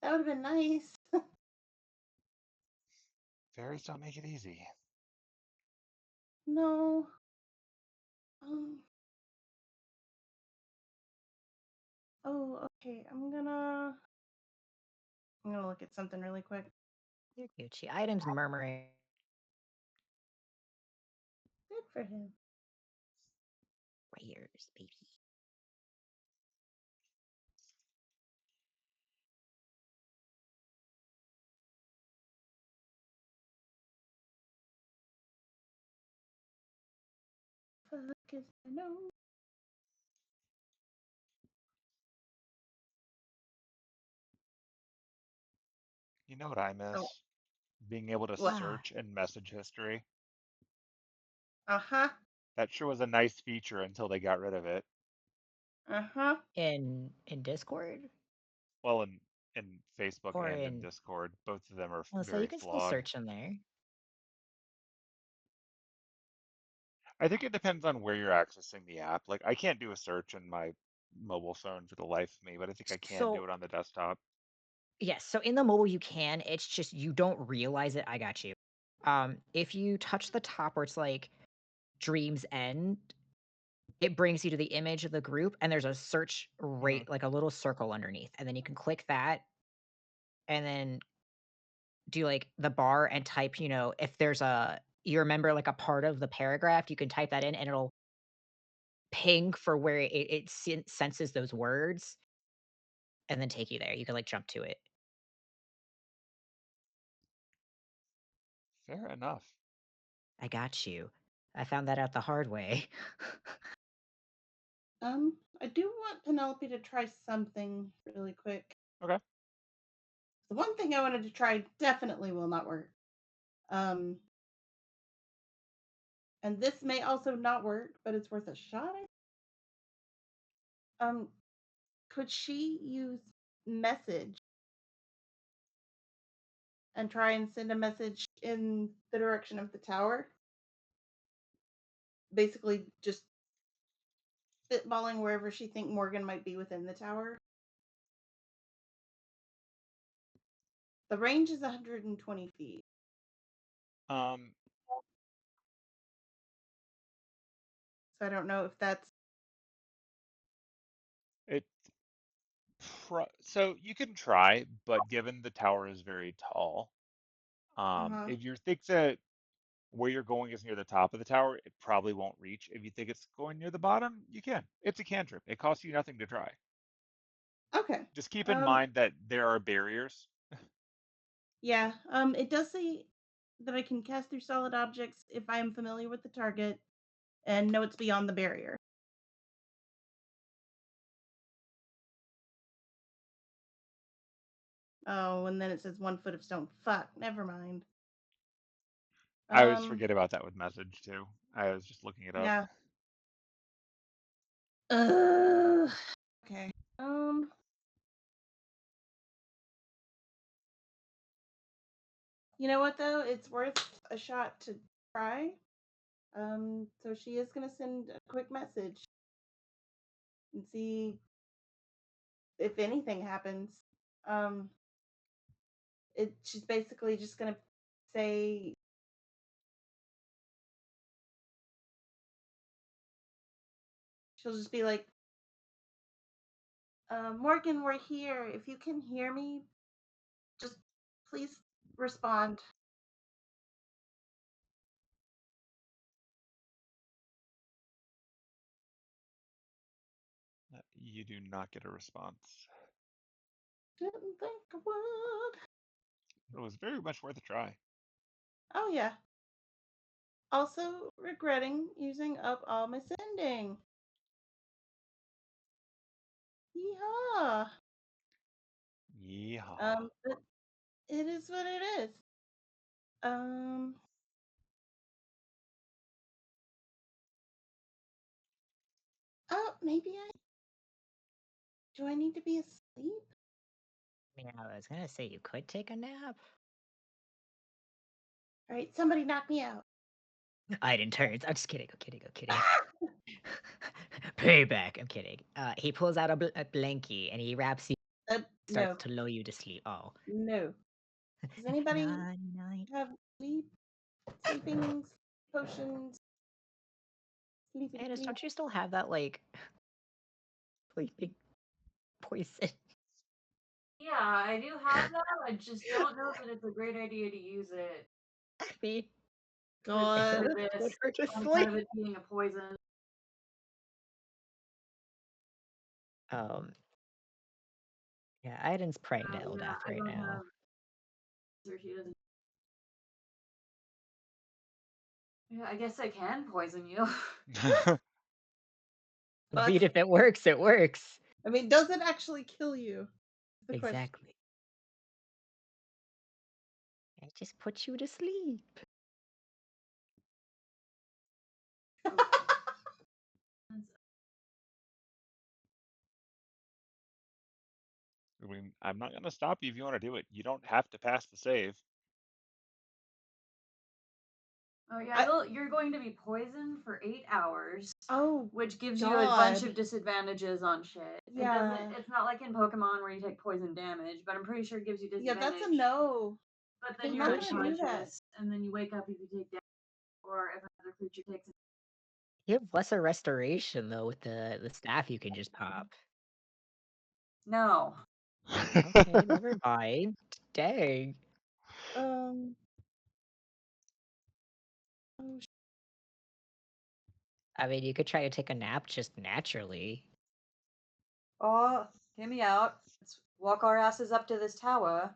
that would have been nice. Fairies don't make it easy. No. Um. Oh, okay. I'm gonna look at something really quick. You're Gucci. Items murmuring. Good for him. Rares, baby. Fuck is I know. You know what I Oh, miss? Being able to what? search in message history. Uh huh. That sure was a nice feature until they got rid of it. Uh huh. In Discord? Well, in Facebook Or and in in Discord. Both of them are well, so you very can still flawed. search in there. I think it depends on where you're accessing the app. Like I can't do a search on my mobile phone for the life of me, but I think I can do So it on the desktop. yes, so in the mobile you can. It's just you don't realize it. I got you. If you touch the top where it's like Dream's End, it brings you to the image of the group, and there's a search Hmm. rate, like a little circle underneath, and then you can click that, and then do like the bar and type. If there's you remember like a part of the paragraph, you can type that in, and it'll ping for where it senses those words, and then take you there. You can like jump to it. Fair enough. I got you. I found that out the hard way. I do want Penelope to try something really quick. Okay. The one thing I wanted to try definitely will not work. And this may also not work, but it's worth a shot. Could she use message and try and send a message in the direction of the tower? Basically, just spitballing wherever she think Morgan might be within the tower. The range is 120 feet. Um, So I don't know if that's it so you can try, but given the tower is very tall, uh-huh. if you think that where you're going is near the top of the tower, it probably won't reach. If you think it's going near the bottom, you can. It's a cantrip. It costs you nothing to try. Okay. Just keep in mind that there are barriers. Yeah. It does say that I can cast through solid objects if I am familiar with the target and know it's beyond the barrier. Oh, and then it says 1 foot of stone. Fuck, never mind. I always forget about that with message too. I was just looking it up. Yeah. Okay. You know what though? It's worth a shot to try. So she is gonna send a quick message and see if anything happens. Um, she's basically just gonna say, she'll just be like, Morgan, we're here. If you can hear me, just please respond. You do not get a response. Didn't think I would. It was very much worth a try. Oh yeah. Also regretting using up all my sending. Yeehaw. Yeehaw. But it is what it is. Oh, maybe do I need to be asleep? I mean, I was gonna say you could take a nap. All right, somebody knock me out. I didn't turn. I'm just kidding. I'm kidding. I'm kidding. Payback. I'm kidding. He pulls out a blankie and he wraps you, starts No, to lull you to sleep. Oh. no. Does anybody Night. have sleeping potions? Sleeping Anus, sleep. don't you still have that like sleeping poison? Yeah, I do have that. I just don't know that it's a great idea to use it. I mean, God. For would this hurt to on sleep. kind of it being a poison. Yeah, Aiden's praying to Yeah, Eldath I right don't now. have. Or he doesn't. Yeah, I guess I can poison you. But I mean, if it works, it works. I mean, does it actually kill you? The question. Exactly. It just puts you to sleep. I mean, I'm not gonna stop you if you want to do it. You don't have to pass the save. Oh yeah, you're going to be poisoned for 8 hours. Oh, which gives you a bunch God. of disadvantages on shit. Yeah. It's not like in Pokemon where you take poison damage, but I'm pretty sure it gives you Yeah, disadvantage. that's a no. But I'm then not you're gonna do that. unconscious, and then you wake up if you take damage, or if another creature takes it. You have lesser restoration though with the staff you can just pop. No. Okay, never mind. Dang. Oh, I mean, you could try to take a nap just naturally. Oh, hear me out. Let's walk our asses up to this tower.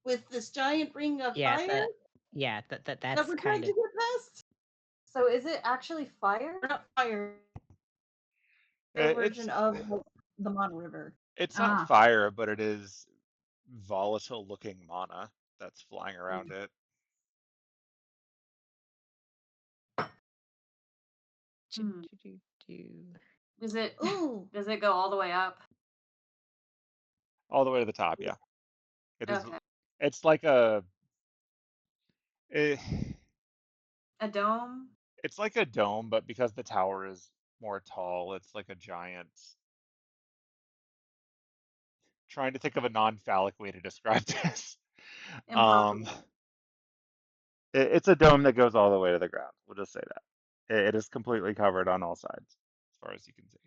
with this giant ring of Yeah, fire that's that we're trying kind to of. get past. So is it actually fire? Not fire. It's Version of the Mon River. it's not fire, but it is volatile looking mana that's flying around it. Does it Ooh. does it go all the way up? All the way to the top, yeah. It is. Okay. It's like a. A dome? It's like a dome, but because the tower is more tall, it's like a giant. Trying to think of a non-phallic way to describe this. Impossible. It's a dome that goes all the way to the ground. We'll just say that. It is completely covered on all sides, as far as you can see.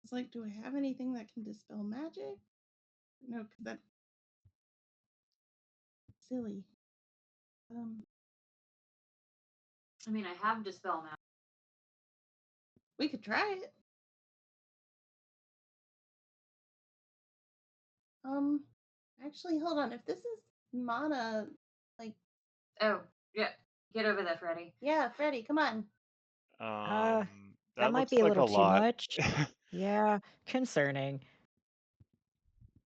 It's like, do I have anything that can dispel magic? No, because that's silly. I mean, I have dispel magic. We could try it. Actually, hold on. If this is mana, like. Oh, yeah. Get over there, Freddy. Yeah, Freddy, come on. That might looks be a like little too lot. much. Yeah, concerning.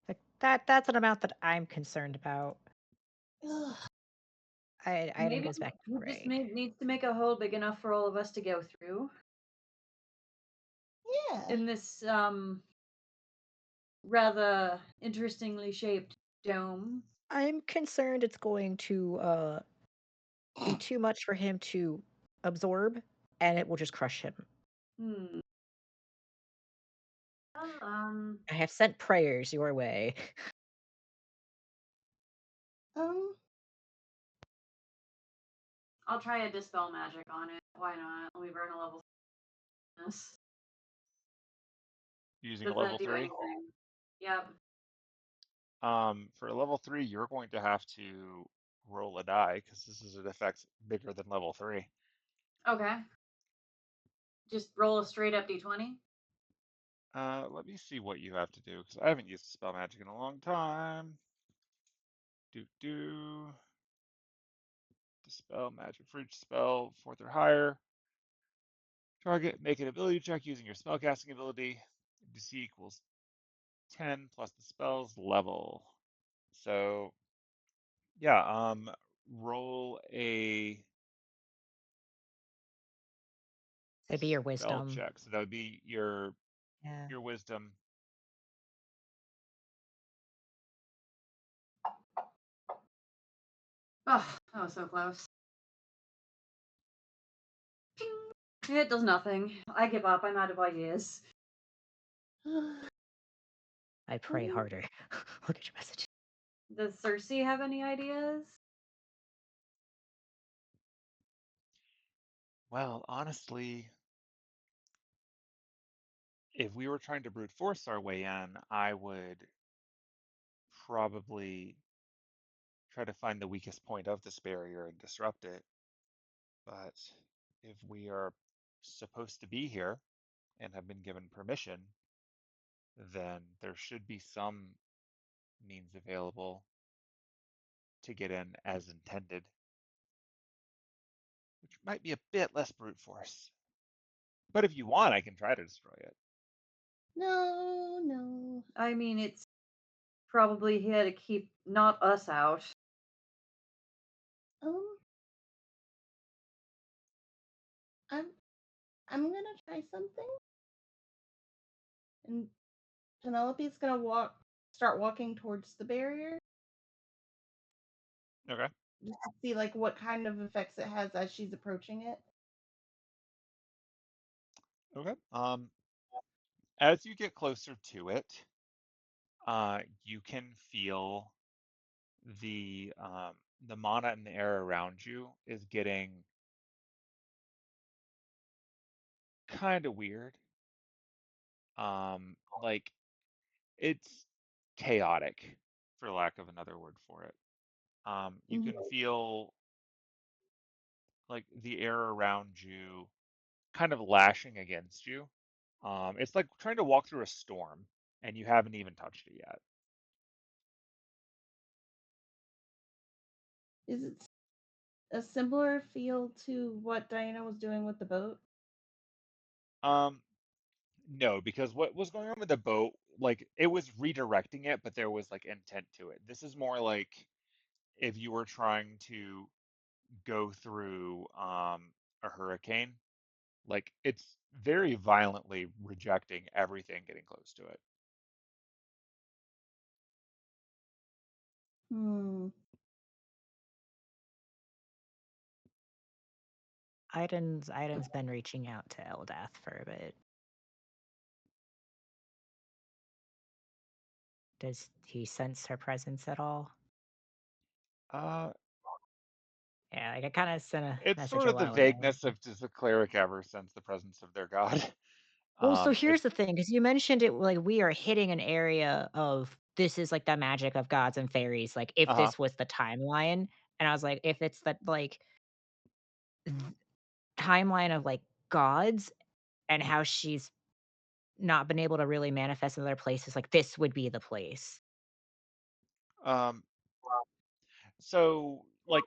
Like that's an amount that I'm concerned about. Ugh. Maybe goes back to just Ray. needs to make a hole big enough for all of us to go through. Yeah. In this rather interestingly shaped dome. I'm concerned it's going to be too much for him to absorb, and it will just crush him. Well, I have sent prayers your way. I'll try a dispel magic on it. Why not? Let me burn a level. Using Does a level that do 3. anything? Yep. For a level 3, you're going to have to roll a die because this is an effect bigger than level 3. Okay. Just roll a straight up d20. Let me see what you have to do because I haven't used spell magic in a long time. Dispel magic for each spell, 4th or higher. Target, make an ability check using your spellcasting ability. DC equals 10 plus the spell's level. So, yeah, roll a It'd be your spell wisdom. check. So that would be your wisdom. Oh, that was so close. It does nothing. I give up. I'm out of ideas. I pray harder. Look at your message. Does Cersei have any ideas? Well, honestly, if we were trying to brute force our way in, I would probably try to find the weakest point of this barrier and disrupt it. But if we are supposed to be here and have been given permission, then there should be some means available to get in as intended, which might be a bit less brute force. But if you want, I can try to destroy it. No. I mean, it's probably here to keep not us out. I'm gonna try something. And Penelope's gonna start walking towards the barrier Okay. just to see like what kind of effects it has as she's approaching it. Okay. As you get closer to it, you can feel the mana in the air around you is getting kind of weird. Like it's chaotic, for lack of another word for it. You can Hmm. feel like the air around you kind of lashing against you. It's like trying to walk through a storm, and you haven't even touched it yet. Is it a similar feel to what Diana was doing with the boat? Um, no, because what was going on with the boat, like it was redirecting it, but there was like intent to it. This is more like if you were trying to go through a hurricane, like it's very violently rejecting everything getting close to it. Hmm. Aiden's been reaching out to Eldath for a bit. Does he sense her presence at all? Uh, Yeah, like I kind of sent a it's message sort a of the while ago. vagueness of does the cleric ever sense the presence of their god? Well, so It's here's the thing, because you mentioned it like we are hitting an area of this is like the magic of gods and fairies. Like if uh-huh. this was the timeline, and I was like, if it's the like th- timeline of like gods and how she's not been able to really manifest in other places, like this would be the place. Um, so like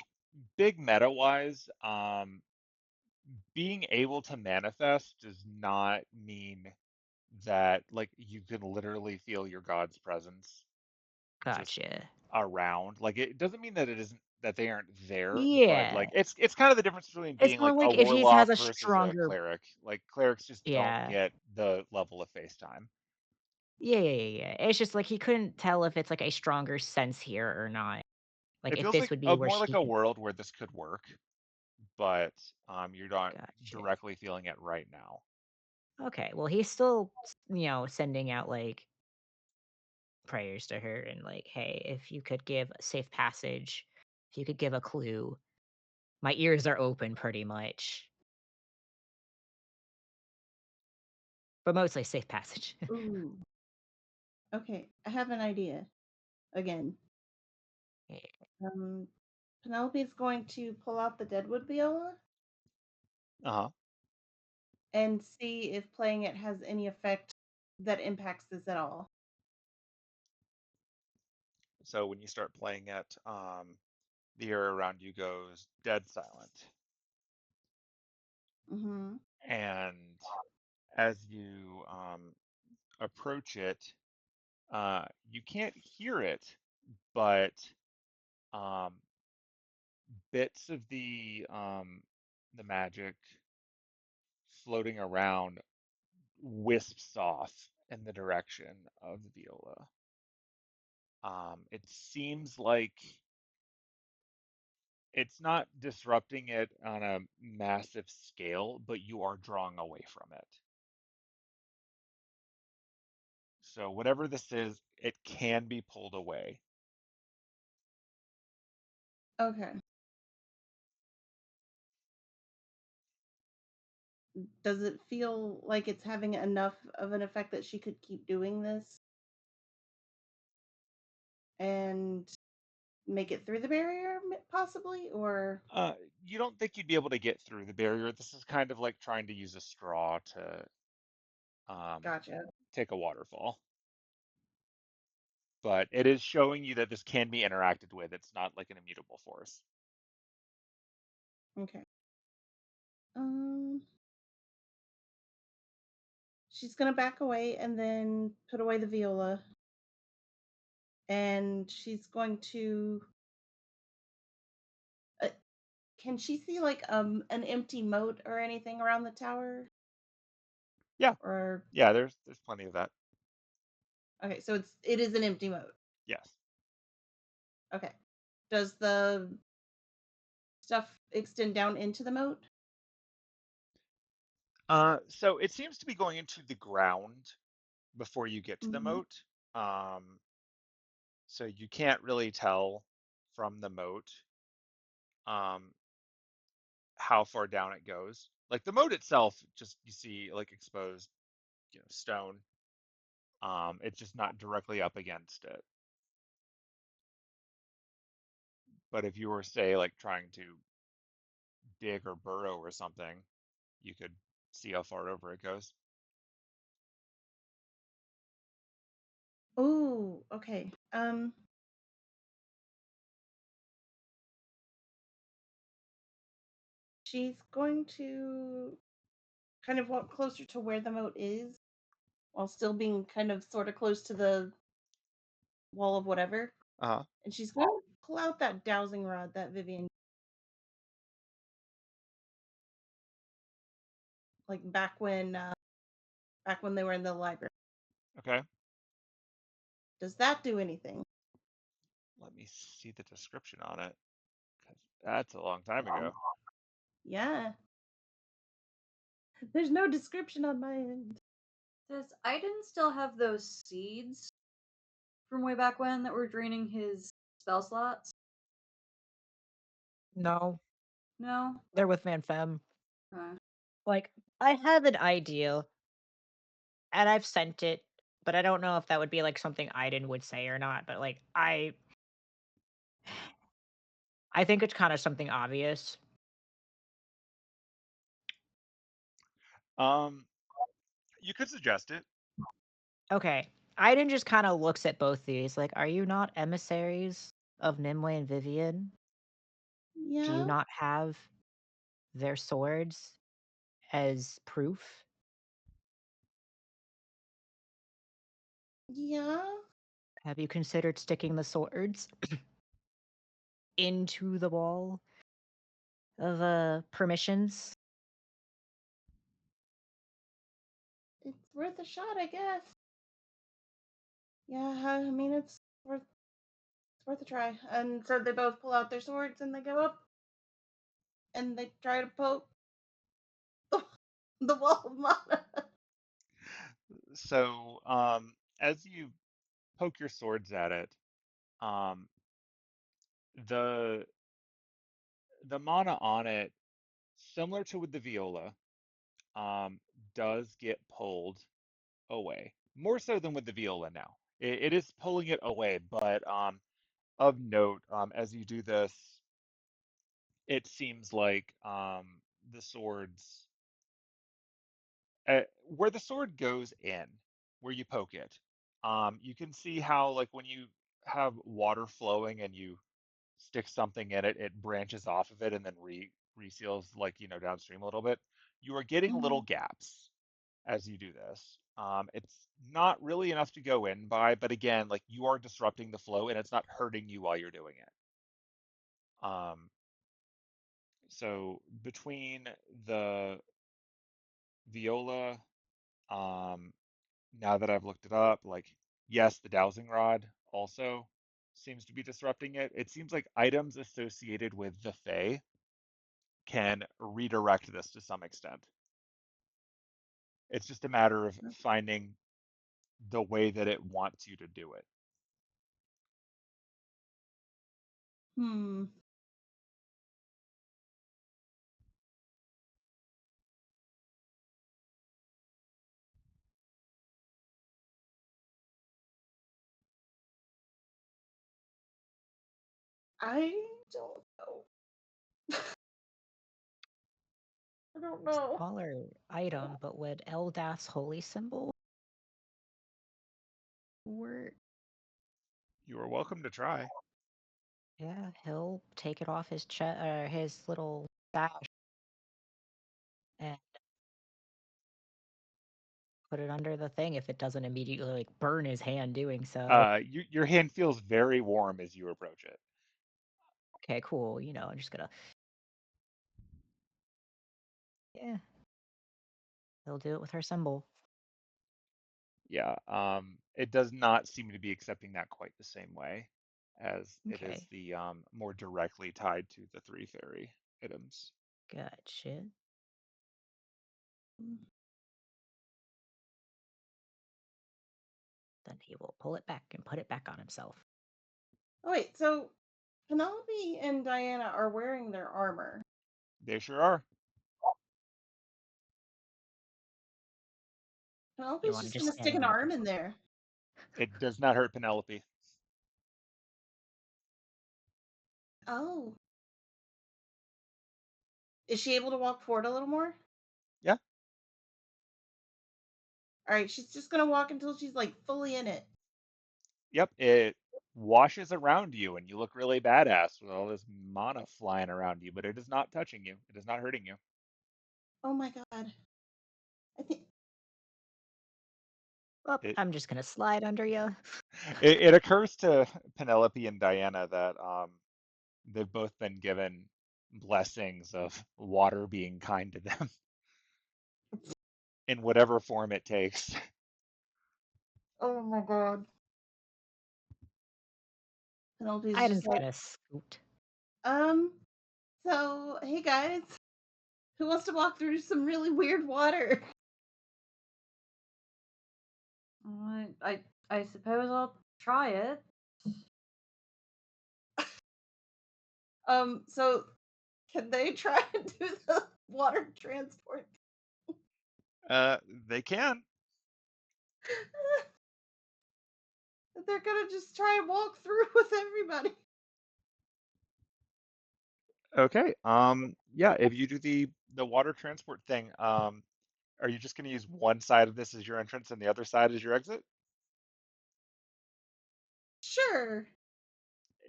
big meta wise, being able to manifest does not mean that like you can literally feel your god's presence just Gotcha. around. Like it doesn't mean that it isn't that they aren't there, but Yeah, like it's kind of the difference between it's being more like a like if he has warlock a versus a stronger. cleric. Like clerics just don't Yeah. get the level of face time. Yeah. It's just like he couldn't tell if it's like a stronger sense here or not. Like It if feels this like would be where more like she a could. world where this could work, but you're not Gotcha. directly feeling it right now. Okay, well, he's still, sending out like prayers to her and like, hey, if you could give a safe passage, if you could give a clue, my ears are open pretty much, but mostly safe passage. Ooh. Okay, I have an idea. Again, Yeah. um, Penelope's going to pull out the Deadwood viola Uh-huh. and see if playing it has any effect that impacts this at all. So when you start playing it, the air around you goes dead silent. Mm-hmm. And as you approach it, you can't hear it, but um, bits of the magic floating around wisps off in the direction of the viola. It seems like it's not disrupting it on a massive scale, but you are drawing away from it. So whatever this is, it can be pulled away. Okay. Does it feel like it's having enough of an effect that she could keep doing this and make it through the barrier, possibly? Or Uh, you don't think you'd be able to get through the barrier. This is kind of like trying to use a straw to um, gotcha. take a waterfall. But it is showing you that this can be interacted with. It's not like an immutable force. Okay. Um, she's gonna back away and then put away the viola, and she's going to. Uh, can she see like an empty moat or anything around the tower? Yeah, Or yeah. There's plenty of that. Okay, so it is an empty moat. Yes. Okay. Does the stuff extend down into the moat? So it seems to be going into the ground before you get to the Mm-hmm. moat. Um, so you can't really tell from the moat um, how far down it goes. Like the moat itself, just you see like exposed, stone. It's just not directly up against it. But if you were, say, like trying to dig or burrow or something, you could see how far over it goes. Oh, okay. She's going to kind of walk closer to where the moat is while still being kind of sort of close to the wall of whatever. Uh-huh. And she's going to pull out that dowsing rod that Vivian, like back when they were in the library. Okay. Does that do anything? Let me see the description on it, 'cause that's a long time ago. Yeah. There's no description on my end. Does Aiden still have those seeds from way back when that were draining his spell slots? No, No? they're with Van-Fem. Okay. Like, I have an idea, and I've sent it, but I don't know if that would be like something Aiden would say or not. But like, I think it's kind of something obvious. Um, you could suggest it. Okay, Aiden just kind of looks at both these, like, are you not emissaries of Nimue and Vivian? Do you Yeah. not have their swords as proof? Yeah. Have you considered sticking the swords into the wall of permissions? It's worth a shot, I guess. Yeah, I mean it's worth a try. And so they both pull out their swords and they go up and they try to poke the wall of mana. So, as you poke your swords at it, um, the the mana on it, similar to with the viola, um, does get pulled away. More so than with the viola now. It is pulling it away, but of note, as you do this, it seems like the swords, where the sword goes in, where you poke it, you can see how, like, when you have water flowing and you stick something in it, it branches off of it and then reseals, like, downstream a little bit. You are getting little Mhm. gaps as you do this. It's not really enough to go in by, but again, like, you are disrupting the flow and it's not hurting you while you're doing it. So between the viola, um, now that I've looked it up, like, yes, the dowsing rod also seems to be disrupting it. It seems like items associated with the Fae can redirect this to some extent. It's just a matter of finding the way that it wants you to do it. Hmm. I don't know. I don't know. Smaller item, but would Eldath's holy symbol work? You are welcome to try. Yeah, he'll take it off his chest, his little sash, and put it under the thing if it doesn't immediately like burn his hand doing so. Your hand feels very warm as you approach it. Okay, cool. I'm just gonna. Yeah, he'll do it with her symbol. Yeah, it does not seem to be accepting that quite the same way as it is Okay, the more directly tied to the three fairy items. gotcha. Then he will pull it back and put it back on himself. Oh wait, so Penelope and Diana are wearing their armor. They sure are. You Penelope's want to just just gonna stand stick an there. arm in there. It does not hurt Penelope. Oh. Is she able to walk forward a little more? Yeah. Alright, she's just gonna walk until she's like fully in it. Yep. It washes around you, and you look really badass with all this mana flying around you, but it is not touching you. It is not hurting you. Oh my god. I think Oh, It I'm just gonna slide under you. it occurs to Penelope and Diana that they've both been given blessings of water being kind to them in whatever form it takes. oh my god. Penelope's I'm just like, gonna scoot. um, so hey guys, who wants to walk through some really weird water? I suppose I'll try it. So can they try and do the water transport? They can. They're gonna just try and walk through with everybody. Okay. Yeah, if you do the water transport thing, are you just going to use one side of this as your entrance and the other side as your exit? Sure.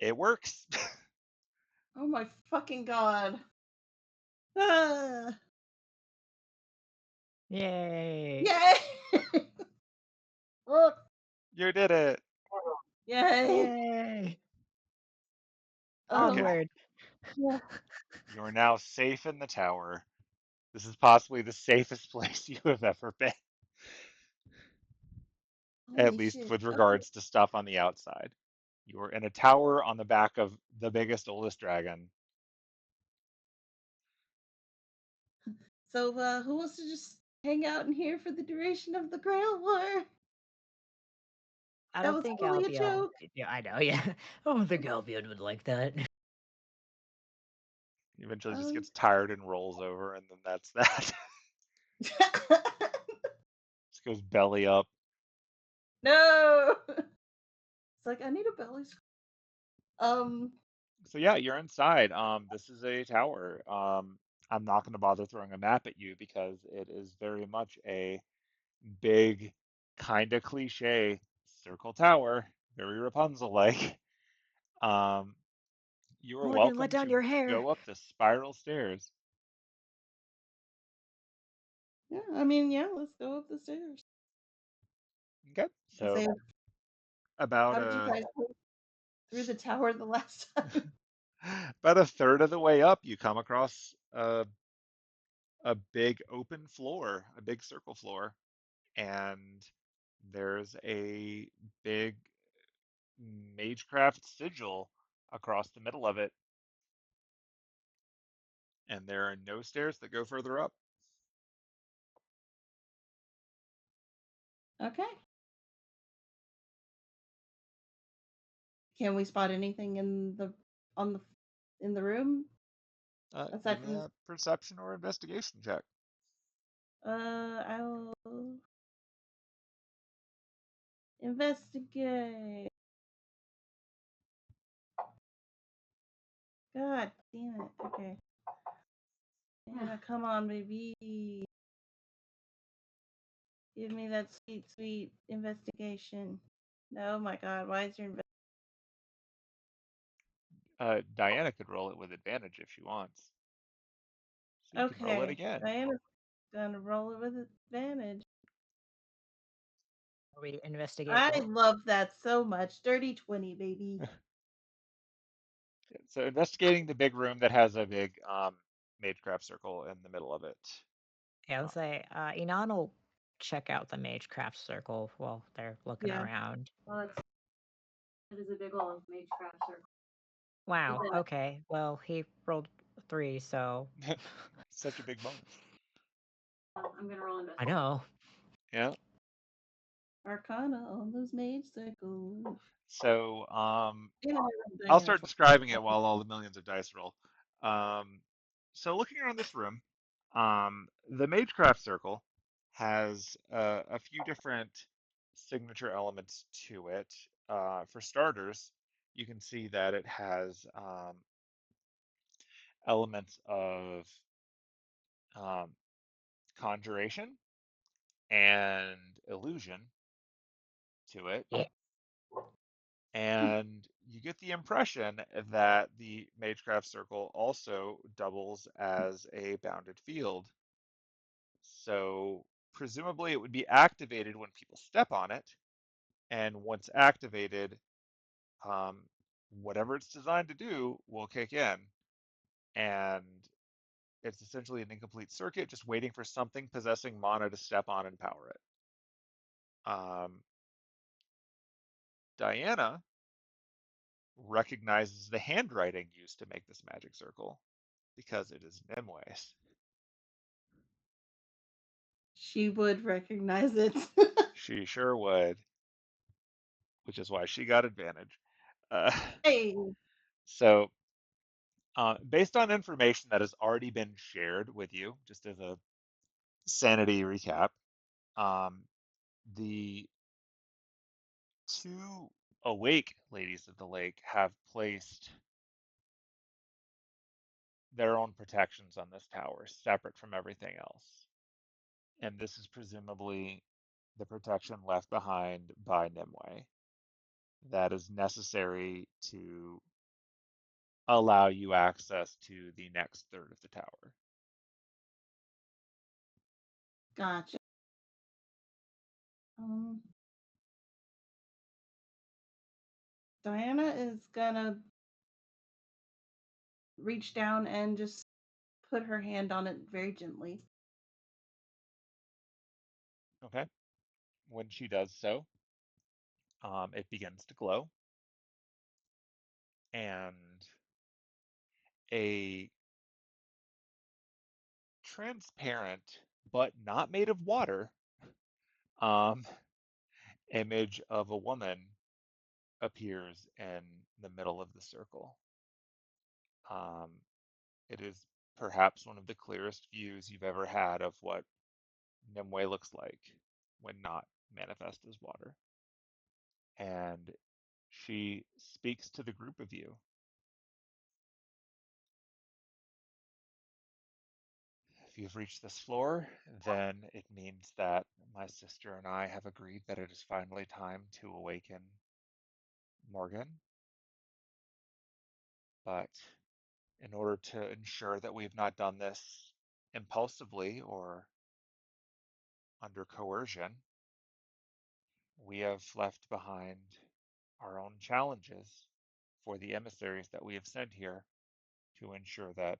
It works. Oh my fucking god. Ah, Yay! yay! Look. You did it. Yay! Yay! Okay. Onward. Yeah. You are now safe in the tower. This is possibly the safest place you have ever been, at Holy least shit. with Okay. regards to stuff on the outside. You are in a tower on the back of the biggest, oldest dragon. So, who wants to just hang out in here for the duration of the Grail War? I That don't was think totally a Albion. joke. Yeah, I know. Yeah, I don't think Albion would like that. He eventually just Um, gets tired and rolls over, and then that's that. Just goes belly up. no. It's like I need a belly scrub. Um. So yeah, you're inside. This is a tower. I'm not going to bother throwing a map at you because it is very much a big, kind of cliche circle tower, very Rapunzel-like. Um, you are Morgan, let welcome down to your hair. go up the spiral stairs. Yeah. I mean, yeah. Let's go up the stairs. Okay, I so say, about how did you guys go through the tower the last time? about a third of the way up, you come across a big open floor, a big circle floor, and there's a big Magecraft sigil across the middle of it, and there are no stairs that go further up. Okay. Can we spot anything in the on the in the room Give aside me from this? a perception or investigation check. I will investigate. God damn it. Okay. Yeah, come on, baby. Give me that sweet, sweet investigation. Oh my god, why is your Diana could roll it with advantage if she wants, so you can roll it Okay, again. Diana's gonna roll it with advantage. We investigate I what? love that so much. Dirty 20, baby. So investigating the big room that has a big Magecraft circle in the middle of it. Yeah, Uh, let's say Inan will check out the Magecraft circle while they're looking Yeah. around. Well, it is a big old magecraft circle. Wow. Is it- Okay. Well, he rolled 3, so Such a big bonus. I'm gonna roll I investigate. know. Yeah. Arcana on those mage circles. So Yeah, I'll start describing it while all the millions of dice roll. So looking around this room, the Magecraft Circle has a few different signature elements to it. For starters, you can see that it has elements of um, conjuration and illusion to it. Yeah. And you get the impression that the Magecraft Circle also doubles as a bounded field. So presumably it would be activated when people step on it. And once activated, um, whatever it's designed to do will kick in. And it's essentially an incomplete circuit, just waiting for something possessing mana to step on and power it. Diana recognizes the handwriting used to make this magic circle because it is Nimwe's. She would recognize it. She sure would, which is why she got advantage. Uh, Hey. so, based on information that has already been shared with you, just as a sanity recap, um, the two awake ladies of the lake have placed their own protections on this tower, separate from everything else. And this is presumably the protection left behind by Nimue that is necessary to allow you access to the next third of the tower. Gotcha. Diana is gonna reach down and just put her hand on it very gently. Okay. When she does so, it begins to glow, and a transparent but not made of water um, image of a woman appears in the middle of the circle. Um, it is perhaps one of the clearest views you've ever had of what Nimue looks like when not manifest as water. And she speaks to the group of you. If you've reached this floor, then it means that my sister and I have agreed that it is finally time to awaken Morgan. But in order to ensure that we've not done this impulsively or under coercion, we have left behind our own challenges for the emissaries that we have sent here to ensure that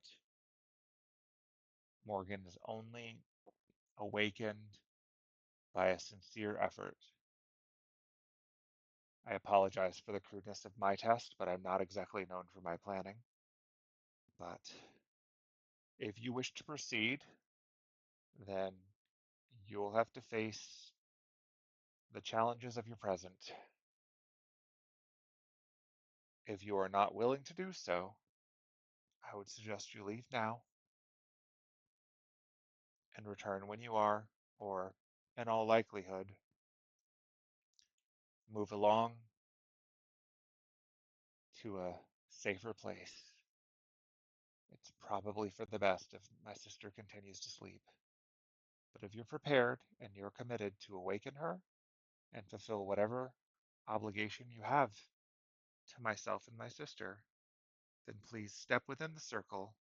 Morgan is only awakened by a sincere effort. I apologize for the crudeness of my test, but I'm not exactly known for my planning. But if you wish to proceed, then you will have to face the challenges of your present. If you are not willing to do so, I would suggest you leave now and return when you are, or, in all likelihood, move along to a safer place. It's probably for the best if my sister continues to sleep. But if you're prepared and you're committed to awaken her and fulfill whatever obligation you have to myself and my sister, then please step within the circle.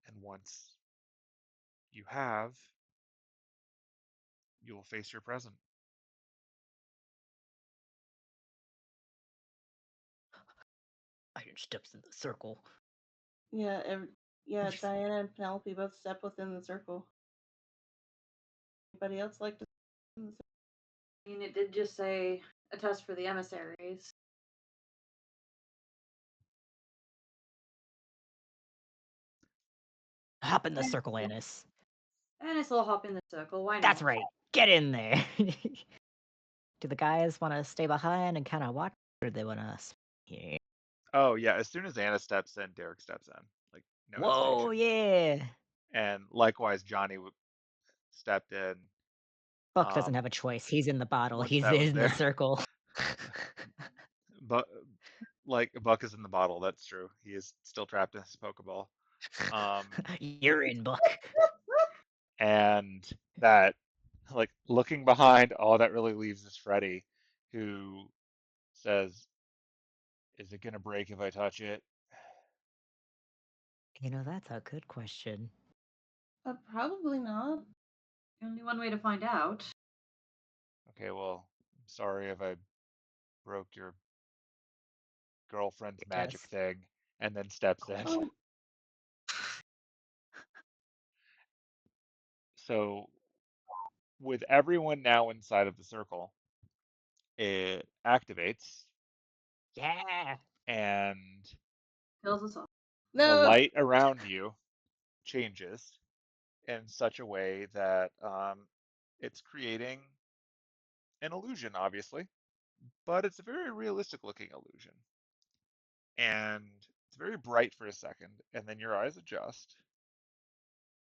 And once you have, you will face your present. Iron steps in the circle. Yeah, yeah, Diana and Penelope both step within the circle. Anybody else like to? I mean, it did just say a test for the emissaries. Hop in the circle, Annis. And it's a little hop in the circle. Why not? That's right. Get in there. Do the guys want to stay behind and kind of watch, or do they want to? Yeah. Oh yeah, as soon as Anna steps in, Derek steps in. Like no Whoa, hesitation. yeah. And likewise, Johnny stepped in. Buck doesn't have a choice. He's in the bottle. once He's that was in the there. circle. But like Buck is in the bottle. That's true. He is still trapped in his Pokeball. You're in, Buck. And that, like looking behind, all that really leaves is Freddy, who says, "Is it gonna break if I touch it?" You know, that's a good question. Probably not. Only one way to find out. Okay, well, I'm sorry if I broke your girlfriend's magic thing, and then steps in. Oh. So, with everyone now inside of the circle, it activates, Yeah. and Kills us all. the No. light around you changes in such a way that it's creating an illusion, obviously, but it's a very realistic looking illusion. And it's very bright for a second, and then your eyes adjust,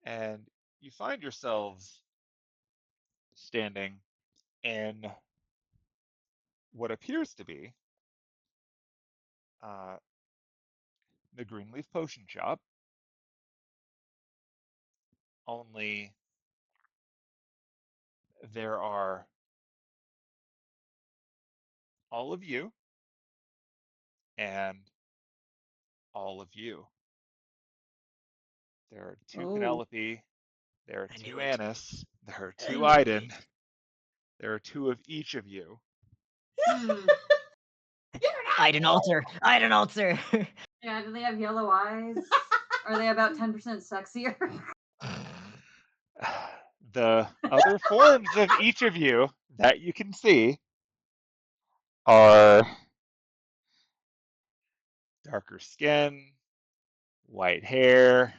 and you find yourselves standing in what appears to be uh, the Greenleaf Potion Shop, only there are all of you and all of you. There are two Oh. Penelope, there are I two knew it. Annis, there are I two knew Iden, it. there are two of each of you. Iden altar. Iden altar. Yeah, do they have yellow eyes? Are they about 10% sexier? The other forms of each of you that you can see are darker skin, white hair,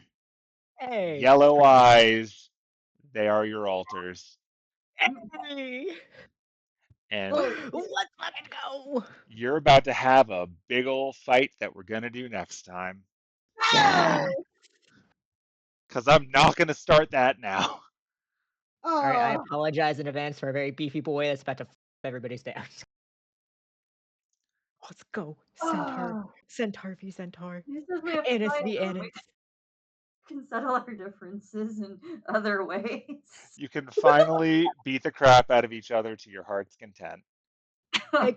Hey. yellow pretty. eyes. They are your altars. Hey. And Oh. Let's fucking go. you're about to have a big old fight that we're going to do next time. Yeah. Because I'm not going to start that now. All right, I Oh. apologize in advance for a very beefy boy that's about to f everybody's day. Let's go. Centaur. Oh. Centaur v Centaur. He says we have to Annis fight v over. Annis. We can settle our differences in other ways. You can finally beat the crap out of each other to your heart's content.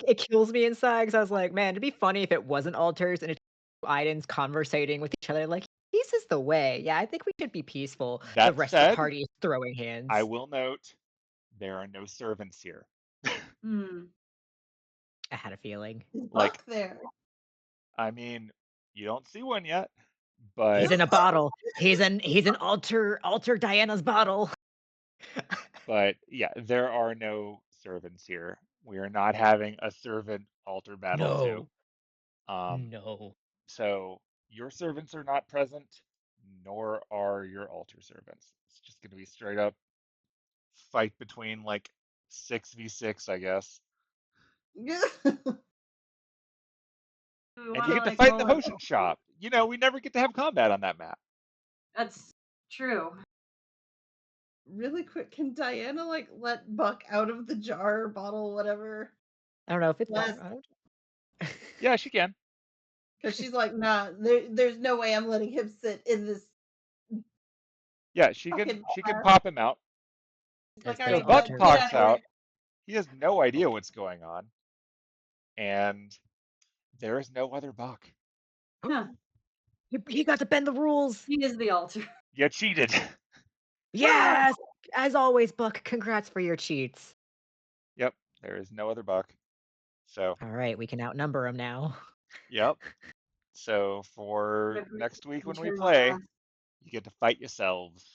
It kills me inside because I was like, man, it'd be funny if it wasn't altars and it's Idens conversating with each other like, peace is the way. Yeah, I think we should be peaceful. The That rest of the said, party is throwing hands. I will note there are no servants here. I had a feeling. Is Like, Buck there? I mean, you don't see one yet, but He's in a bottle. He's an altar Diana's bottle. but yeah, there are no servants here. We are not having a servant altar battle too. No. So your servants are not present, nor are your altar servants. It's just going to be straight up fight between like 6v6, I guess. And you get to fight in the potion shop. You know, we never get to have combat on that map. That's true. Really quick, can Diana like let Buck out of the jar, bottle, whatever? I don't know if it's Yes. Yeah, she can. Because she's like, nah, there's no way I'm letting him sit in this. Yeah, she can pop him out. She's like, As all So right, Buck get pops out of out. here. He has no idea what's going on. And there is no other Buck. Huh. He got to bend the rules. He is the altar. You cheated. Yes. As always, Buck, congrats for your cheats. Yep, there is no other Buck. So, All right, we can outnumber him now. yep. So for Every next week when we turn play, last. you get to fight yourselves.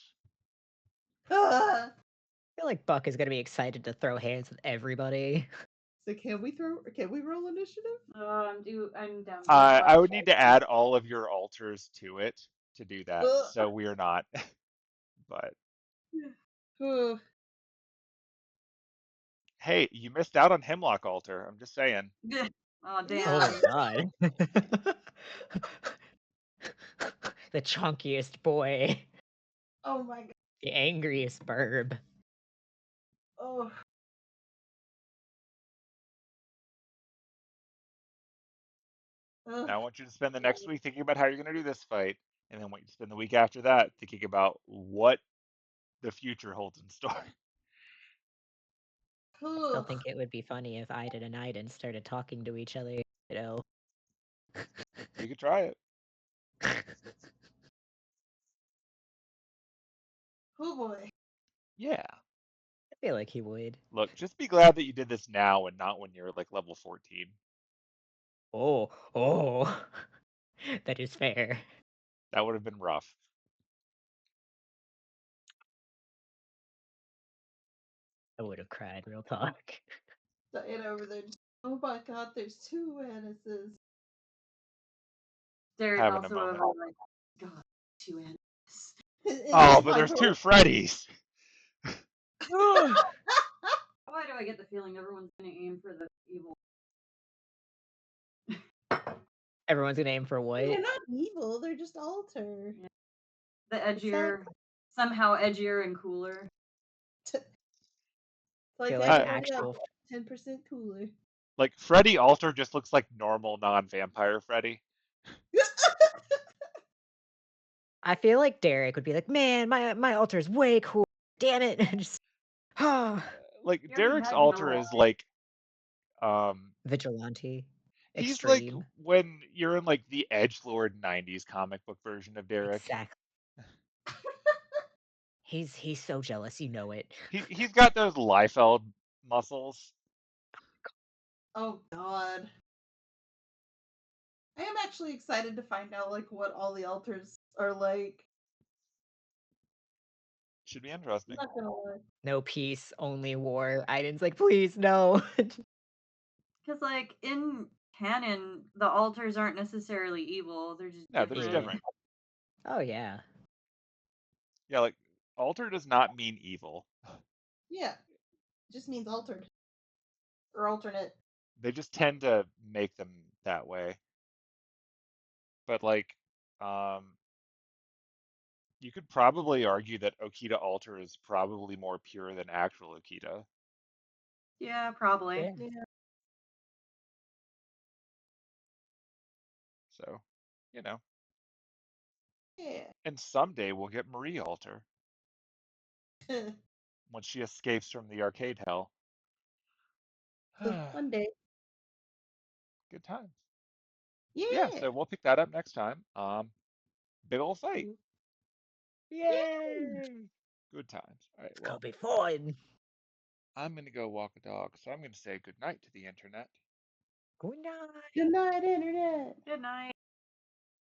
Ah. feel like Buck is gonna be excited to throw hands with everybody. So can we roll initiative? I'm down. I would need to add all of your altars to it to do that, Ugh. so we are not. But Ugh. hey, you missed out on Hemlock altar. I'm just saying. Oh damn. Oh my god. The chunkiest boy. Oh my god. The angriest burb. Oh. Ugh. Now I want you to spend the next week thinking about how you're going to do this fight, and then I want you to spend the week after that thinking about what the future holds in store. Still Ugh. think it would be funny if Iden and Iden started talking to each other, you know. We could try it. Oh boy. Yeah. I feel like he would. Look, just be glad that you did this now and not when you're like level 14. Oh. That is fair. That would have been rough. I would have cried, real talk. Diana over there. Oh my god, there's 2 Annises. Derek Having a also moment. over like, God, 2 Annis. Oh, but there's 2 Freddys. Why do I get the feeling everyone's gonna aim for the evil? Everyone's gonna aim for what? They're not evil, they're just altar. Yeah. The edgier, somehow edgier and cooler. Like Feel they like can only actual. have 10% cooler. Like Freddy altar just looks like normal non-vampire Freddy. I feel like Derek would be like, man, my altar is way cool. Damn it. Just, Like You already Derek's had altar Noah. is like Vigilante. he's Extreme. like when you're in like the edgelord 90s comic book version of Derek. Exactly. He's so jealous, you know it. He's got those Liefeld muscles. Oh god. I am actually excited to find out like what all the altars are like. Should be interesting. I'm not gonna lie. No peace, only war. Iden's like, please, no. Because, like, in canon, the altars aren't necessarily evil. They're just No, different. they're just Yeah. different. Oh, yeah. Yeah, like altar does not mean evil. Yeah. It just means altered. Or alternate. They just tend to make them that way. But like, you could probably argue that Okita altar is probably more pure than actual Okita. Yeah, probably. Yeah. Yeah. So, you know. Yeah. And someday we'll get Marie altar when she escapes from the arcade hell. One day. Good times. Yeah. Yeah, so we'll pick that up next time. Big ol' fight. Yay! Good times. All right, It's well, gonna be fun. I'm gonna go walk a dog, so I'm gonna say good night to the internet. Good night. Good night, internet. Good night.